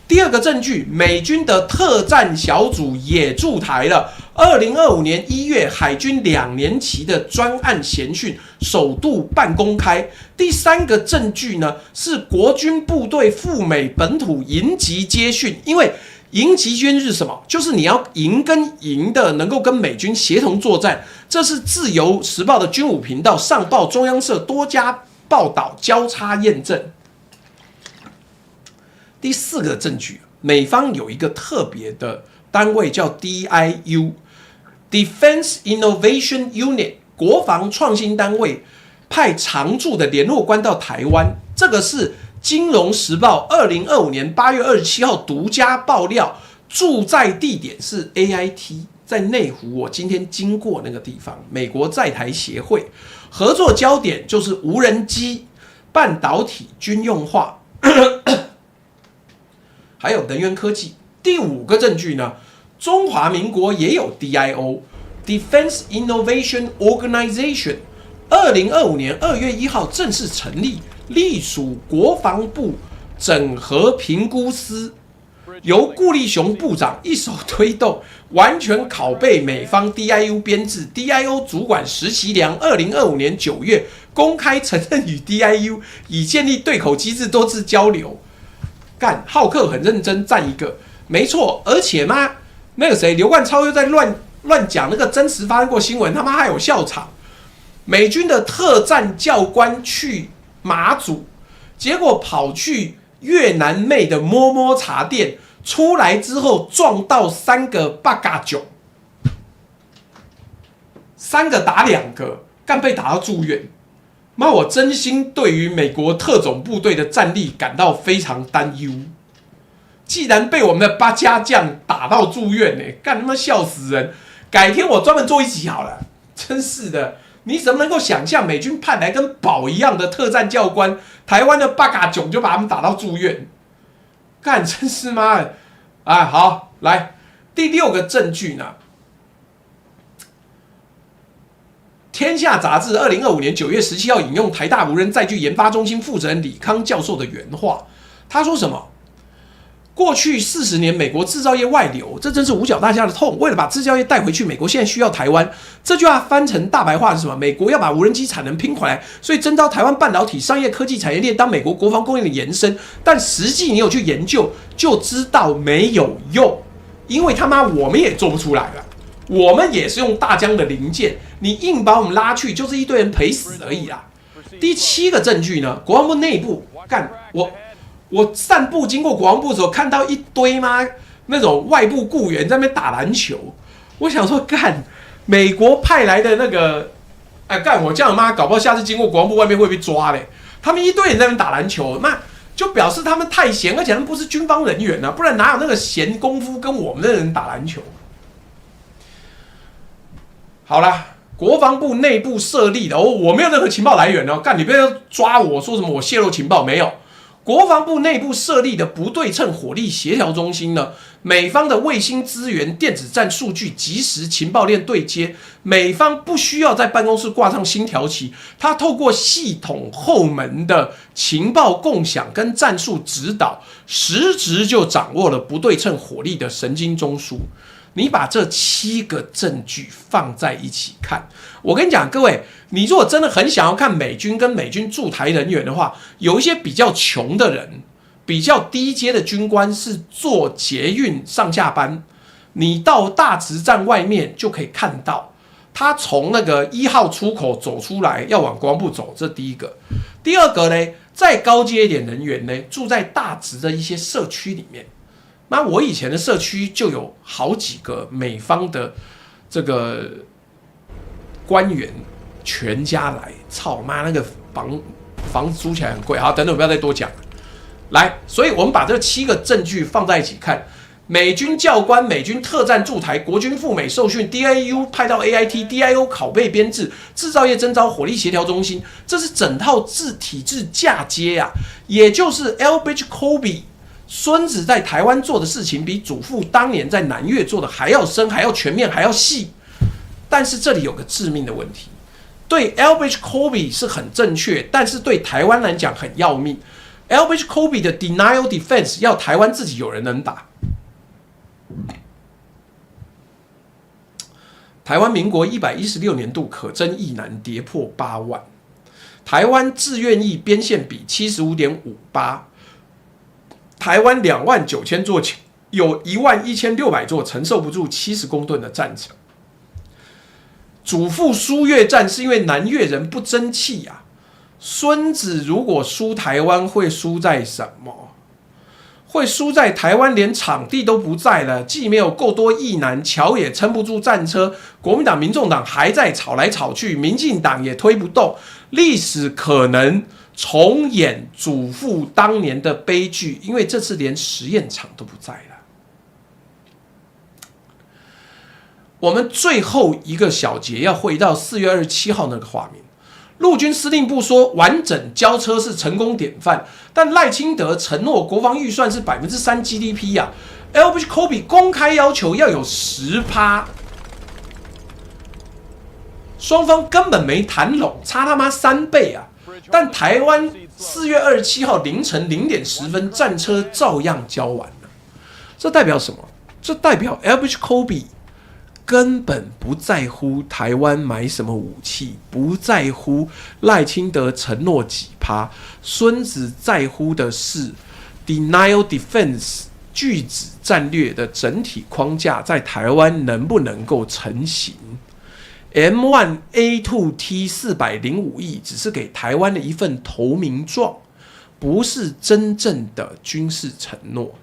第二个证据，美军的特战小组也驻台了。2025年1月，海军2年期的专案銜训首度半公开。第三个证据呢，是国军部队赴美本土营级接训。因为营级接训是什么？就是你要营跟营的能够跟美军协同作战。这是自由时报的军武频道上报中央社多家报道交叉验证。第四个证据，美方有一个特别的单位叫 DIU Defense Innovation Unit 国防创新单位，派常驻的联络官到台湾。这个是金融时报2025年8月27号独家爆料，驻在地点是 AIT， 在内湖。我今天经过那个地方，美国在台协会合作焦点就是无人机、半导体军用化。还有能源科技。第五个证据呢，中华民国也有 DIO Defense Innovation Organization， 2025年2月1号正式成立，隶属国防部整合评估司，由顾立雄部长一手推动，完全拷贝美方 DIU 编制。DIO 主管石其良2025年9月公开承认与 DIU 已建立对口机制，多次交流。干，浩克很认真，赞一个，没错。而且嘛，那个谁，刘冠超又在乱讲那个真实发生过新闻，他妈还有笑场。美军的特战教官去马祖，结果跑去越南妹的摸摸茶店，出来之后撞到3个八嘎囧，3个打2个，干被打到住院。妈，我真心对于美国特种部队的战力感到非常担忧。既然被我们的八家将打到住院呢，干他妈笑死人！改天我专门做一集好了，真是的，你怎么能够想象美军派来跟宝一样的特战教官，台湾的八嘎囧就把他们打到住院？干，真是妈的！哎，好，来第6个证据呢。天下杂志2025年9月17号引用台大无人载具研发中心负责人李康教授的原话，他说什么？过去40年，美国制造业外流，这真是五角大厦的痛。为了把制造业带回去，美国现在需要台湾。这句话翻成大白话是什么？美国要把无人机产能拼回来，所以征召台湾半导体商业科技产业链当美国国防供应的延伸。但实际你有去研究，就知道没有用，因为他妈我们也做不出来了。我们也是用大疆的零件，你硬把我们拉去，就是一堆人赔死而已啦。第7个证据呢，国防部内部干我散步经过国防部的时候，看到一堆那种外部雇员在那边打篮球，我想说干，美国派来的那个，干我这样妈，搞不好下次经过国防部外面会被抓嘞。他们一堆人在那边打篮球，那就表示他们太闲，而且他们不是军方人员啊，不然哪有那个闲工夫跟我们的人打篮球？好啦，国防部内部设立的，我没有任何情报来源哦，干你不要抓我说什么我泄露情报没有。国防部内部设立的不对称火力协调中心呢，美方的卫星资源、电子战数据即时情报链对接，美方不需要在办公室挂上星条旗，它透过系统后门的情报共享跟战术指导，实质就掌握了不对称火力的神经中枢。你把这7个证据放在一起看，我跟你讲，各位，你如果真的很想要看美军跟美军驻台人员的话，有一些比较穷的人，比较低阶的军官是坐捷运上下班，你到大直站外面就可以看到，他从那个1号出口走出来，要往国防部走，这第一个。第二个呢，再高阶一点人员呢，住在大直的一些社区里面。那我以前的社区就有好几个美方的这个官员全家来，操妈那个房子租起来很贵。好，等等，不要再多讲了。来，所以我们把这7个证据放在一起看：美军教官、美军特战驻台、国军赴美受训、DIU 派到 AIT、DIO 拷贝编制、制造业征召、火力协调中心，这是整套体制嫁接啊，也就是 Elbridge Colby。孙子在台湾做的事情比祖父当年在南越做的还要深、还要全面、还要细。但是这里有个致命的问题，对 Elbridge Colby 是很正确，但是对台湾来讲很要命。Elbridge Colby 的 Denial Defense 要台湾自己有人能打。台湾民国116年度可征役男跌破8万，台湾志愿役编线比 75.58%。台湾29000座，有11600座承受不住70公吨的战场。祖父输越战是因为南越人不争气啊。孙子如果输台湾，会输在什么？会输在台湾连场地都不在了，既没有够多役男，桥也撑不住战车，国民党、民众党还在吵来吵去，民进党也推不动，历史可能重演祖父当年的悲剧，因为这次连实验场都不在了。我们最后一个小节要回到4月27号那个画面。陆军司令部说完整交车是成功典范，但赖清德承诺国防预算是3% GDP 啊。Elbridge Colby 公开要求要有10%，双方根本没谈拢，差他妈3倍啊！但台湾4月27号凌晨0点10分，战车照样交完了。这代表什么？这代表 Elbridge Colby根本不在乎台湾买什么武器，不在乎赖清德承诺几%，孙子在乎的是 Denial Defense 拒止战略的整体框架在台湾能不能够成型。M1A2T 405亿只是给台湾的一份投名状，不是真正的军事承诺。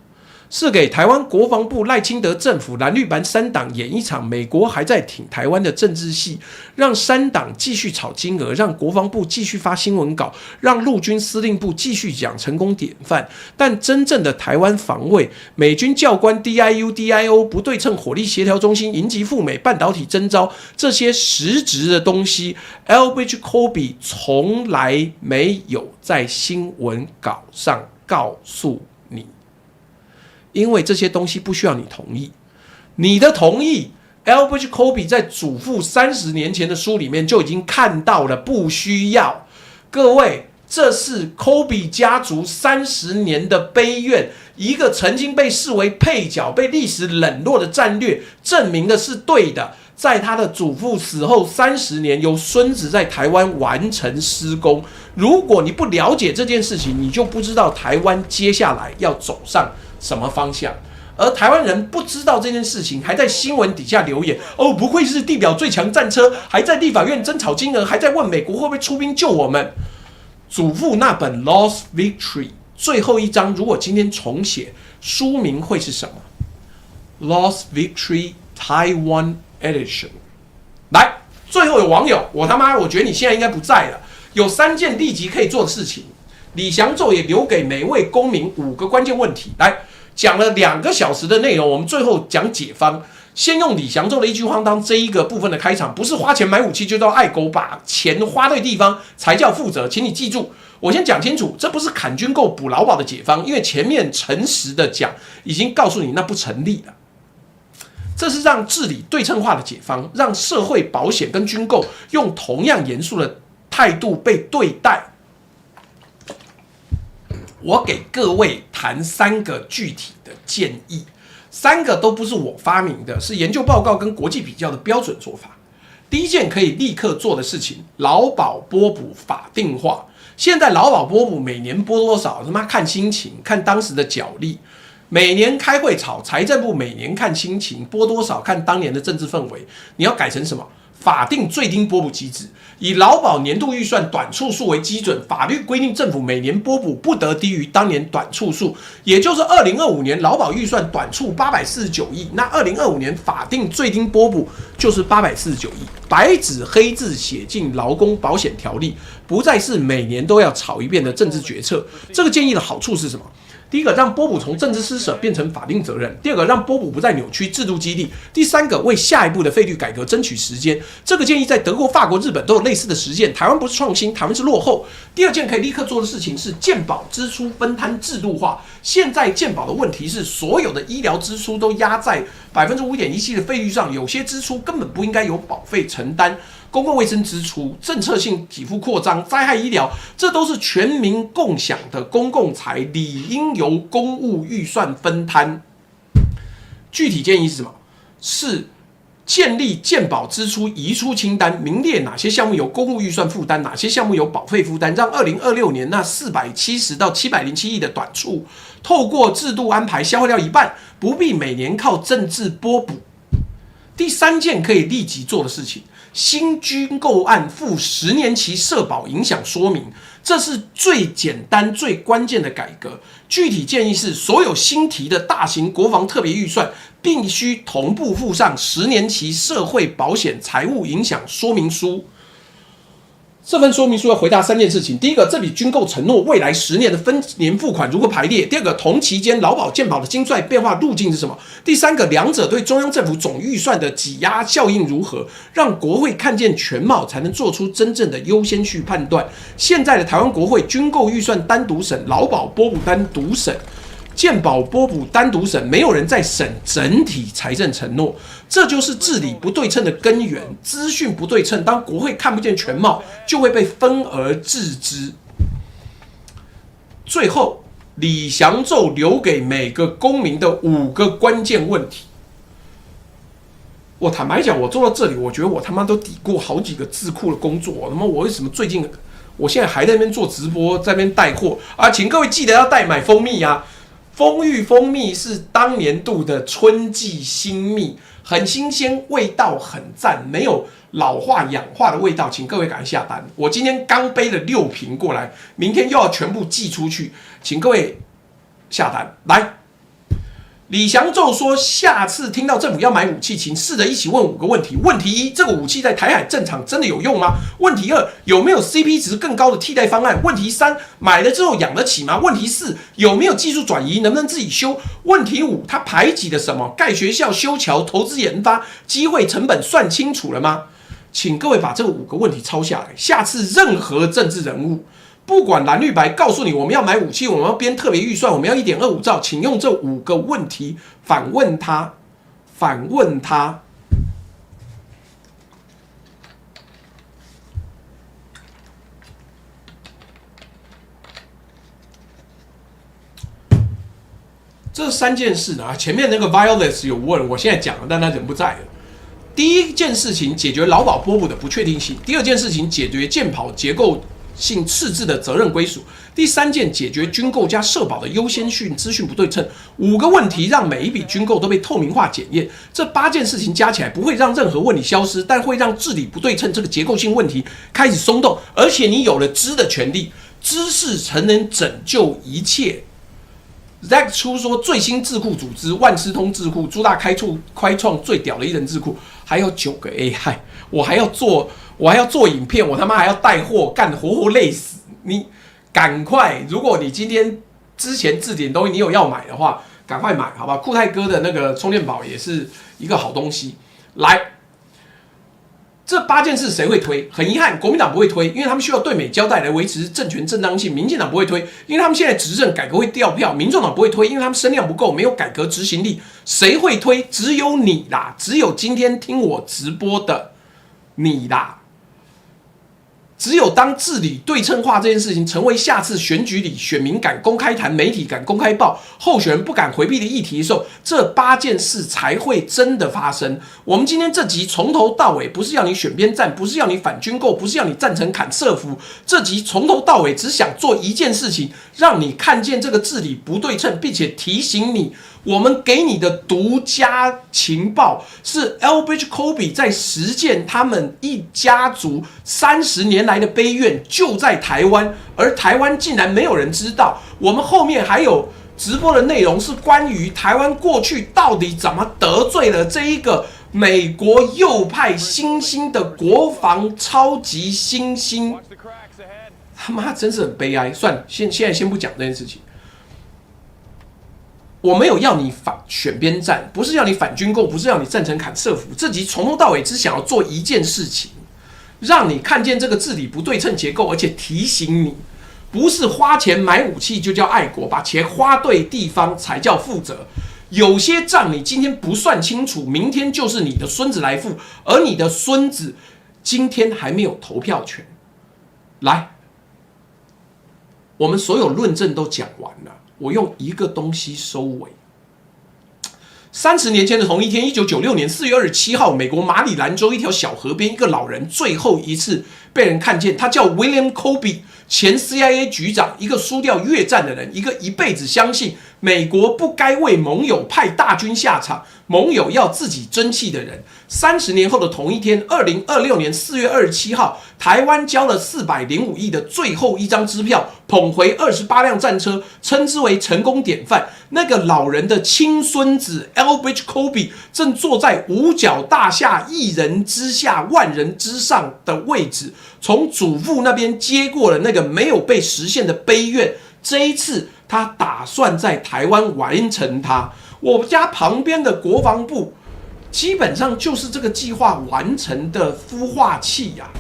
是给台湾国防部赖清德政府蓝绿白3党演一场美国还在挺台湾的政治戏，让3党继续炒金额，让国防部继续发新闻稿，让陆军司令部继续讲成功典范。但真正的台湾防卫，美军教官 DIU、DIO 不对称火力协调中心、营级赴美、半导体征召这些实质的东西 ，Elbridge Colby 从来没有在新闻稿上告诉你。因为这些东西不需要你同意，你的同意 ，Elbridge Colby 在祖父30年前的书里面就已经看到了，不需要。各位，这是 Colby 家族30年的悲怨，一个曾经被视为配角、被历史冷落的战略，证明的是对的。在他的祖父死后30年，由孙子在台湾完成施工。如果你不了解这件事情，你就不知道台湾接下来要走上什么方向。而台湾人不知道这件事情，还在新闻底下留言，哦，不愧是地表最强战车，还在立法院争吵金额，还在问美国会不会出兵救我们。祖父那本《Lost Victory》最后一章，如果今天重写，书名会是什么？ Lost Victory Taiwan Edition，来，最后有网友，我觉得你现在应该不在了。有3件立即可以做的事情，李祥宙也留给每位公民5个关键问题。来，讲了2个小时的内容，我们最后讲解方。先用李祥宙的一句话当这一个部分的开场，不是花钱买武器就叫爱狗，把钱花对地方才叫负责，请你记住。我先讲清楚，这不是砍军购补劳保的解方，因为前面诚实的讲，已经告诉你那不成立了。这是让治理对称化的解方，让社会保险跟军购用同样严肃的态度被对待。我给各位谈3个具体的建议。3个都不是我发明的，是研究报告跟国际比较的标准做法。第一件可以立刻做的事情，劳保拨补法定化。现在劳保拨补每年拨多少，他妈看心情，看当时的角力。每年开会吵，财政部每年看心情，拨多少看当年的政治氛围。你要改成什么？法定最低拨补机制，以劳保年度预算短处数为基准，法律规定政府每年拨补不得低于当年短处数，也就是2025年劳保预算短处849亿，那2025年法定最低拨补就是849亿，白纸黑字写进劳工保险条例，不再是每年都要吵一遍的政治决策。这个建议的好处是什么？第一个，让拨补从政治施舍变成法定责任；第二个，让拨补不再扭曲制度激励；第三个，为下一步的费率改革争取时间。这个建议在德国、法国、日本都有类似的实践，台湾不是创新，台湾是落后。第二件可以立刻做的事情是健保支出分摊制度化。现在健保的问题是，所有的医疗支出都压在5.17%的费率上，有些支出根本不应该由保费承担。公共卫生支出、政策性给付扩张、灾害医疗，这都是全民共享的公共财，理应由公务预算分摊。具体建议是什么？是建立健保支出移出清单，明列哪些项目由公务预算负担，哪些项目由保费负担，让2026年那470到707亿的短处，透过制度安排消化掉一半，不必每年靠政治拨补。第三件可以立即做的事情，新军购案附10年期社保影响说明，这是最简单最关键的改革。具体建议是，所有新提的大型国防特别预算必须同步附上10年期社会保险财务影响说明书。这份说明书要回答3件事情：第一个，这笔军购承诺未来10年的分年付款如何排列；第二个，同期间劳保健保的精算变化路径是什么；第三个，两者对中央政府总预算的挤压效应如何，让国会看见全貌，才能做出真正的优先序判断。现在的台湾国会军购预算单独审，劳保拨补单独审，健保拨补单独审，没有人在审整体财政承诺，这就是治理不对称的根源。资讯不对称，当国会看不见全貌，就会被分而治之。最后，李祥宙留给每个公民的5个关键问题。我坦白讲，我做到这里，我觉得我他妈都抵过好几个智库的工作。我为什么最近，我现在还在那边做直播，在那边带货啊？请各位记得要买蜂蜜啊！丰裕蜂蜜是当年度的春季新蜜，很新鲜，味道很赞，没有老化氧化的味道，请各位赶快下单。我今天刚背了6瓶过来，明天又要全部寄出去，请各位下单。来，李祥宙说，下次听到政府要买武器，请试着一起问5个问题。问题1，这个武器在台海战场真的有用吗？问题2，有没有 CP 值更高的替代方案？问题3，买了之后养得起吗？问题4，有没有技术转移，能不能自己修？问题5，它排挤的什么？盖学校、修桥、投资研发，机会成本算清楚了吗？请各位把这5个问题抄下来，下次任何政治人物，不管蓝绿白，告诉你我们要买武器，我们要编特别预算，我们要1.25兆，请用这5个问题反问他，反问他。这3件事呢，前面那个 Violet 有问，我现在讲了，但他人不在了。第一件事情解决劳保拨补的不确定性，第二件事情解决健保结构性赤字的责任归属，第3件解决军购加社保的优先序资讯不对称。5个问题让每一笔军购都被透明化检验。这8件事情加起来不会让任何问题消失，但会让治理不对称这个结构性问题开始松动，而且你有了知的权利，知识才能拯救一切。Zack 出说最新智库组织万事通智库，朱大开创最屌的一人智库。还有9个 AI， 我还要做影片，我他妈还要带货，干活活累死。你赶快，如果你今天之前置顶东西你有要买的话，赶快买，好吧？酷泰哥的那个充电宝也是一个好东西。来，这8件事谁会推？很遗憾，国民党不会推，因为他们需要对美交代来维持政权正当性。民进党不会推，因为他们现在执政，改革会掉票。民众党不会推，因为他们声量不够，没有改革执行力。谁会推？只有你啦，只有今天听我直播的你啦。只有当治理对称化这件事情成为下次选举里选民敢公开谈、媒体敢公开报、候选人不敢回避的议题的时候，这8件事才会真的发生。我们今天这集从头到尾不是要你选边站，不是要你反军购，不是要你赞成砍社服，这集从头到尾只想做一件事情，让你看见这个治理不对称，并且提醒你，我们给你的独家情报是 Elbridge Colby 在实践他们一家族30年来的悲怨，就在台湾，而台湾竟然没有人知道。我们后面还有直播的内容是关于台湾过去到底怎么得罪了这一个美国右派新兴的国防超级新星。他妈真是很悲哀。算了，现在先不讲这件事情。我没有要你选边站，不是要你反军购，不是要你赞成砍社服。这集从头到尾只想要做一件事情，让你看见这个治理不对称结构，而且提醒你，不是花钱买武器就叫爱国，把钱花对地方才叫负责。有些账你今天不算清楚，明天就是你的孙子来付，而你的孙子今天还没有投票权。来，我们所有论证都讲完了。我用一个东西收尾。30年前的同一天，1996年4月27号，美国马里兰州一条小河边，一个老人最后一次被人看见。他叫 William Colby， 前 CIA 局长，一个输掉越战的人，一个一辈子相信美国不该为盟友派大军下场，盟友要自己争气的人。30年后的同一天，2026年4月27号，台湾交了405亿的最后一张支票，捧回28辆战车，称之为成功典范。那个老人的亲孙子 Elbridge Colby 正坐在五角大厦一人之下万人之上的位置，从祖父那边接过了那个没有被实现的悲愿。这一次他打算在台湾完成它。我家旁边的国防部基本上就是这个计划完成的孵化器呀。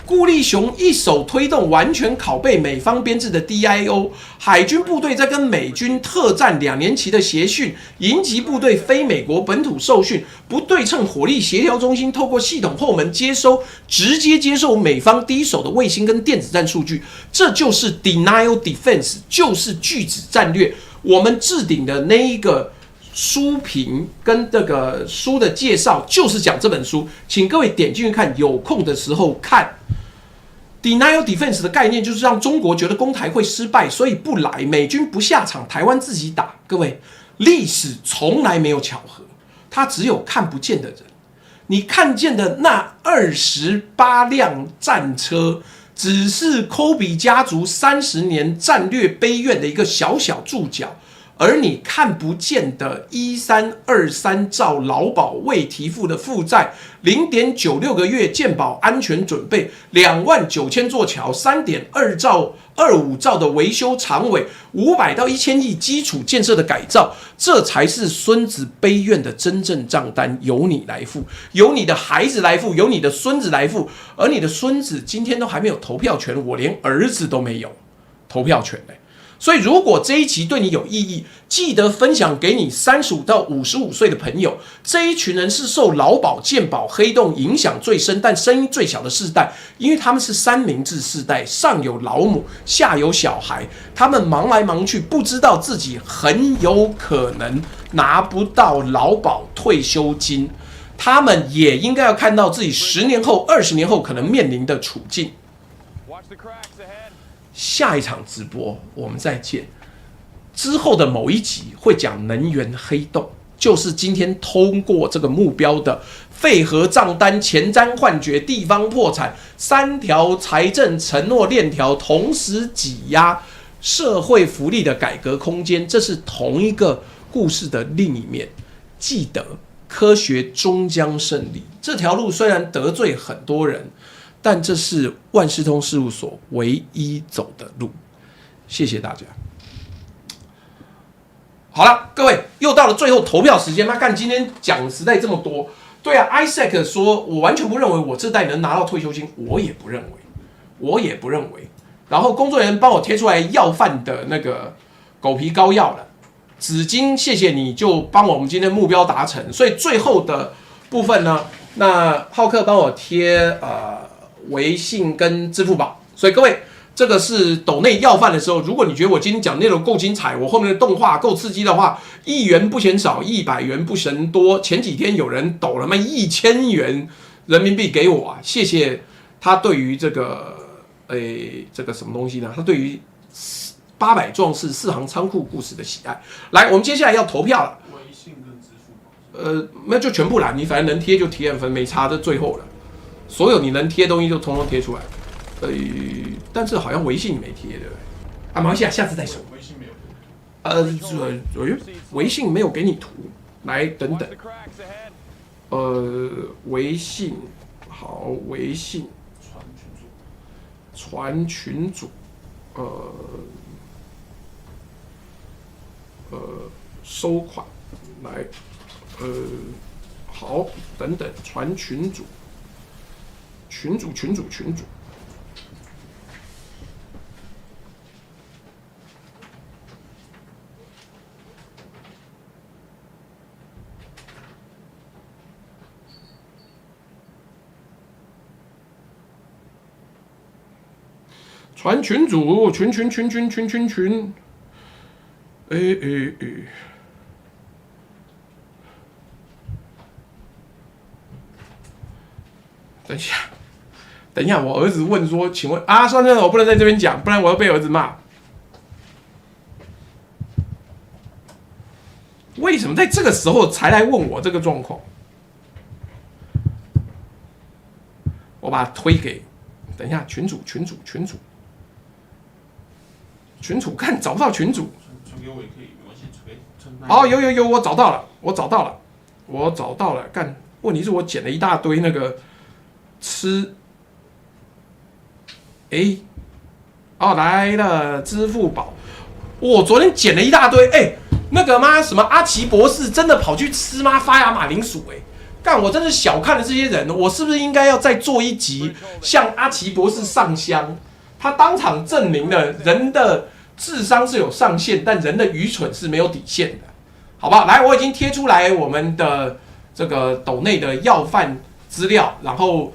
顾立雄一手推动完全拷贝美方编制的 DIO， 海军部队在跟美军特战2年期的协训，营级部队非美国本土受训，不对称火力协调中心透过系统后门直接接收美方第一手的卫星跟电子战数据，这就是 Denial Defense， 就是拒止战略。我们置顶的那一个书评跟这个书的介绍就是讲这本书，请各位点进去看，有空的时候看。Denial Defense 的概念就是让中国觉得攻台会失败，所以不来，美军不下场，台湾自己打。各位，历史从来没有巧合，它只有看不见的人。你看见的那28辆战车，只是科比家族30年战略悲愿的一个小小注脚。而你看不见的1323兆劳保未提付的负债， 0.96 个月健保安全准备，29000座桥，3.25兆的维修长尾，500到1000亿基础建设的改造，这才是孙子悲愿的真正账单，由你来付，由你的孩子来付，由你的孙子来付。而你的孙子今天都还没有投票权，我连儿子都没有投票权嘞。所以，如果这一集对你有意义，记得分享给你35到55岁的朋友。这一群人是受劳保、健保、黑洞影响最深，但声音最小的世代，因为他们是三明治世代，上有老母，下有小孩，他们忙来忙去，不知道自己很有可能拿不到劳保退休金。他们也应该要看到自己10年后、20年后可能面临的处境。下一场直播我们再见。之后的某一集会讲能源黑洞，就是今天通过这个目标的废核账单、前瞻幻觉、地方破产3条财政承诺链条同时挤压社会福利的改革空间，这是同一个故事的另一面。记得科学终将胜利。这条路虽然得罪很多人，但这是万事通事务所唯一走的路。谢谢大家。好了，各位又到了最后投票时间。看今天讲实在这么多。对啊 ，Isaac 说，我完全不认为我这代能拿到退休金，我也不认为。然后工作人员帮我贴出来要饭的那个狗皮膏药了，纸巾，谢谢你就帮我们今天目标达成。所以最后的部分呢，那浩克帮我贴微信跟支付宝。所以各位，这个是抖内要饭的时候，如果你觉得我今天讲内容够精彩，我后面的动画够刺激的话，1元不嫌少，100元不嫌多。前几天有人抖了1000元人民币给我啊，谢谢他对于这个这个什么东西呢？他对于800壮士4行仓库故事的喜爱。来，我们接下来要投票了。微信跟支付宝。那就全部啦，你反正能贴就贴，反正没差，这最后了。所有你能贴的东西就通通贴出来。但是好像微信没贴，对不对？啊，没关系，下次再说。微信没有。微信没有给你图，来等等。微信好，微信传群组，收款，来，好，等等，传群组，群组。传群组，群，等一下，我儿子问说，请问啊，算了，我不能在这边讲，不然我要被儿子骂。为什么在这个时候才来问我这个状况？我把它推给，等一下，群主，看找不到群主。传给我也可以，没关系，好，有，我找到了，干，问题是我捡了一大堆那个吃。来了，支付宝。我昨天捡了一大堆，那个什么阿奇博士真的跑去吃发芽马铃薯，干，我真是小看了这些人，我是不是应该要再做一集向阿奇博士上香？他当场证明了人的智商是有上限，但人的愚蠢是没有底线的，好不好？来，我已经贴出来我们的这个抖内的要饭资料，然后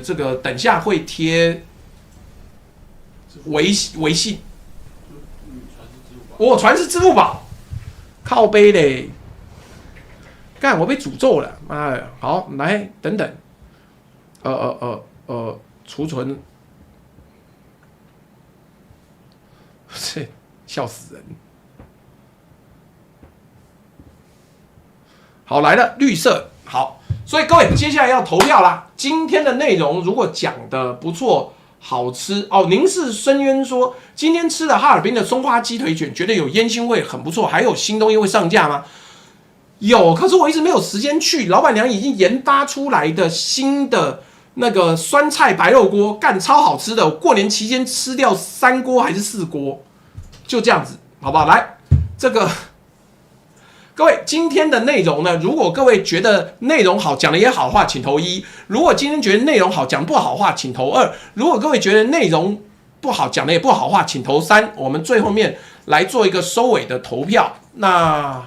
这个等下会贴。微信，我传是支付宝，靠背嘞，干我被诅咒了，妈的！好，来等等，储存，笑死人。好，来了，绿色，好，所以各位接下来要投票啦。今天的内容如果讲的不错。好吃哦！您是深渊说，今天吃了哈尔滨的松花鸡腿卷，觉得有烟熏味，很不错。还有新东西会上架吗？有，可是我一直没有时间去。老板娘已经研发出来的新的那个酸菜白肉锅，干超好吃的。我过年期间吃掉3锅还是4锅，就这样子，好不好？来，这个。各位，今天的内容呢？如果各位觉得内容好，讲的也好的话，请投1；如果今天觉得内容好，讲不好的话，请投2；如果各位觉得内容不好，讲的也不好的话，请投3。我们最后面来做一个收尾的投票。那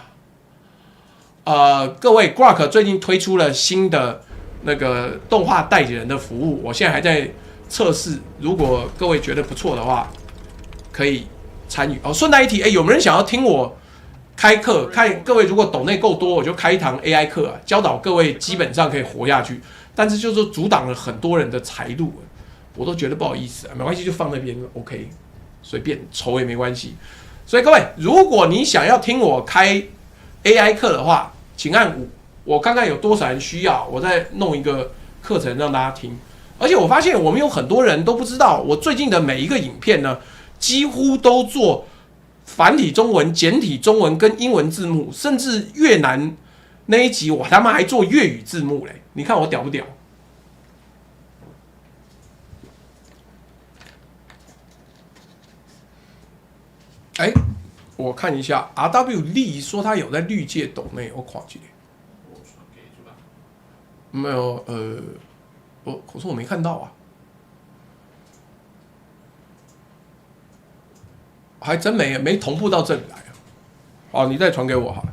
各位 ，Grok 最近推出了新的那个动画代理人的服务，我现在还在测试。如果各位觉得不错的话，可以参与。顺带一提，有没有人想要听我？开课，看各位如果抖内够多，我就开一堂 AI 课教导各位基本上可以活下去。但是就是阻挡了很多人的财路，我都觉得不好意思没关系，就放那边 OK， 随便筹也没关系。所以各位，如果你想要听我开 AI 课的话，请按5。我看看有多少人需要，我再弄一个课程让大家听。而且我发现我们有很多人都不知道，我最近的每一个影片呢，几乎都做。繁体中文、简体中文跟英文字幕，甚至越南那一集我他妈还做粤语字幕嘞，你看我屌不屌？哎，我看一下 RW 力说他有在绿界抖内，我看一下。我传给出来。没有，可是我没看到啊，还真没同步到这里来啊。好，你再传给我好了。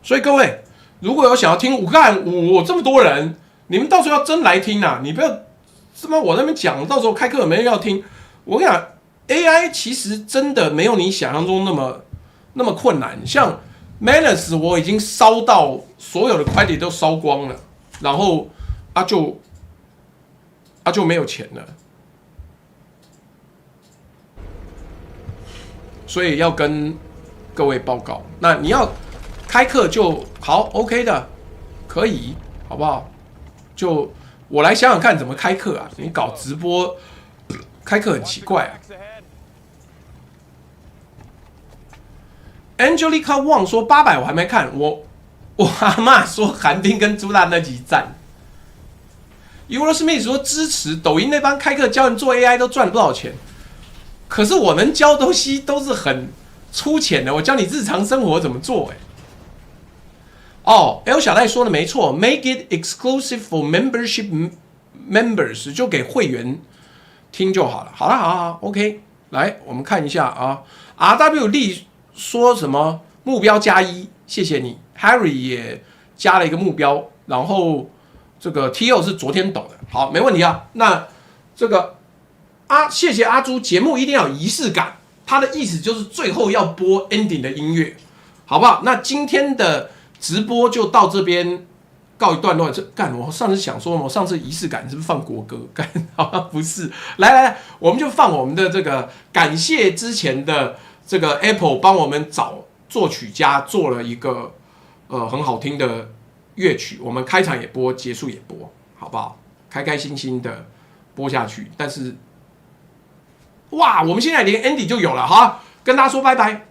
所以各位，如果有想要听，我这么多人，你们到时候要真来听啊！你不要他妈我那边讲，到时候开课没人要听。我跟你讲 ，AI 其实真的没有你想象中那么困难。像 Manus 我已经烧到所有的 credit 都烧光了，然后就没有钱了，所以要跟各位报告。那你要开课就好 ，OK 的，可以，好不好？就我来想想看怎么开课啊！你搞直播开课很奇怪啊。Angelica Wang 说800我还没看，我阿嬷说韩冰跟朱大那集赞。Eurosmith 说支持抖音那帮开课教人做 AI 都赚不少钱，可是我能教东西都是很粗浅的，我教你日常生活怎么做L 小赖说的没错 ，Make it exclusive for membership members， 就给会员听就好了。好了 ，OK， 来我们看一下啊 ，RW 力说什么目标+1，谢谢你 ，Harry 也加了一个目标，然后这个 TL 是昨天抖的，好，没问题啊。那这个谢谢阿朱，节目一定要有仪式感，他的意思就是最后要播 ending 的音乐，好不好？那今天的直播就到这边告一段落。我上次想说，我上次仪式感是不是放国歌？好像不是。来，我们就放我们的这个感谢之前的这个 Apple 帮我们找作曲家做了一个很好听的乐曲，我们开场也播，结束也播，好不好？开开心心的播下去。但是，哇，我们现在连 Andy 就有了，好，跟大家说拜拜。